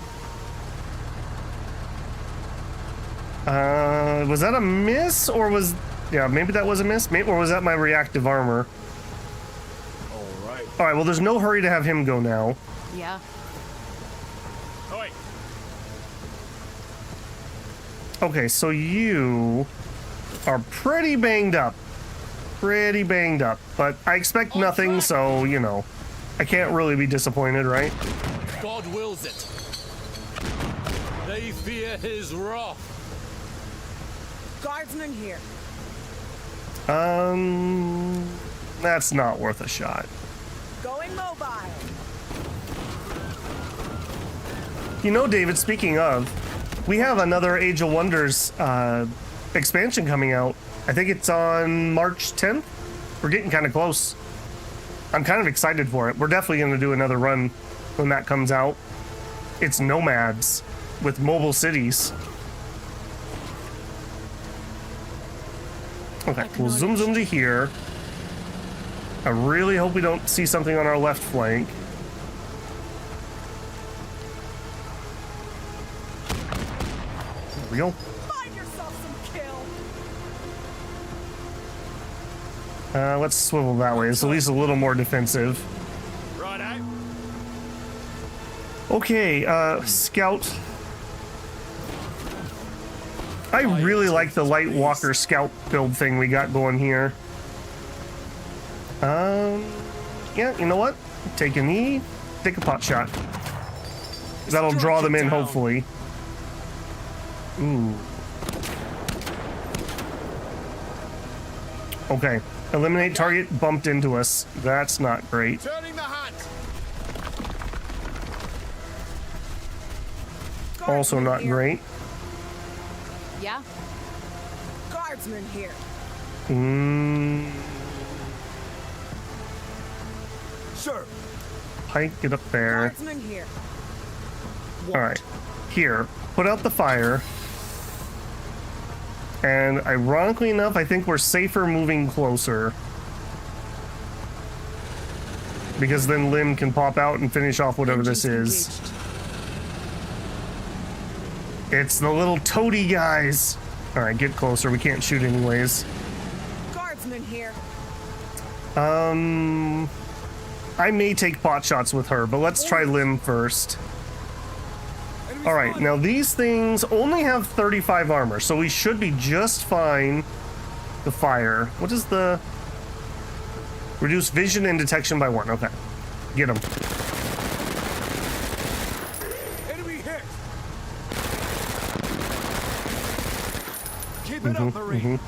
Was that a miss or was... Yeah, maybe that was a miss. Maybe, or was that my reactive armor? All right. All right, well, there's no hurry to have him go now. Yeah. Oi. Okay, so you are pretty banged up. Pretty banged up. But I expect nothing, so, you know, I can't really be disappointed, right? God wills it. They fear his wrath. Guardsman here. That's not worth a shot. Going mobile. You know, David, speaking of, we have another Age of Wonders expansion coming out. I think it's on March 10th. We're getting kind of close. I'm kind of excited for it. We're definitely going to do another run when that comes out. It's Nomads with mobile cities. Okay, we'll zoom to here. I really hope we don't see something on our left flank. There we go. Find yourself some kill. Let's swivel that way. It's at least a little more defensive. Right out. Okay, Scout. I really like the Light Walker Scout build thing we got going here. Yeah, you know what? Take a knee, take a pot shot. That'll draw them in, hopefully. Ooh. Okay. Eliminate target bumped into us. That's not great. Turning the hunt. Also Guardsman not here. great. Yeah. Guardsman here. Sir. Pike, get up there. Guardsman here. All right. Here, put out the fire. And ironically enough, I think we're safer moving closer. Because then Lynn can pop out and finish off whatever this is. It's the little toady guys. All right, get closer. We can't shoot anyways. Guardsman here. I may take pot shots with her, but let's try Lim first. All right, now these things only have 35 armor, so we should be just fine. The fire. What is the... Reduce vision and detection by 1. Okay. Get them. Enemy hit. Keep it up, Marine.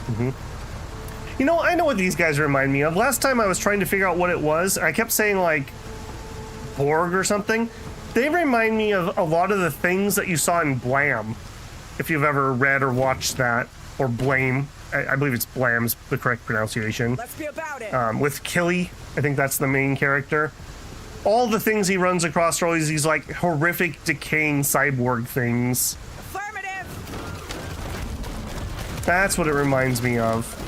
You know, I know what these guys remind me of. Last time I was trying to figure out what it was, I kept saying, like, Borg or something. They remind me of a lot of the things that you saw in Blam, if you've ever read or watched that, or Blame. I believe it's Blam's the correct pronunciation. Let's be about it. With Killy, I think that's the main character. All the things he runs across are always these, like, horrific, decaying cyborg things. Affirmative. That's what it reminds me of.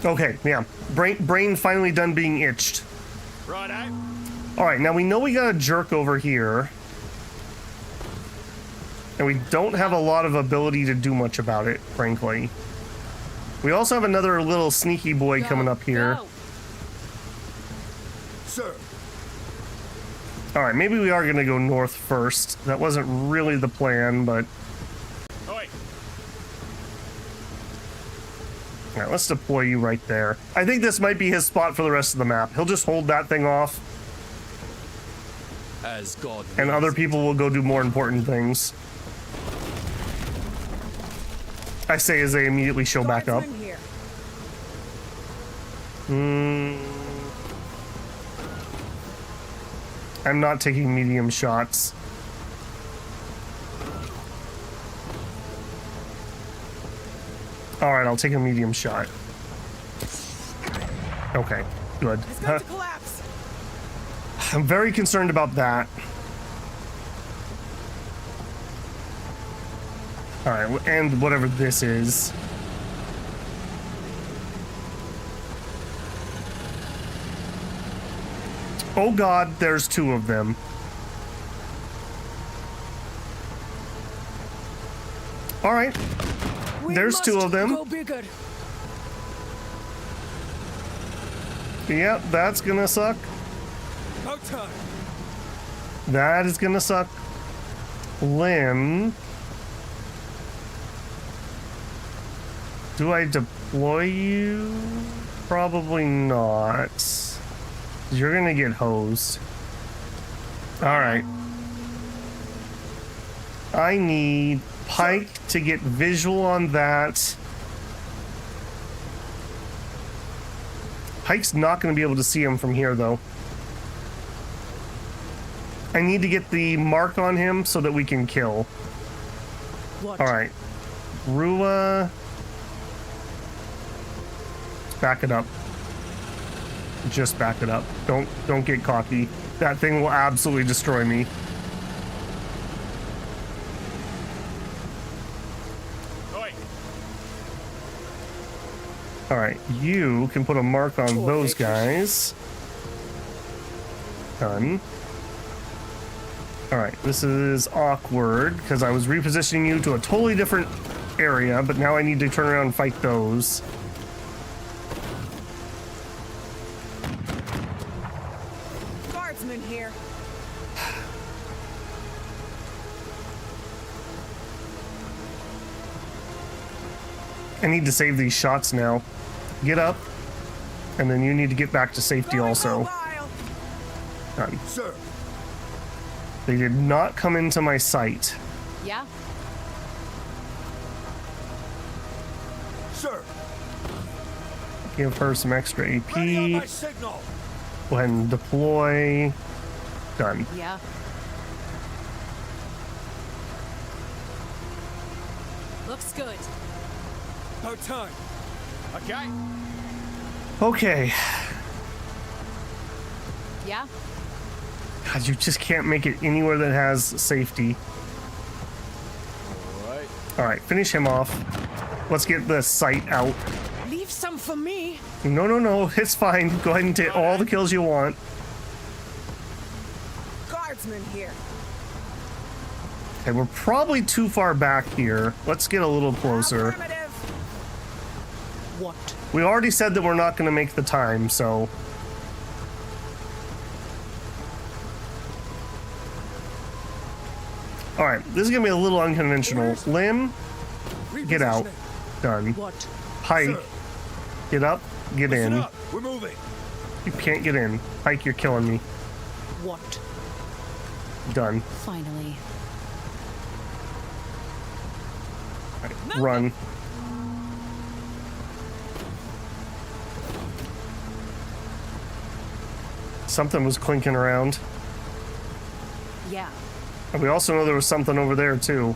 Okay, yeah. Brain finally done being itched. Right out. All right, now we know we got a jerk over here. And we don't have a lot of ability to do much about it, frankly. We also have another little sneaky boy coming up here. Go. Sir. All right, maybe we are going to go north first. That wasn't really the plan, but... Oi. All right, let's deploy you right there. I think this might be his spot for the rest of the map. He'll just hold that thing off, As God and wills other it. people will go do more important things. I say as they immediately show back up. Guardsman here. I'm not taking medium shots. All right, I'll take a medium shot. Okay, good. It's going to collapse. I'm very concerned about that. All right, and whatever this is. Oh God, there's 2 of them. All right. We There's must two of them. Go bigger. Yep, that's gonna suck. About time. That is gonna suck. Lim. Do I deploy you? Probably not. You're gonna get hosed. Alright. I need Pike to get visual on that. Pike's not going to be able to see him from here, though. I need to get the mark on him so that we can kill. What? Alright. Rua. Back it up. Just back it up. Don't get cocky. That thing will absolutely destroy me. Alright, you can put a mark on those guys. Done. Alright, this is awkward because I was repositioning you to a totally different area, but now I need to turn around and fight those. Guardsmen here. I need to save these shots now. Get up, and then you need to get back to safety also. Mobile. Done. Sir. They did not come into my sight. Yeah? Sir. Give her some extra AP. Ready on Go my signal. ahead and deploy. Done. Yeah. Looks good. About time. Okay. Okay. Yeah? God, you just can't make it anywhere that has safety. All right. Alright, finish him off. Let's get the sight out. Leave some for me. No, it's fine. Go ahead and take all the kills you want. Guardsmen here. Okay, we're probably too far back here. Let's get a little closer. Affirmative. What? We already said that we're not going to make the time, so... Alright, this is going to be a little unconventional. Lim, get out. Done. What? Pike, Sir. get up, get Listen in. up. We're moving. You can't get in. Pike, you're killing me. What? Done. Finally. Alright, run. Something was clinking around. Yeah. And we also know there was something over there, too.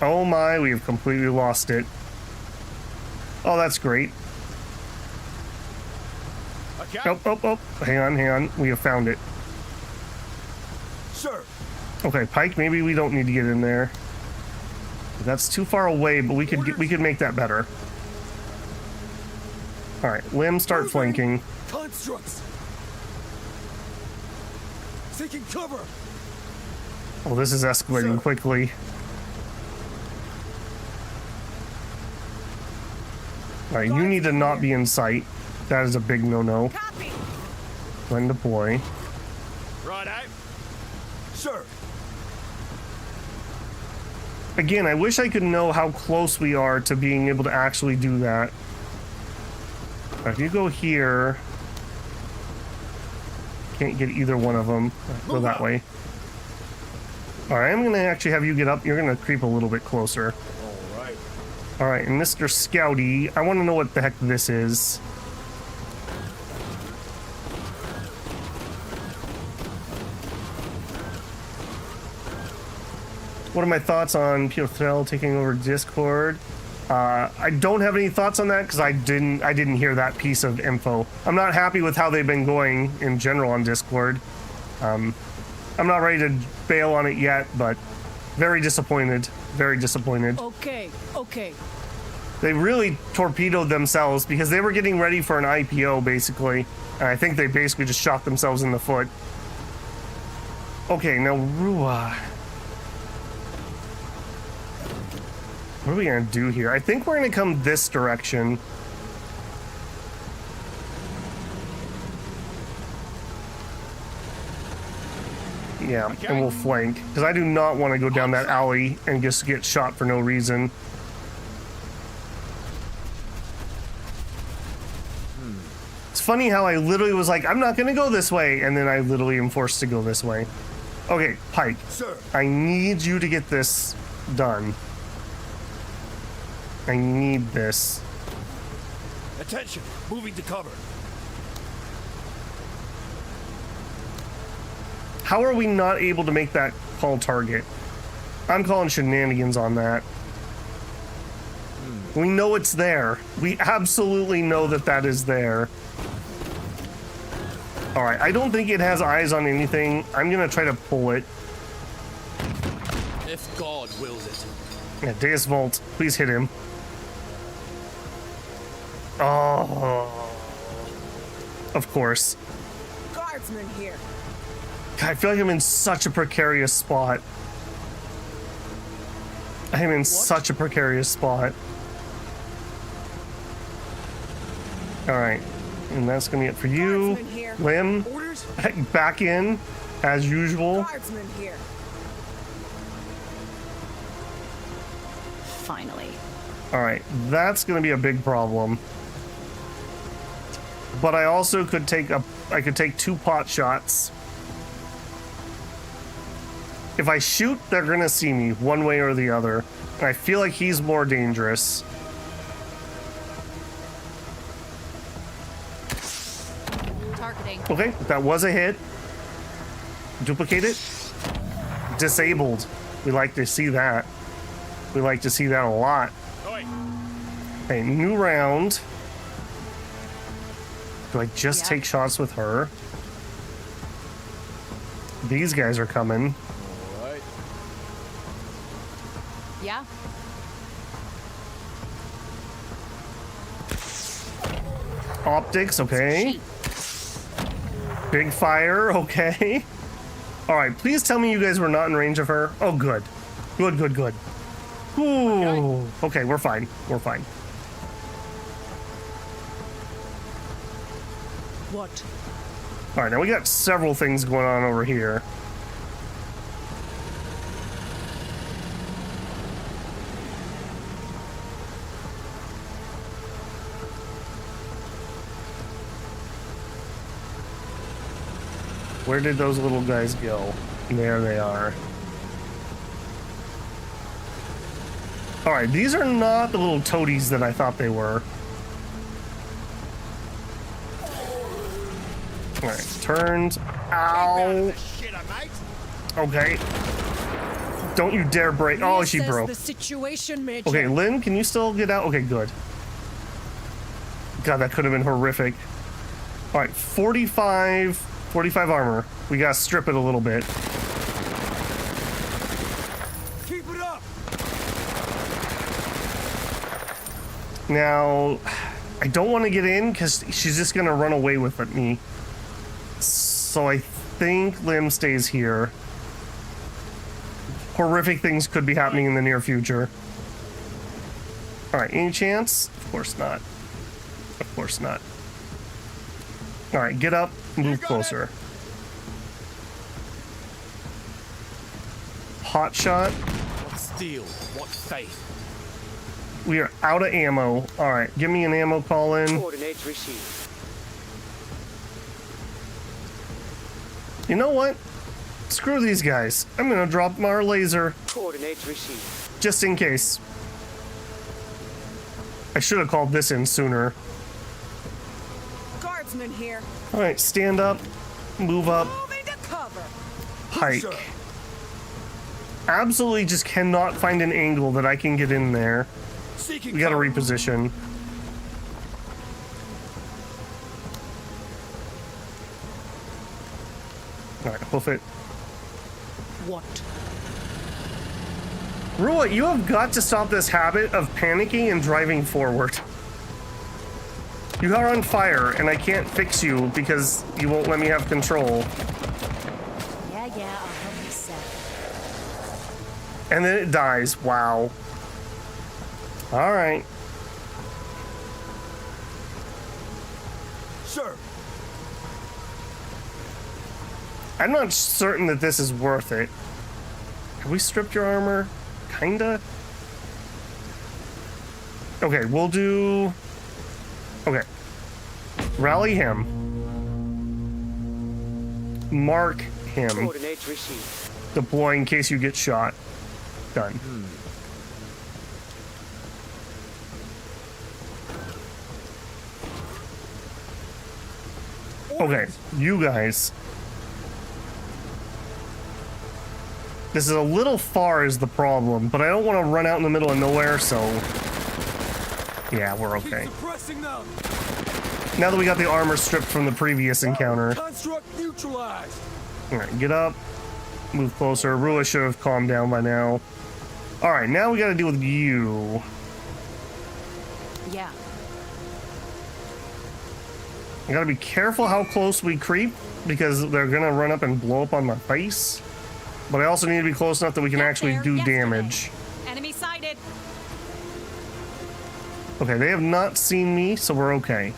Oh my, we have completely lost it. Oh, that's great. Okay. Oh. Hang on. We have found it. Sir. Okay, Pike, maybe we don't need to get in there. That's too far away, but we could make that better. All right, Lim, start flanking. Constructs. Taking cover. Oh, this is escalating Sir. quickly. All right, you need to not be in sight. That is a big no-no. Copy. When deploy. Right out. Sir. Again, I wish I could know how close we are to being able to actually do that. If you go here, can't get either one of them. Go that way. All right, I'm gonna actually have you get up. You're gonna creep a little bit closer. All right. All right, and Mr. Scouty, I want to know what the heck this is. What are my thoughts on Piotrel taking over Discord? I don't have any thoughts on that because I didn't hear that piece of info. I'm not happy with how they've been going in general on Discord. I'm not ready to bail on it yet, but very disappointed. Very disappointed. Okay. They really torpedoed themselves because they were getting ready for an IPO, basically. And I think they basically just shot themselves in the foot. Okay, now Rua. What are we gonna do here? I think we're gonna come this direction. Yeah, and we'll flank. Because I do not want to go down that alley and just get shot for no reason. It's funny how I literally was like, I'm not gonna go this way, and then I literally am forced to go this way. Okay, Pike. Sir. I need you to get this done. I need this. Attention, moving to cover. How are we not able to make that call target? I'm calling shenanigans on that. We know it's there. We absolutely know that that is there. All right, I don't think it has eyes on anything. I'm gonna try to pull it. If God wills it. Yeah, Deus Volt, please hit him. Oh, of course. Guardsman here. God, I feel like I'm in such a precarious spot. I am in such a precarious spot. All right, and that's gonna be it for you, Guardsman here. Lim. Orders? Back in, as usual. Guardsman here. Finally. All right, that's gonna be a big problem. But I also could take I could take 2 pot shots. If I shoot, they're gonna see me one way or the other. And I feel like he's more dangerous. Targeting. Okay, that was a hit. Duplicate it. Disabled. We like to see that. We like to see that a lot. Okay, new round. Do I just Yeah. take shots with her? These guys are coming. All right. Yeah. Optics, okay. Sheep. Big fire, okay. All right, please tell me you guys were not in range of her. Oh, good. Good, good, good. Ooh. Okay, we're fine. We're fine. What? All right, now we got several things going on over here. Where did those little guys go? There they are. All right, these are not the little toadies that I thought they were. All right, turned. Ow. Shit, mate. Okay. Don't you dare break. Oh, she Assess broke. the situation, Major. Okay, Lynn, can you still get out? Okay, good. God, that could have been horrific. All right, 45 armor. We gotta strip it a little bit. Keep it up. Now, I don't want to get in because she's just gonna run away with me. So I think Lim stays here. Horrific things could be happening in the near future. All right, any chance? Of course not. Of course not. All right, get up, move closer. Hot shot. What steel? What faith? We are out of ammo. All right, give me an ammo call in. Coordinates received. You know what? Screw these guys. I'm gonna drop our laser Coordinates received. just in case. I should have called this in sooner. Guardsman here. All right, stand up, move up, Moving to cover. hike. Sir. Absolutely just cannot find an angle that I can get in there. Seeking We gotta cover. reposition. All right, hoof it. What? Rua, you have got to stop this habit of panicking and driving forward. You are on fire, and I can't fix you because you won't let me have control. Yeah, I'll help you set. And then it dies. Wow. All right. Sir. I'm not certain that this is worth it. Have we stripped your armor? Kinda. Okay, we'll do... Okay. Rally him. Mark him. Coordinates received. Deploy in case you get shot. Done. Okay, you guys. This is a little far is the problem, but I don't want to run out in the middle of nowhere, so... Yeah, we're okay. Suppressing them. Now that we got the armor stripped from the previous encounter. Construct neutralized. Alright, get up. Move closer. Rua should have calmed down by now. Alright, now we gotta deal with you. Yeah. I gotta be careful how close we creep, because they're gonna run up and blow up on my face. But I also need to be close enough that we can actually do damage. Enemy sighted. Okay, they have not seen me, so we're okay.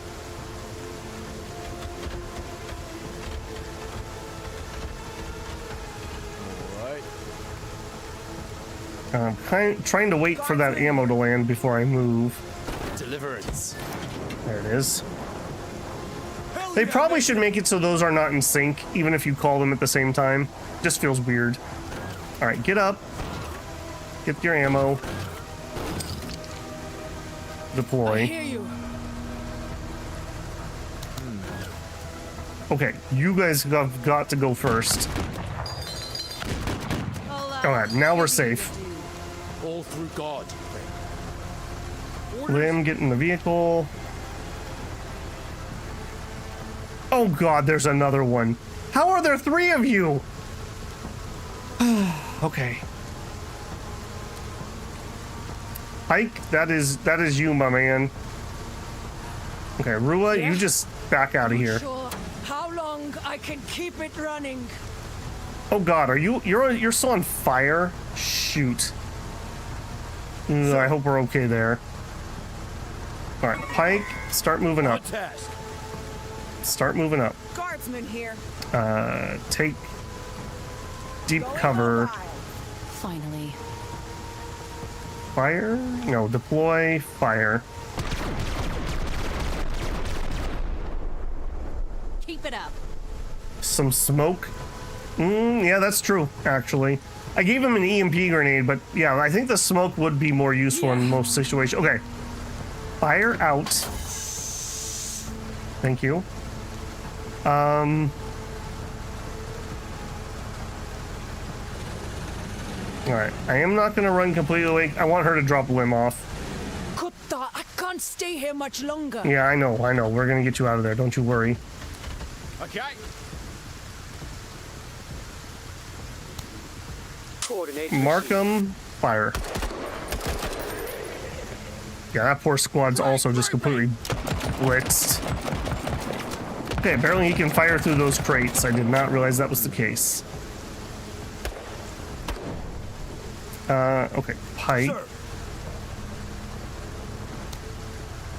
All right. I'm trying to wait for that ammo to land before I move. Deliverance. There it is. They probably should make it so those are not in sync, even if you call them at the same time. Just feels weird. All right, get up. Get your ammo. I Deploy. hear you. Okay, you guys have got to go first. All right, now we're safe. All through God. Lim, get in the vehicle. Oh God, there's another one. How are there 3 of you? Okay. Ike, that is you, my man. Okay, Rua, Yeah? you just back out of here. Sure. How long I can keep it running? Oh God, you're still on fire? Shoot. I hope we're okay there. All right, Pike, start moving up. Task. Start moving up. Guardsman here. Take deep Going cover. online. Finally. Fire? No, deploy, fire. Keep it up. Some smoke. Yeah, that's true, actually. I gave him an EMP grenade, but yeah, I think the smoke would be more useful in most situations. Okay. Fire out. Thank you. Alright, I am not going to run completely away. I want her to drop Lim off. Kutta, I can't stay here much longer. Yeah, I know. We're going to get you out of there. Don't you worry. Okay. Coordinates Markham, fire. Yeah, that poor squad's also just completely blitzed. Okay, apparently he can fire through those crates. I did not realize that was the case. Okay, Pike. Sir.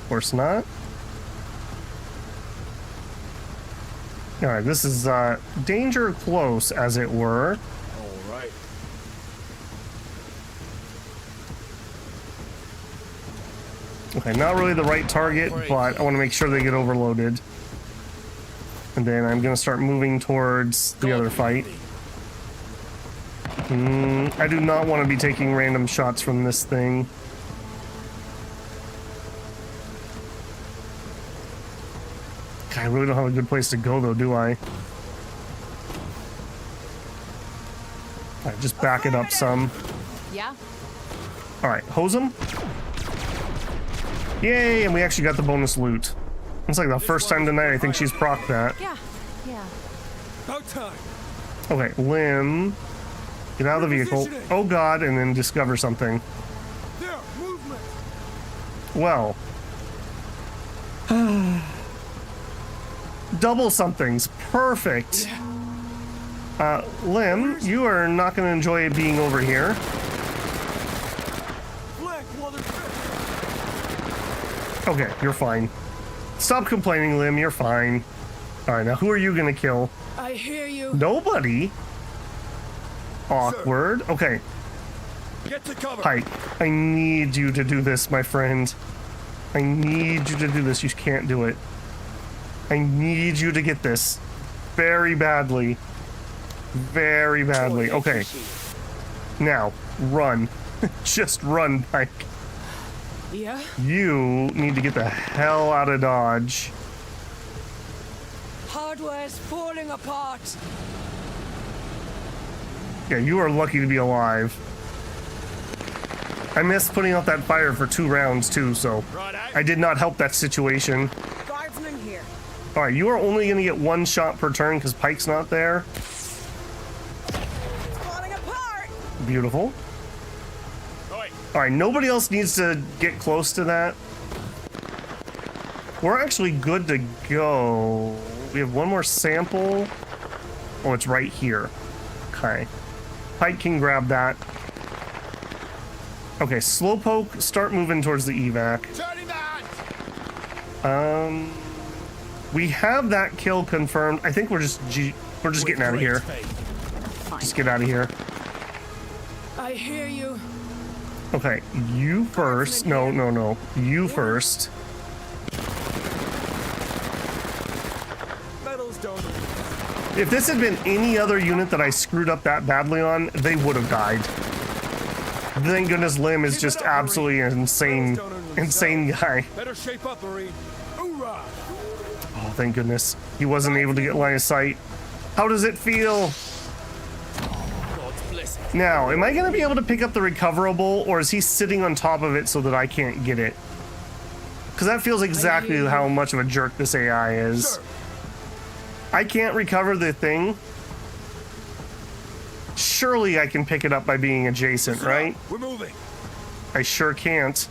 Of course not. Alright, this is danger close, as it were. All right. Okay, not really the right target, but I want to make sure they get overloaded. And then I'm going to start moving towards the other fight. I do not want to be taking random shots from this thing. God, I really don't have a good place to go, though, do I? Alright, just back it up some. Yeah? Alright, hose him. Yay, and we actually got the bonus loot. It's like the first time tonight I think she's procced that. Yeah. Yeah. About time. Okay, Lim. Get out of the vehicle. Oh God, and then discover something. There, movement. Well. Double somethings. Perfect. Lim, you are not going to enjoy being over here. Flank while they're fit. Okay, you're fine. Stop complaining, Lim. You're fine. All right, now who are you gonna kill? I hear you. Nobody. Awkward. Okay, Get to cover. Pike, I need you to do this, my friend. I need you to do this. You can't do it. I need you to get this very badly. Very badly. Okay, now run. Just run, Pike. Yeah? You need to get the hell out of Dodge. Hardware's falling apart. Yeah, you are lucky to be alive. I missed putting out that fire for 2 rounds too, so I did not help that situation. Guardsman here. All right, you are only going to get 1 shot per turn because Pike's not there. It's falling apart. Beautiful. All right, nobody else needs to get close to that. We're actually good to go. We have 1 more sample. Oh, it's right here. Okay. Pike can grab that. Okay, Slowpoke, start moving towards the evac. Turning that. We have that kill confirmed. I think we're just getting out of here. Just get out of here. I hear you. Okay, you first. No. You first. Medals don't. If this had been any other unit that I screwed up that badly on, they would have died. Thank goodness Lim is just absolutely an insane guy. Better shape up, Marine. Hoorah! Oh, thank goodness. He wasn't able to get line of sight. How does it feel? God's blessing. Now, am I going to be able to pick up the recoverable, or is he sitting on top of it so that I can't get it? Because that feels exactly how much of a jerk this AI is. Sir. I can't recover the thing. Surely I can pick it up by being adjacent, right? We're moving. I sure can't.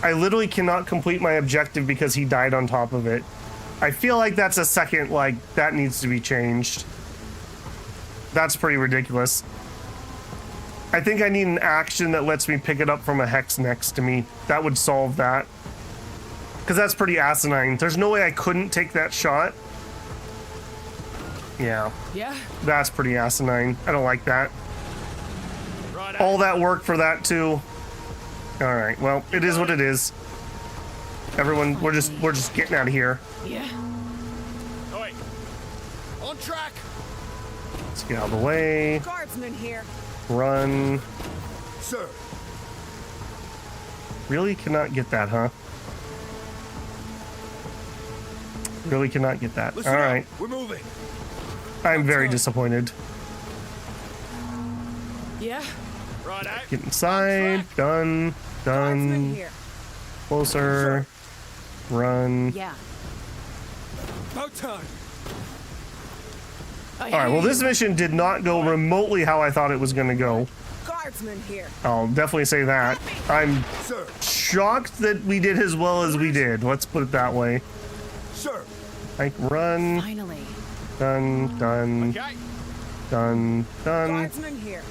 I literally cannot complete my objective because he died on top of it. I feel like that's a second, like, that needs to be changed. That's pretty ridiculous. I think I need an action that lets me pick it up from a hex next to me. That would solve that. Because that's pretty asinine. There's no way I couldn't take that shot. Yeah, Yeah? that's pretty asinine. I don't like that. Right. All that work for that too. All right, well, it is what it is. Everyone, we're just getting out of here. Yeah? Oh, wait. On track. Let's get out of the way. Guardsman here. Run. Sir. Really cannot get that, huh? Really cannot get that. Listen All up. right, We're moving. I'm very disappointed. Yeah? Right. Get inside. Done. Guardsman Done. here. Closer. Run. Yeah. About time. I All right, well, this mission did not go remotely how I thought it was going to go. Guardsman here. I'll definitely say that. I'm Sir. shocked that we did as well as we did. Let's put it that way. Sir. Like, run. Finally. Done. Done. Okay. Done. Done. Guardsman here.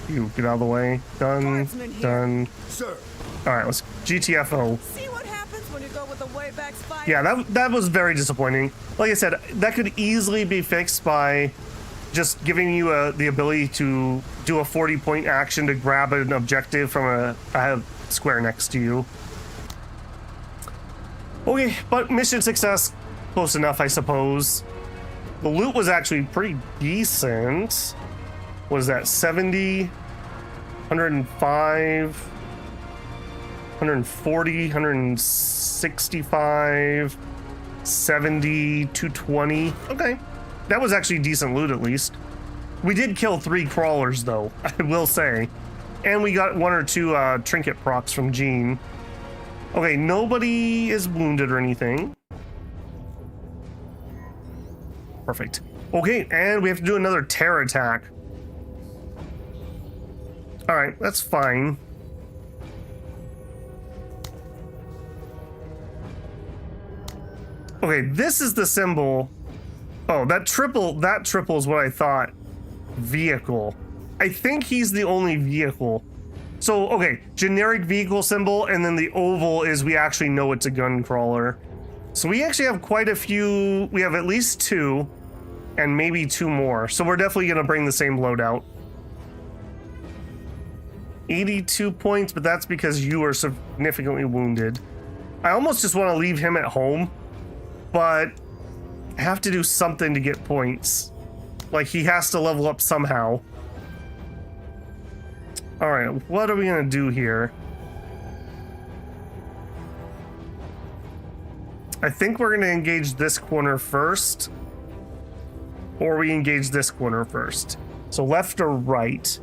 You get out of the way. Done. Guardsman here. Done. Sir. All right, let's GTFO. See what happens when you go with the way back spy. Yeah, that was very disappointing. Like I said, that could easily be fixed by just giving you the ability to do a 40-point action to grab an objective from a square next to you. Okay, but mission success, close enough, I suppose. The loot was actually pretty decent. What is that, 70, 105, 140, 165, 70, 220. Okay, that was actually decent loot at least. We did kill 3 crawlers though, I will say. And we got 1 or 2 trinket procs from Gene. Okay, nobody is wounded or anything. Perfect. Okay, and we have to do another terror attack. All right, that's fine. Okay, this is the symbol. Oh, that triple is what I thought. Vehicle. I think he's the only vehicle. So, okay, generic vehicle symbol, and then the oval is we actually know it's a gun crawler. So we actually have quite a few. We have at least 2, and maybe 2 more. So we're definitely going to bring the same loadout. 82 points, but that's because you are significantly wounded. I almost just want to leave him at home, but I have to do something to get points. Like, he has to level up somehow. All right, what are we going to do here? I think we're going to engage this corner first, or we engage this corner first. So left or right?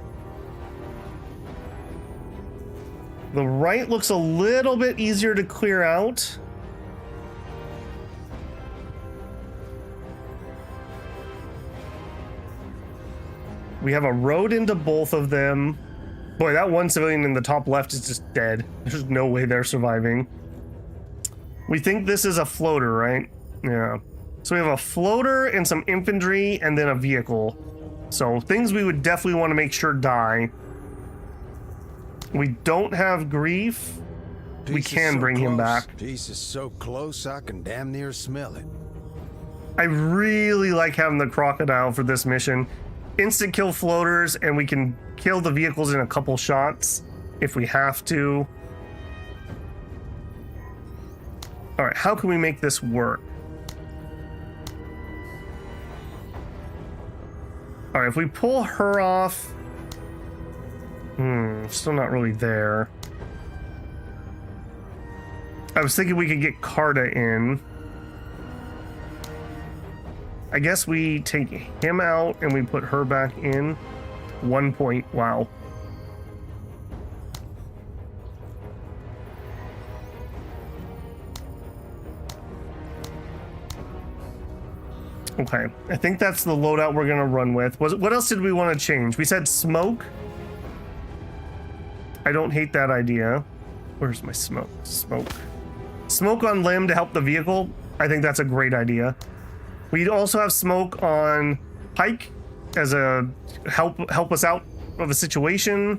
The right looks a little bit easier to clear out. We have a road into both of them. Boy, that one civilian in the top left is just dead. There's no way they're surviving. We think this is a floater, right? Yeah. So we have a floater and some infantry and then a vehicle. So things we would definitely want to make sure die. We don't have grief. We can bring him back. Peace is so close I can damn near smell it. I really like having the crocodile for this mission. Instant kill floaters, and we can kill the vehicles in a couple shots if we have to. All right, how can we make this work? All right, if we pull her off, still not really there. I was thinking we could get Carta in. I guess we take him out and we put her back in. 1 point. Wow. Okay, I think that's the loadout we're gonna run with. What else did we want to change? We said smoke. I don't hate that idea. Where's my smoke? Smoke on limb to help the vehicle. I think that's a great idea. We'd also have smoke on Pike as a help us out of a situation.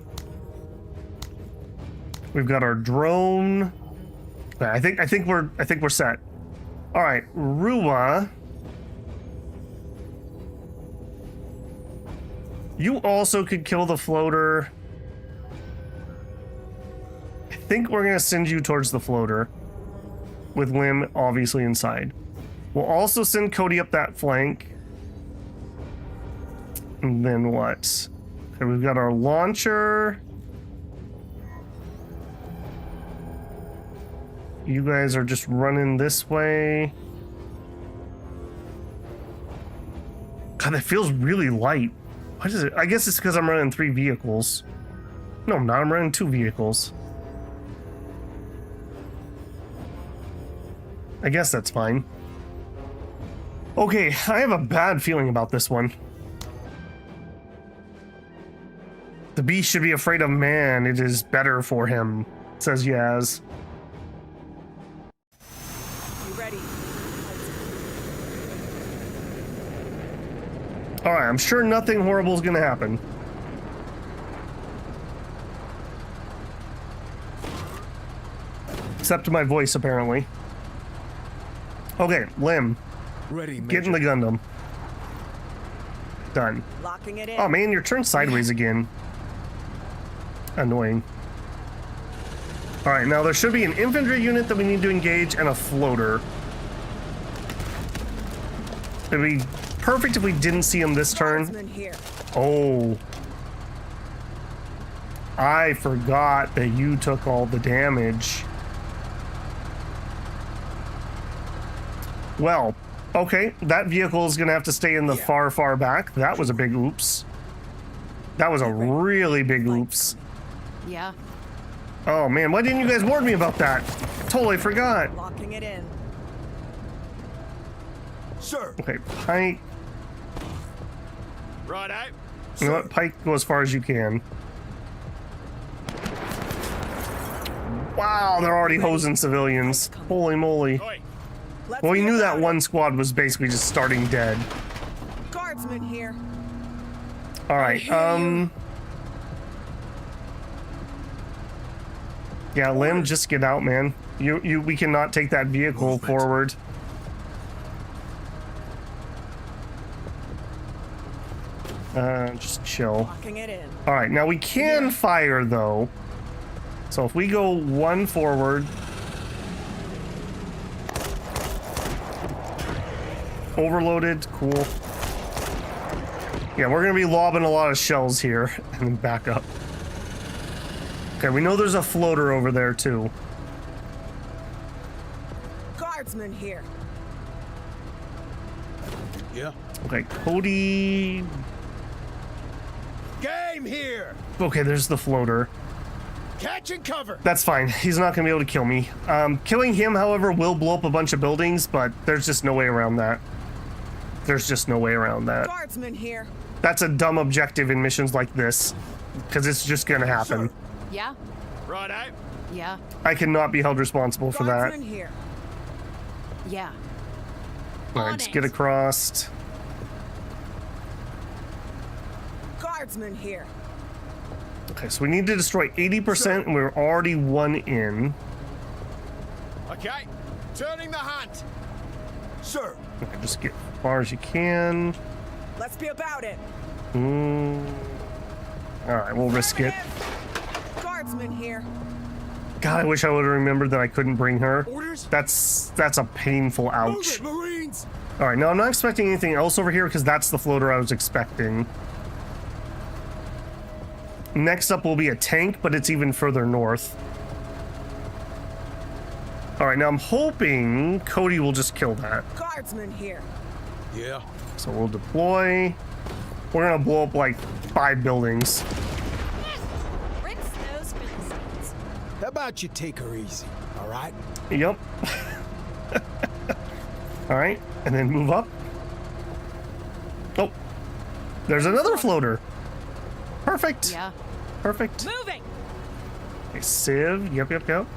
We've got our drone. I think we're set. All right, Rua. You also could kill the floater. I think we're gonna send you towards the floater with Lim obviously inside. We'll also send Cody up that flank. And then what? Okay, we've got our launcher. You guys are just running this way. God, that feels really light. What is it? I guess it's because I'm running 3 vehicles. No, I'm not. I'm running 2 vehicles. I guess that's fine. Okay, I have a bad feeling about this one. The beast should be afraid of man. It is better for him, says Yaz. You ready? Alright, I'm sure nothing horrible is gonna happen. Except to my voice, apparently. Okay, Lim. Ready, Get in the Gundam. Done. Locking it in. Oh man, you're turned sideways again. Annoying. Alright, now there should be an infantry unit that we need to engage and a floater. It'd be perfect if we didn't see him this turn. Guardsman here. Oh. I forgot that you took all the damage. Well, okay, that vehicle is gonna have to stay in the far, far back. That was a big oops. That was a really big oops. Yeah. Oh man, why didn't you guys warn me about that? Totally forgot. Locking it in. Sir. Okay, Pike. Right out. You know what? Pike, go as far as you can. Wow, they're already hosing civilians. Holy moly. Oi. Let's Well, we hear knew that about one squad was basically just starting dead. it. Guardsman here. All right, Yeah, Lim, just get out, man. We cannot take that vehicle forward. Just chill. Locking it in. All right, now we can fire though. So if we go one forward, overloaded, cool. Yeah, we're gonna be lobbing a lot of shells here and then back up. Okay, we know there's a floater over there too. Guardsman here. Yeah. Okay, Cody. Game here. Okay, there's the floater. Catch and cover. That's fine. He's not gonna be able to kill me. Killing him, however, will blow up a bunch of buildings, but there's just no way around that. There's just no way around that. Guardsman here. That's a dumb objective in missions like this, because it's just gonna happen. Sure. Yeah? Right out. Yeah. I cannot be held responsible for that. Guardsman here. Yeah. All right, On let's it. get across. Guardsman here. Okay, so we need to destroy 80%, and we're already one in. Okay. Turning the hunt. Sir. Okay, just get as far as you can. Let's be about it. All right, we'll risk it. Guardsman here. God, I wish I would have remembered that I couldn't bring her. Orders. That's a painful Move ouch. it, Marines. All right, now I'm not expecting anything else over here because that's the floater I was expecting. Next up will be a tank, but it's even further north. All right, now I'm hoping Cody will just kill that. Guardsman here. Yeah. So we'll deploy. We're gonna blow up like 5 buildings. Rinse those Philistines. How about you take her easy? All right. Yep. All right, and then move up. Oh, there's another floater. Perfect. Yeah. Perfect. Moving! Okay, Civ. Yep.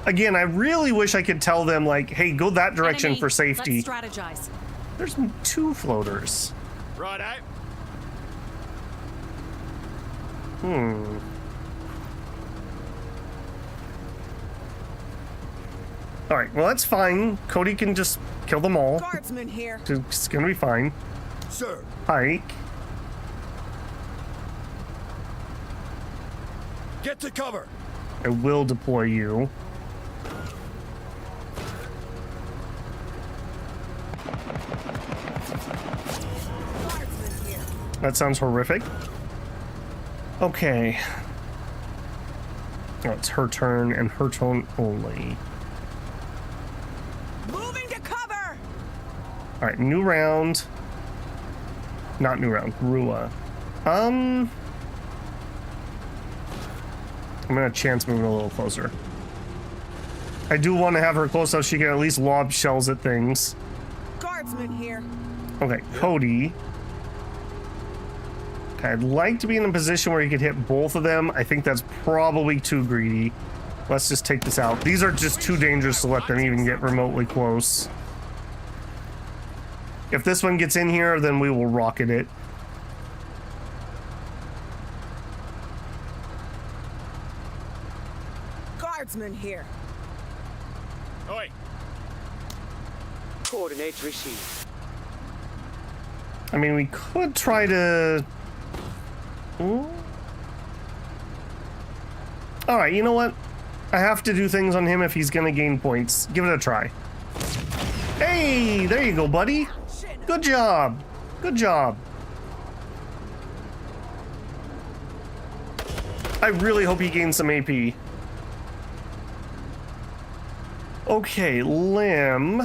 Again, I really wish I could tell them, like, hey, go that direction Enemy. for safety. Let's strategize. There's 2 floaters. Right out. All right, well, that's fine. Cody can just kill them all. Guardsman here. It's gonna be fine. Sir. Pike. Get to cover. I will deploy you. Guardsman here. That sounds horrific. Okay. Oh, it's her turn and her turn only. Moving to cover. All right, new round. Not new round. Rua. I'm gonna chance moving a little closer. I do want to have her close so she can at least lob shells at things. Guardsman here. Okay, Cody. Okay, I'd like to be in a position where you could hit both of them. I think that's probably too greedy. Let's just take this out. These are just too dangerous to let them even get remotely close. If this one gets in here, then we will rocket it. Guardsman here. Oi. Coordinates received. I mean, we could try to... Ooh. All right, you know what? I have to do things on him if he's gonna gain points. Give it a try. Hey, there you go, buddy. Good job. Good job. I really hope he gains some AP. Okay, Lim.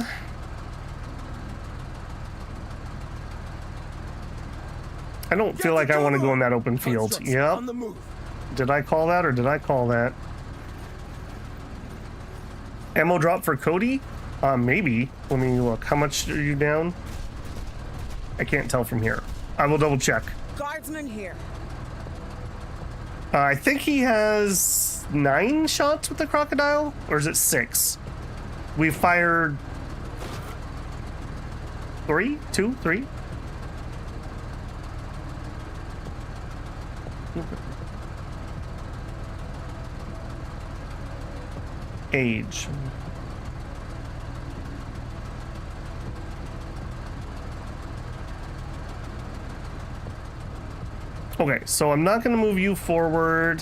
I don't feel like I want to go in that open field. Constructs Yep. on the move. Did I call that or did I call that? Ammo drop for Cody? Maybe. Let me look. How much are you down? I can't tell from here. I will double check. Guardsman here. I think he has 9 shots with the crocodile, or is it 6? We fired 3, 2, 3. Age. Okay, so I'm not going to move you forward.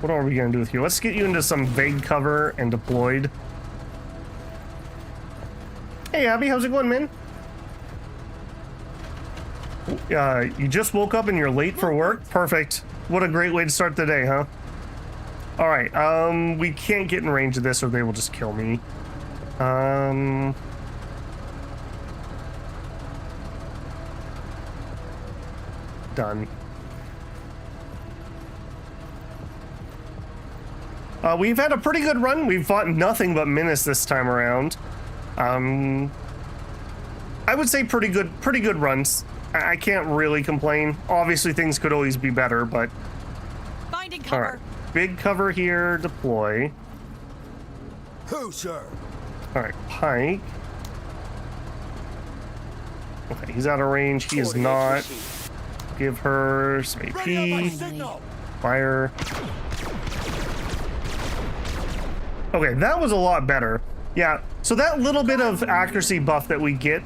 What are we going to do with you? Let's get you into some vague cover and deployed. Hey, Abby, how's it going, man? You just woke up and you're late for work? Perfect. What a great way to start the day, huh? All right, we can't get in range of this or they will just kill me. Done. We've had a pretty good run. We've fought nothing but Menace this time around. I would say pretty good runs. I can't really complain. Obviously, things could always be better, but... Finding cover. All right. Big cover here, deploy. Who, sir? All right, Pike. Okay, he's out of range. He is not. Received. Give her some AP. Fire. Okay, that was a lot better. Yeah, so that little bit of accuracy buff that we get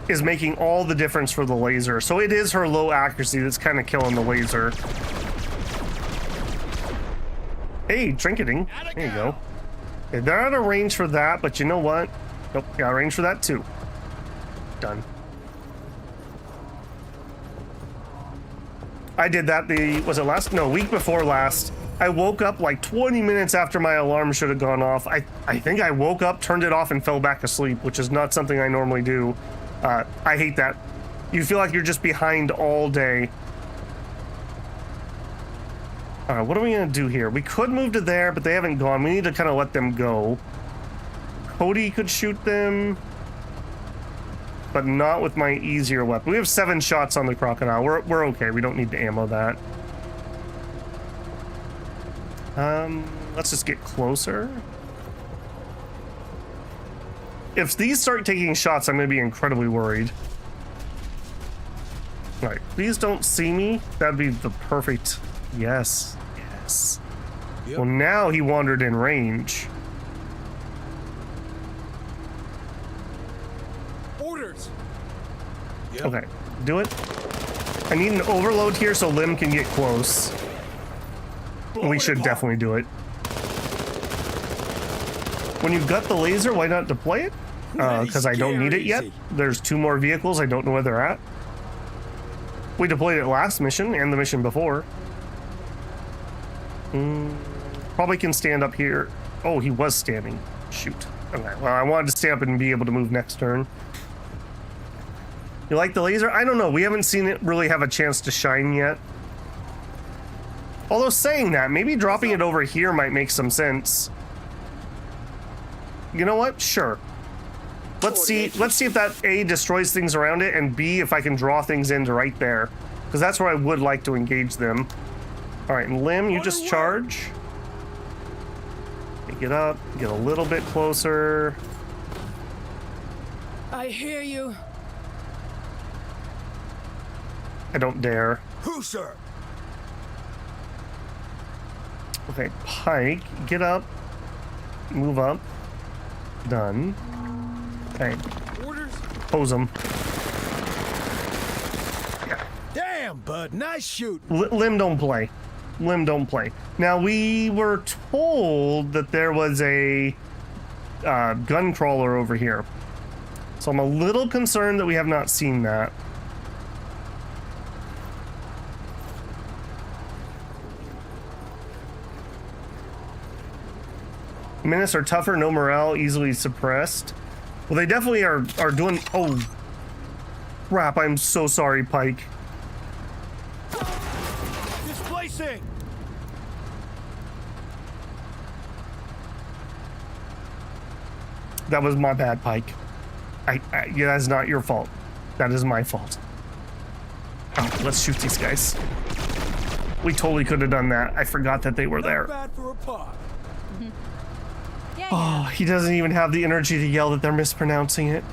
is making all the difference for the laser. So it is her low accuracy that's kind of killing the laser. Hey, trinketing. There you go. Okay, they're out of range for that, but you know what? Nope, got range for that too. Done. I did that week before last. I woke up like 20 minutes after my alarm should have gone off. I think I woke up, turned it off, and fell back asleep, which is not something I normally do. I hate that. You feel like you're just behind all day. All right, what are we gonna do here? We could move to there, but they haven't gone. We need to kind of let them go. Cody could shoot them, but not with my easier weapon. We have 7 shots on the crocodile. We're okay. We don't need to ammo that. Let's just get closer. If these start taking shots, I'm gonna be incredibly worried. All right, please don't see me. That'd be the perfect. Yes, yes. Yep. Well, now he wandered in range. Orders. Yep. Okay, do it. I need an overload here so Lim can get close. We should definitely do it. When you've got the laser, why not deploy it? Because I don't need it yet. There's 2 more vehicles. I don't know where they're at. We deployed it last mission and the mission before. Probably can stand up here. Oh, he was standing. Shoot. Okay, well, I wanted to stay up and be able to move next turn. You like the laser? I don't know. We haven't seen it really have a chance to shine yet. Although saying that, maybe dropping it over here might make some sense. You know what? Sure. Let's see if that A destroys things around it, and B if I can draw things into right there. Because that's where I would like to engage them. Alright, and Lim, you just charge. Get up, get a little bit closer. I hear you. I don't dare. Who, sir? Okay, Pike, get up. Move up. Done. Okay. Orders. Pose him. Damn, bud. Nice shoot. Lim don't play. Lim don't play. Now, we were told that there was a gun crawler over here. So I'm a little concerned that we have not seen that. Menace are tougher, no morale, easily suppressed. Well, they definitely are doing... Oh, crap, I'm so sorry, Pike. Displacing. That was my bad, Pike. Yeah, that's not your fault. That is my fault. Oh, let's shoot these guys. We totally could have done that. I forgot that they were there. Not bad for a pop. Oh, he doesn't even have the energy to yell that they're mispronouncing it.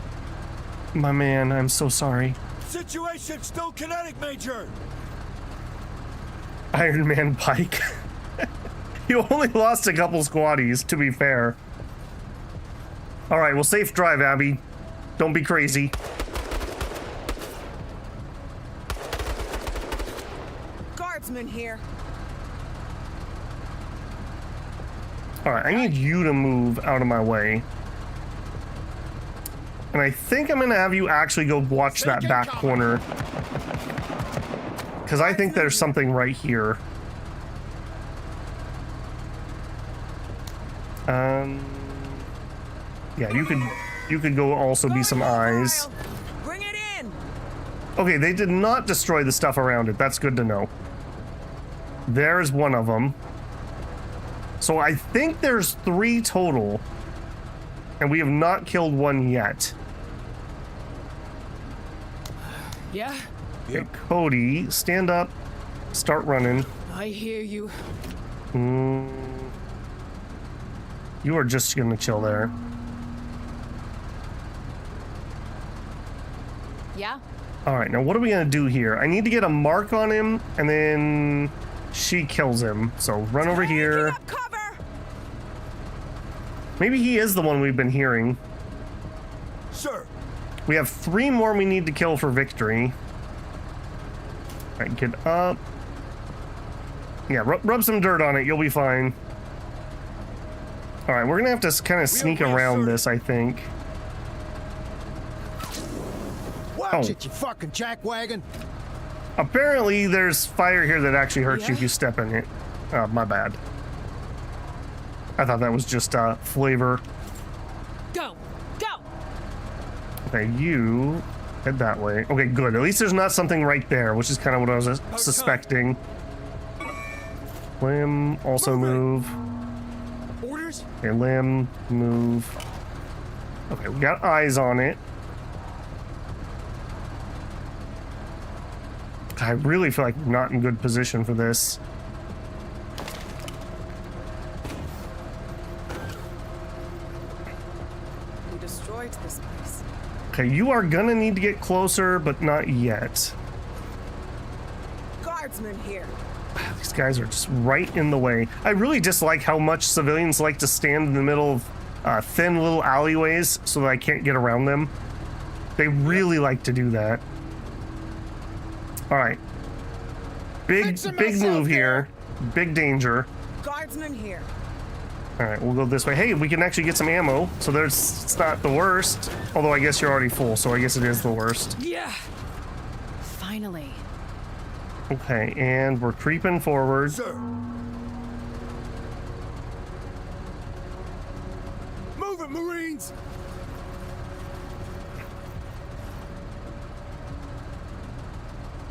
My man, I'm so sorry. Situation still kinetic, Major. Iron Man Pike. You only lost a couple squaddies, to be fair. All right, well, safe drive, Abby. Don't be crazy. Guardsman here. All right, I need you to move out of my way. And I think I'm gonna have you actually go watch that back corner. Because I think there's something right here. Yeah, you could go also be some eyes. Bring it in. Okay, they did not destroy the stuff around it. That's good to know. There's one of them. So I think there's 3 total. And we have not killed one yet. Yeah? Okay, Cody, stand up. Start running. I hear you. You are just gonna chill there. Yeah? Alright, now what are we gonna do here? I need to get a mark on him, and then she kills him. So run over here. Keep up cover. Maybe he is the one we've been hearing. Sir. We have 3 more we need to kill for victory. Alright, get up. Yeah, rub some dirt on it, you'll be fine. Alright, we're gonna have to kind of sneak around this, I think. Watch it, you fucking jackwagon. Apparently, there's fire here that actually hurts you if you step in it. Oh, my bad. I thought that was just flavor. Go! Go! Okay, you head that way. Okay, good. At least there's not something right there, which is kind of what I was suspecting. Limb, also move. Orders? Okay, limb, move. Okay, we got eyes on it. I really feel like we're not in good position for this. We destroyed this place. Okay, you are gonna need to get closer, but not yet. Guardsman here. These guys are just right in the way. I really dislike how much civilians like to stand in the middle of thin little alleyways so that I can't get around them. They really like to do that. All right. Big move here. Big danger. Guardsman here. All right, we'll go this way. Hey, we can actually get some ammo. So it's not the worst. Although I guess you're already full, so I guess it is the worst. Yeah! Finally. Okay, and we're creeping forward. Sir. Move it, Marines.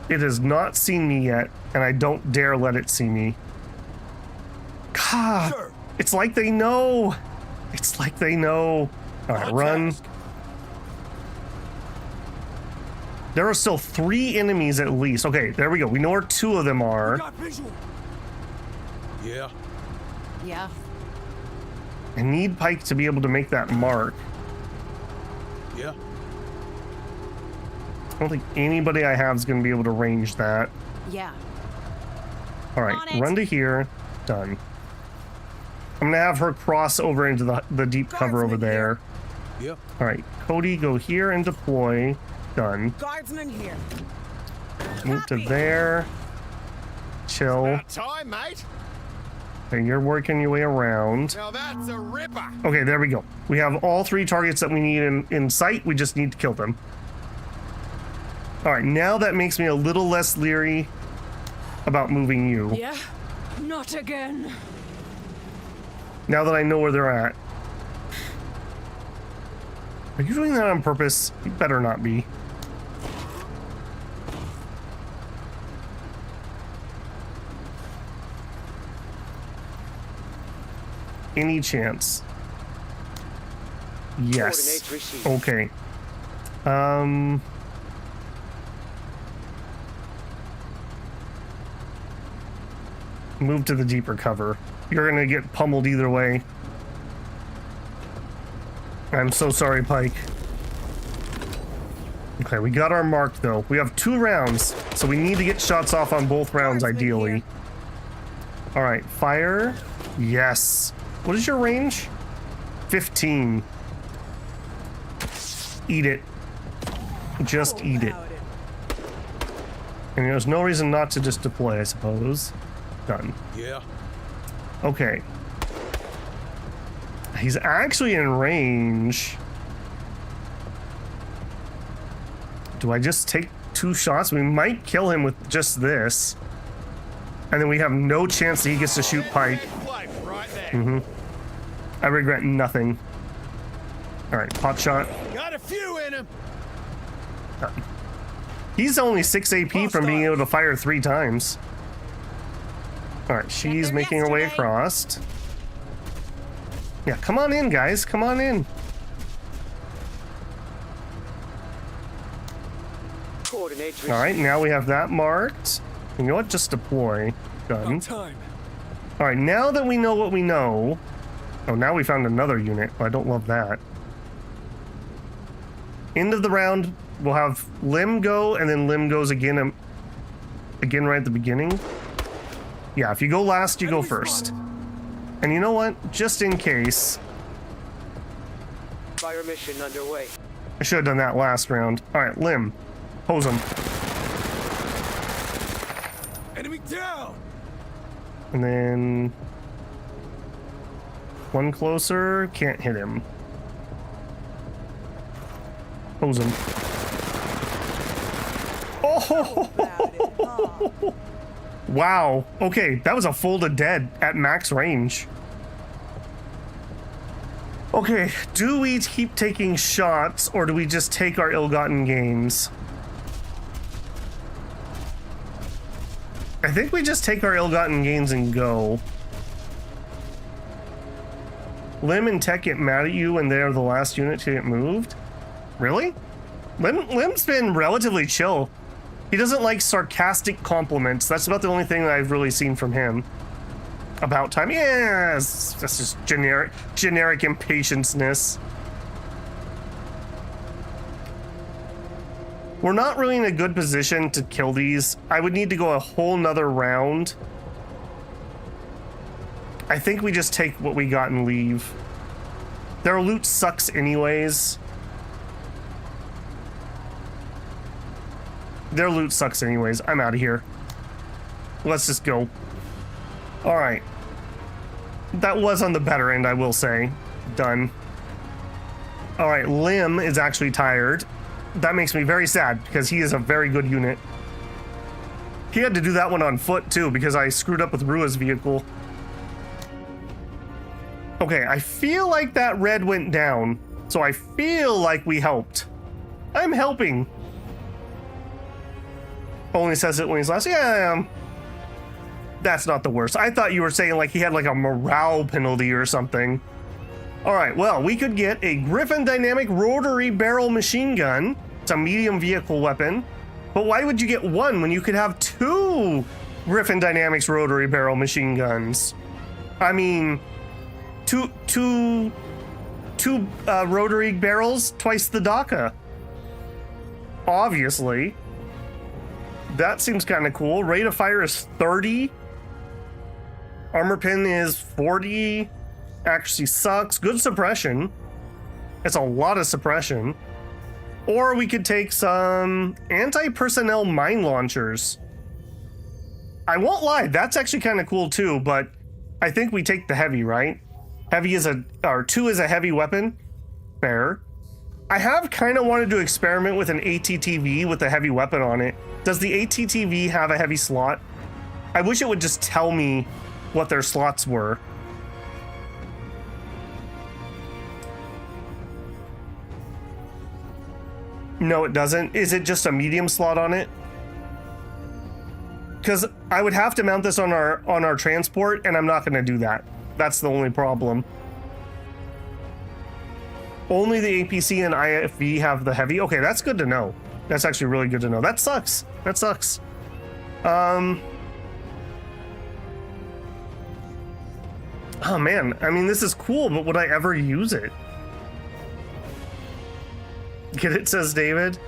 It has not seen me yet, and I don't dare let it see me. God, Sir. it's like they know. It's like they know. All right, run. There are still 3 enemies at least. Okay, there we go. We know where 2 of them are. Got visual. Yeah. Yeah. I need Pike to be able to make that mark. Yeah. I don't think anybody I have is going to be able to range that. Yeah. All right, On it. run to here. Done. I'm going to have her cross over into the deep cover over there. Yeah. All right, Cody, go here and deploy. Done. Guardsman here. Move to there. Chill. About time, mate. Okay, you're working your way around. Now that's a ripper. Okay, there we go. We have all 3 targets that we need in sight. We just need to kill them. All right, now that makes me a little less leery about moving you. Yeah? Not again. Now that I know where they're at. Are you doing that on purpose? You better not be. Any chance? Yes. Coordinates received. Okay. Move to the deeper cover. You're gonna get pummeled either way. I'm so sorry, Pike. Okay, we got our mark though. We have 2 rounds, so we need to get shots off on both rounds ideally. All right, fire. Yes. What is your range? 15. eat it. Just eat it. And there's no reason not to just deploy, I suppose. Done. Yeah. Okay. He's actually in range. Do I just take 2 shots? We might kill him with just this. And then we have no chance that he gets to shoot Pike. Right there. I regret nothing. Alright, pot shot. Got a few in him. He's only 6 AP from being able to fire 3 times. Alright, she's making her way across. Yeah, come on in, guys. Come on in. Coordinate received. Alright, now we have that marked. You know what? Just deploy. Done. Alright, now that we know what we know... Oh, now we found another unit. I don't love that. End of the round, we'll have Lim go, and then Lim goes again, again right at the beginning. Yeah, if you go last, you go first. And you know what? Just in case... Fire mission underway. I should have done that last round. Alright, Lim. Pose him. Enemy down. And then... One closer. Can't hit him. Pose him. Oh! Wow. Okay, that was a full to dead at max range. Okay, do we keep taking shots, or do we just take our ill-gotten gains? I think we just take our ill-gotten gains and go. Lim and Tech get mad at you when they're the last unit to get moved? Really? Lim's been relatively chill. He doesn't like sarcastic compliments. That's about the only thing that I've really seen from him. About time. Yes, that's just generic impatience-ness. We're not really in a good position to kill these. I would need to go a whole nother round. I think we just take what we got and leave. Their loot sucks anyways. Their loot sucks anyways. I'm out of here. Let's just go. Alright. That was on the better end, I will say. Done. Alright, Lim is actually tired. That makes me very sad, because he is a very good unit. He had to do that one on foot, too, because I screwed up with Rua's vehicle. Okay, I feel like that red went down, so I feel like we helped. I'm helping. Only says it when he's last. Yeah, I am. That's not the worst. I thought you were saying like he had like a morale penalty or something. All right, well, we could get a Griffin Dynamic Rotary Barrel Machine Gun. It's a medium vehicle weapon. But why would you get one when you could have 2 Griffin Dynamics Rotary Barrel Machine Guns? I mean, two rotary barrels, twice the DACA. Obviously. That seems kind of cool. Rate of fire is 30. Armor pin is 40. Accuracy sucks. Good suppression. It's a lot of suppression. Or we could take some anti-personnel mine launchers. I won't lie, that's actually kind of cool too, but I think we take the heavy, right? Heavy is or 2 is a heavy weapon. Fair. I have kind of wanted to experiment with an ATTV with a heavy weapon on it. Does the ATTV have a heavy slot? I wish it would just tell me what their slots were. No, it doesn't. Is it just a medium slot on it? Because I would have to mount this on our transport, and I'm not going to do that. That's the only problem. Only the APC and IFV have the heavy. Okay, that's good to know. That's actually really good to know. That sucks. That sucks. Oh man, I mean, this is cool, but would I ever use it? Get it, says David.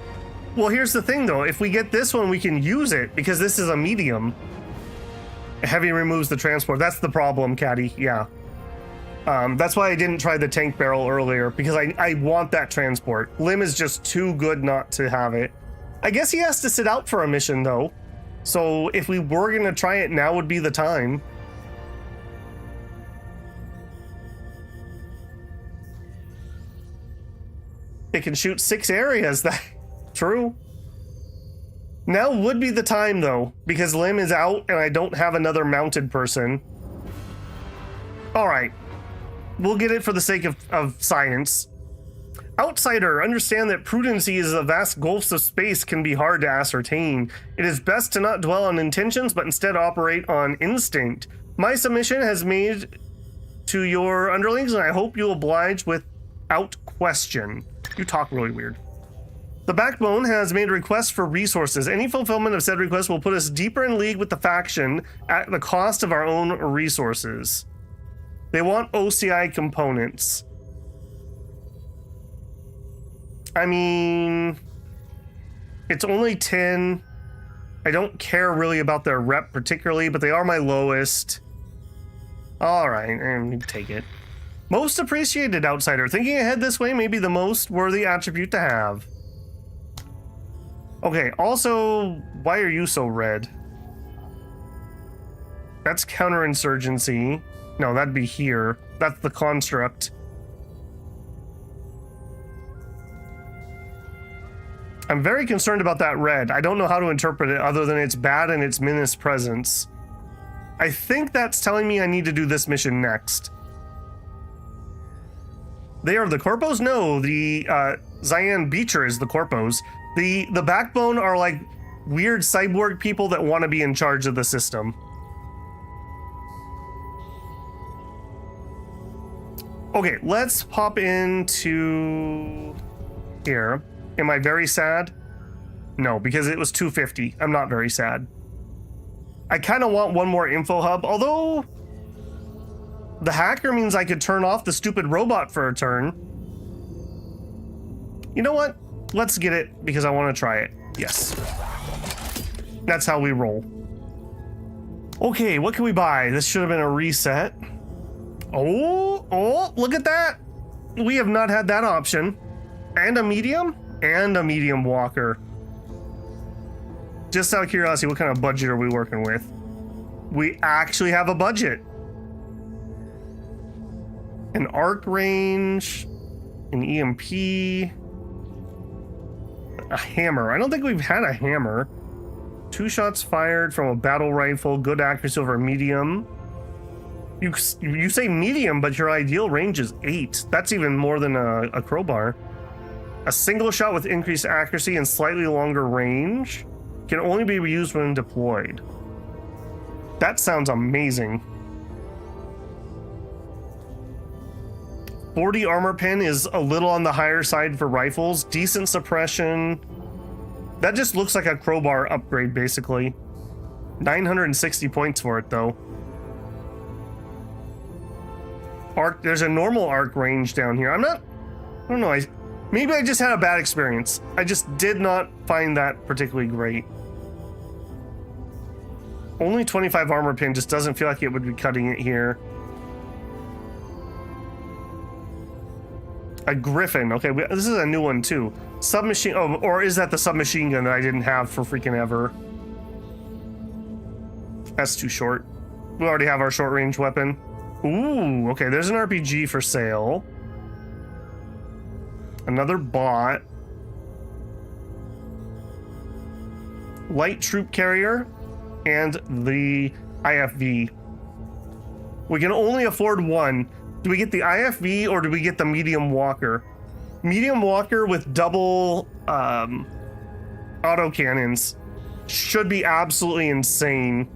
Well, here's the thing though. If we get this one, we can use it because this is a medium. Heavy removes the transport. That's the problem, Caddy. Yeah. That's why I didn't try the tank barrel earlier, because I want that transport. Lim is just too good not to have it. I guess he has to sit out for a mission, though. So if we were going to try it, now would be the time. It can shoot 6 areas. That true. Now would be the time, though, because Lim is out and I don't have another mounted person. All right. We'll get it for the sake of science. Outsider, understand that prudency is the vast gulfs of space can be hard to ascertain. It is best to not dwell on intentions, but instead operate on instinct. My submission has made to your underlings, and I hope you'll oblige without question. You talk really weird. The Backbone has made requests for resources. Any fulfillment of said request will put us deeper in league with the faction at the cost of our own resources. They want OCI components. I mean, it's only 10. I don't care really about their rep particularly, but they are my lowest. All right, and take it. Most appreciated outsider. Thinking ahead this way may be the most worthy attribute to have. Okay, also, why are you so red? That's counterinsurgency. No, that'd be here. That's the construct. I'm very concerned about that red. I don't know how to interpret it other than it's bad and it's Menace presence. I think that's telling me I need to do this mission next. They are the Corpos? No, the Cyan Beecher is the Corpos. The Backbone are like weird cyborg people that want to be in charge of the system. Okay, let's pop into here. Am I very sad? No, because it was 250. I'm not very sad. I kind of want one more info hub, although the hacker means I could turn off the stupid robot for a turn. You know what? Let's get it because I want to try it. Yes. That's how we roll. Okay, what can we buy? This should have been a reset. Oh, look at that. We have not had that option. And a medium walker. Just out of curiosity, what kind of budget are we working with? We actually have a budget. An arc range, an EMP, a hammer. I don't think we've had a hammer. 2 shots fired from a battle rifle, good accuracy over medium. You say medium, but your ideal range is 8. That's even more than a crowbar. A single shot with increased accuracy and slightly longer range can only be used when deployed. That sounds amazing. 40 armor pen is a little on the higher side for rifles. Decent suppression. That just looks like a crowbar upgrade, basically. 960 points for it, though. Arc, there's a normal arc range down here. I don't know. Maybe I just had a bad experience. I just did not find that particularly great. Only 25 armor pin just doesn't feel like it would be cutting it here. A Griffin. Okay, this is a new one too. Submachine. Oh, or is that the submachine gun that I didn't have for freaking ever? That's too short. We already have our short range weapon. Ooh, okay, there's an RPG for sale. Another bot. Light troop carrier and the IFV. We can only afford one. Do we get the IFV or do we get the medium walker? Medium walker with double auto cannons should be absolutely insane.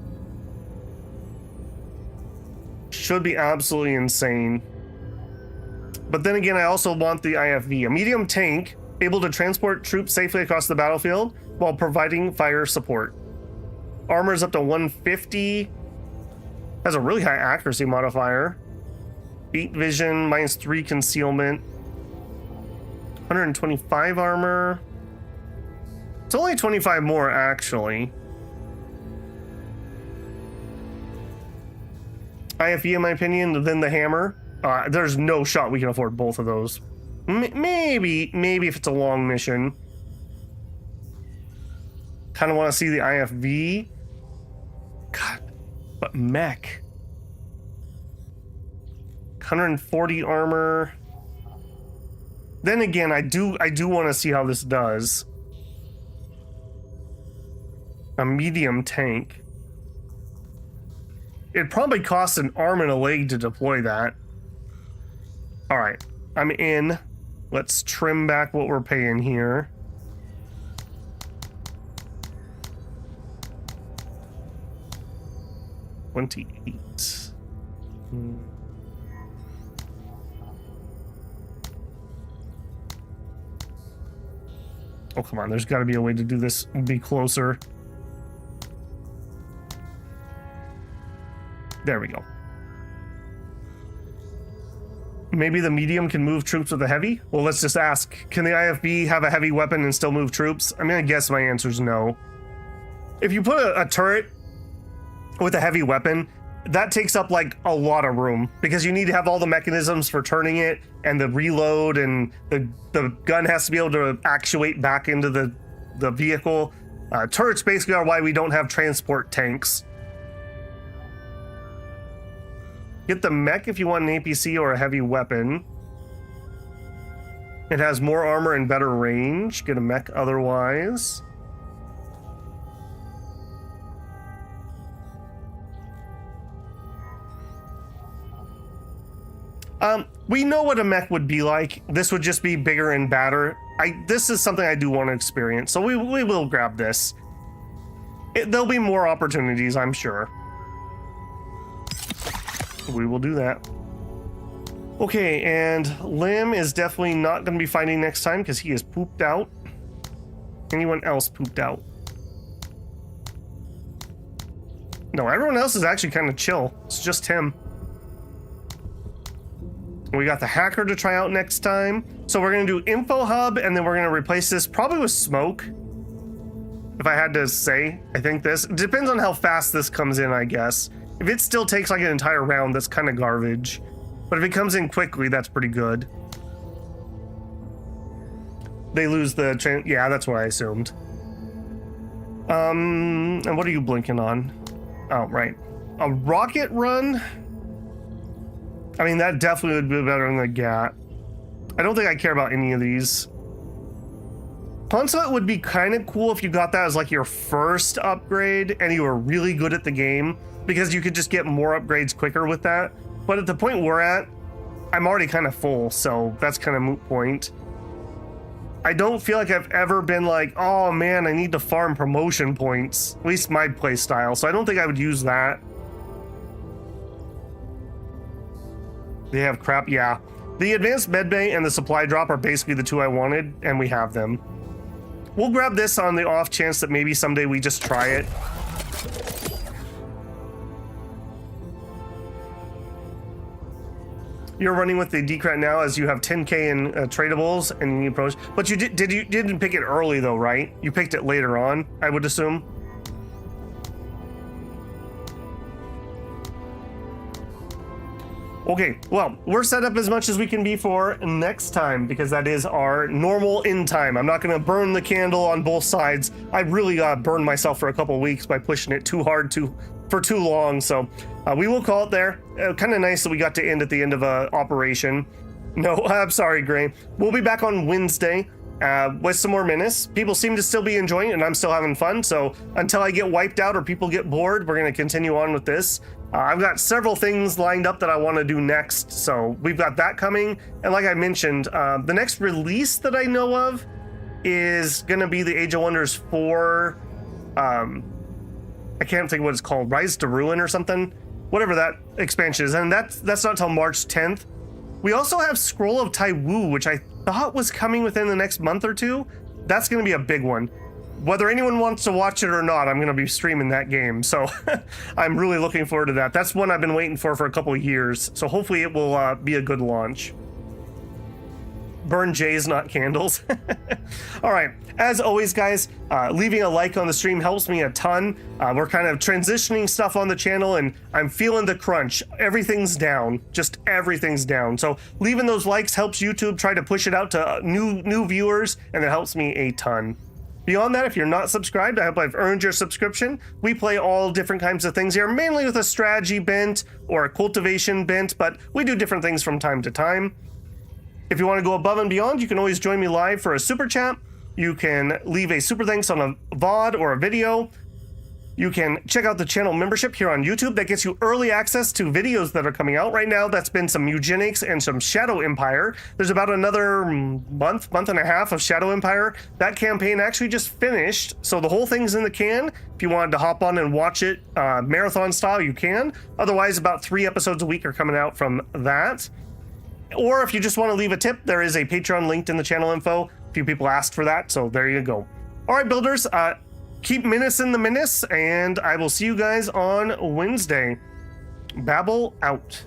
Should be absolutely insane. But then again, I also want the IFV. A medium tank able to transport troops safely across the battlefield while providing fire support. Armor is up to 150. Has a really high accuracy modifier. 8 vision, -3 concealment. 125 armor. It's only 25 more, actually. IFV, in my opinion, than the hammer. There's no shot we can afford both of those. Maybe if it's a long mission. Kind of want to see the IFV. God, but mech. 140 armor. Then again, I do want to see how this does. A medium tank. It probably costs an arm and a leg to deploy that. All right, I'm in. Let's trim back what we're paying here. $28. Oh, come on. There's got to be a way to do this and be closer. There we go. Maybe the medium can move troops with a heavy? Well, let's just ask. Can the IFB have a heavy weapon and still move troops? I'm going to guess my answer is no. If you put a turret with a heavy weapon, that takes up like a lot of room because you need to have all the mechanisms for turning it and the reload, and the gun has to be able to actuate back into the vehicle. Turrets basically are why we don't have transport tanks. Get the mech if you want an APC or a heavy weapon. It has more armor and better range. Get a mech otherwise. We know what a mech would be like. This would just be bigger and badder. This is something I do want to experience, so we will grab this. There'll be more opportunities, I'm sure. We will do that. Okay, and Lim is definitely not going to be fighting next time because he is pooped out. Anyone else pooped out? No, everyone else is actually kind of chill. It's just him. We got the hacker to try out next time. So we're going to do info hub, and then we're going to replace this probably with smoke. If I had to say, I think this depends on how fast this comes in, I guess. If it still takes like an entire round, that's kind of garbage. But if it comes in quickly, that's pretty good. They lose the yeah, that's what I assumed. And what are you blinking on? Oh, right. A rocket run? I mean, that definitely would be better than the GAT. I don't think I care about any of these. Consulate would be kind of cool if you got that as like your first upgrade and you were really good at the game, because you could just get more upgrades quicker with that. But at the point we're at, I'm already kind of full, so that's kind of moot point. I don't feel like I've ever been like, oh man, I need to farm promotion points. At least my play style, so I don't think I would use that. They have crap, yeah. The advanced medbay and the supply drop are basically the two I wanted, and we have them. We'll grab this on the off chance that maybe someday we just try it. You're running with the Decret now as you have 10k in tradables and you need pros. But you didn't pick it early though, right? You picked it later on, I would assume. Okay, well, we're set up as much as we can be for next time because that is our normal end time. I'm not going to burn the candle on both sides. I really burned myself for a couple weeks by pushing it too hard for too long. So we will call it there. Kind of nice that we got to end at the end of a operation. No, I'm sorry, Gray. We'll be back on Wednesday with some more Menace. People seem to still be enjoying it and I'm still having fun. So until I get wiped out or people get bored, we're going to continue on with this. I've got several things lined up that I want to do next, so we've got that coming. And like I mentioned, the next release that I know of is going to be the Age of Wonders 4. I can't think of what it's called, Rise to Ruin or something, whatever that expansion is, and that's not till March 10th. We also have Scroll of Taiwu, which I thought was coming within the next month or two. That's going to be a big one. Whether anyone wants to watch it or not, I'm going to be streaming that game. So I'm really looking forward to that. That's one I've been waiting for a couple of years. So hopefully it will be a good launch. Burn J's, not candles. All right. As always, guys, leaving a like on the stream helps me a ton. We're kind of transitioning stuff on the channel, and I'm feeling the crunch. Everything's down. Just everything's down. So leaving those likes helps YouTube try to push it out to new viewers, and it helps me a ton. Beyond that, if you're not subscribed, I hope I've earned your subscription. We play all different kinds of things here, mainly with a strategy bent or a cultivation bent, but we do different things from time to time. If you want to go above and beyond, you can always join me live for a super chat. You can leave a super thanks on a VOD or a video. You can check out the channel membership here on YouTube. That gets you early access to videos that are coming out right now. That's been some Eugenics and some Shadow Empire. There's about another month and a half of Shadow Empire. That campaign actually just finished, so the whole thing's in the can. If you wanted to hop on and watch it marathon style, you can. Otherwise, about 3 episodes a week are coming out from that. Or if you just want to leave a tip, there is a Patreon linked in the channel info. A few people asked for that, so there you go. All right, builders, keep menacing the menace, and I will see you guys on Wednesday. Babel out.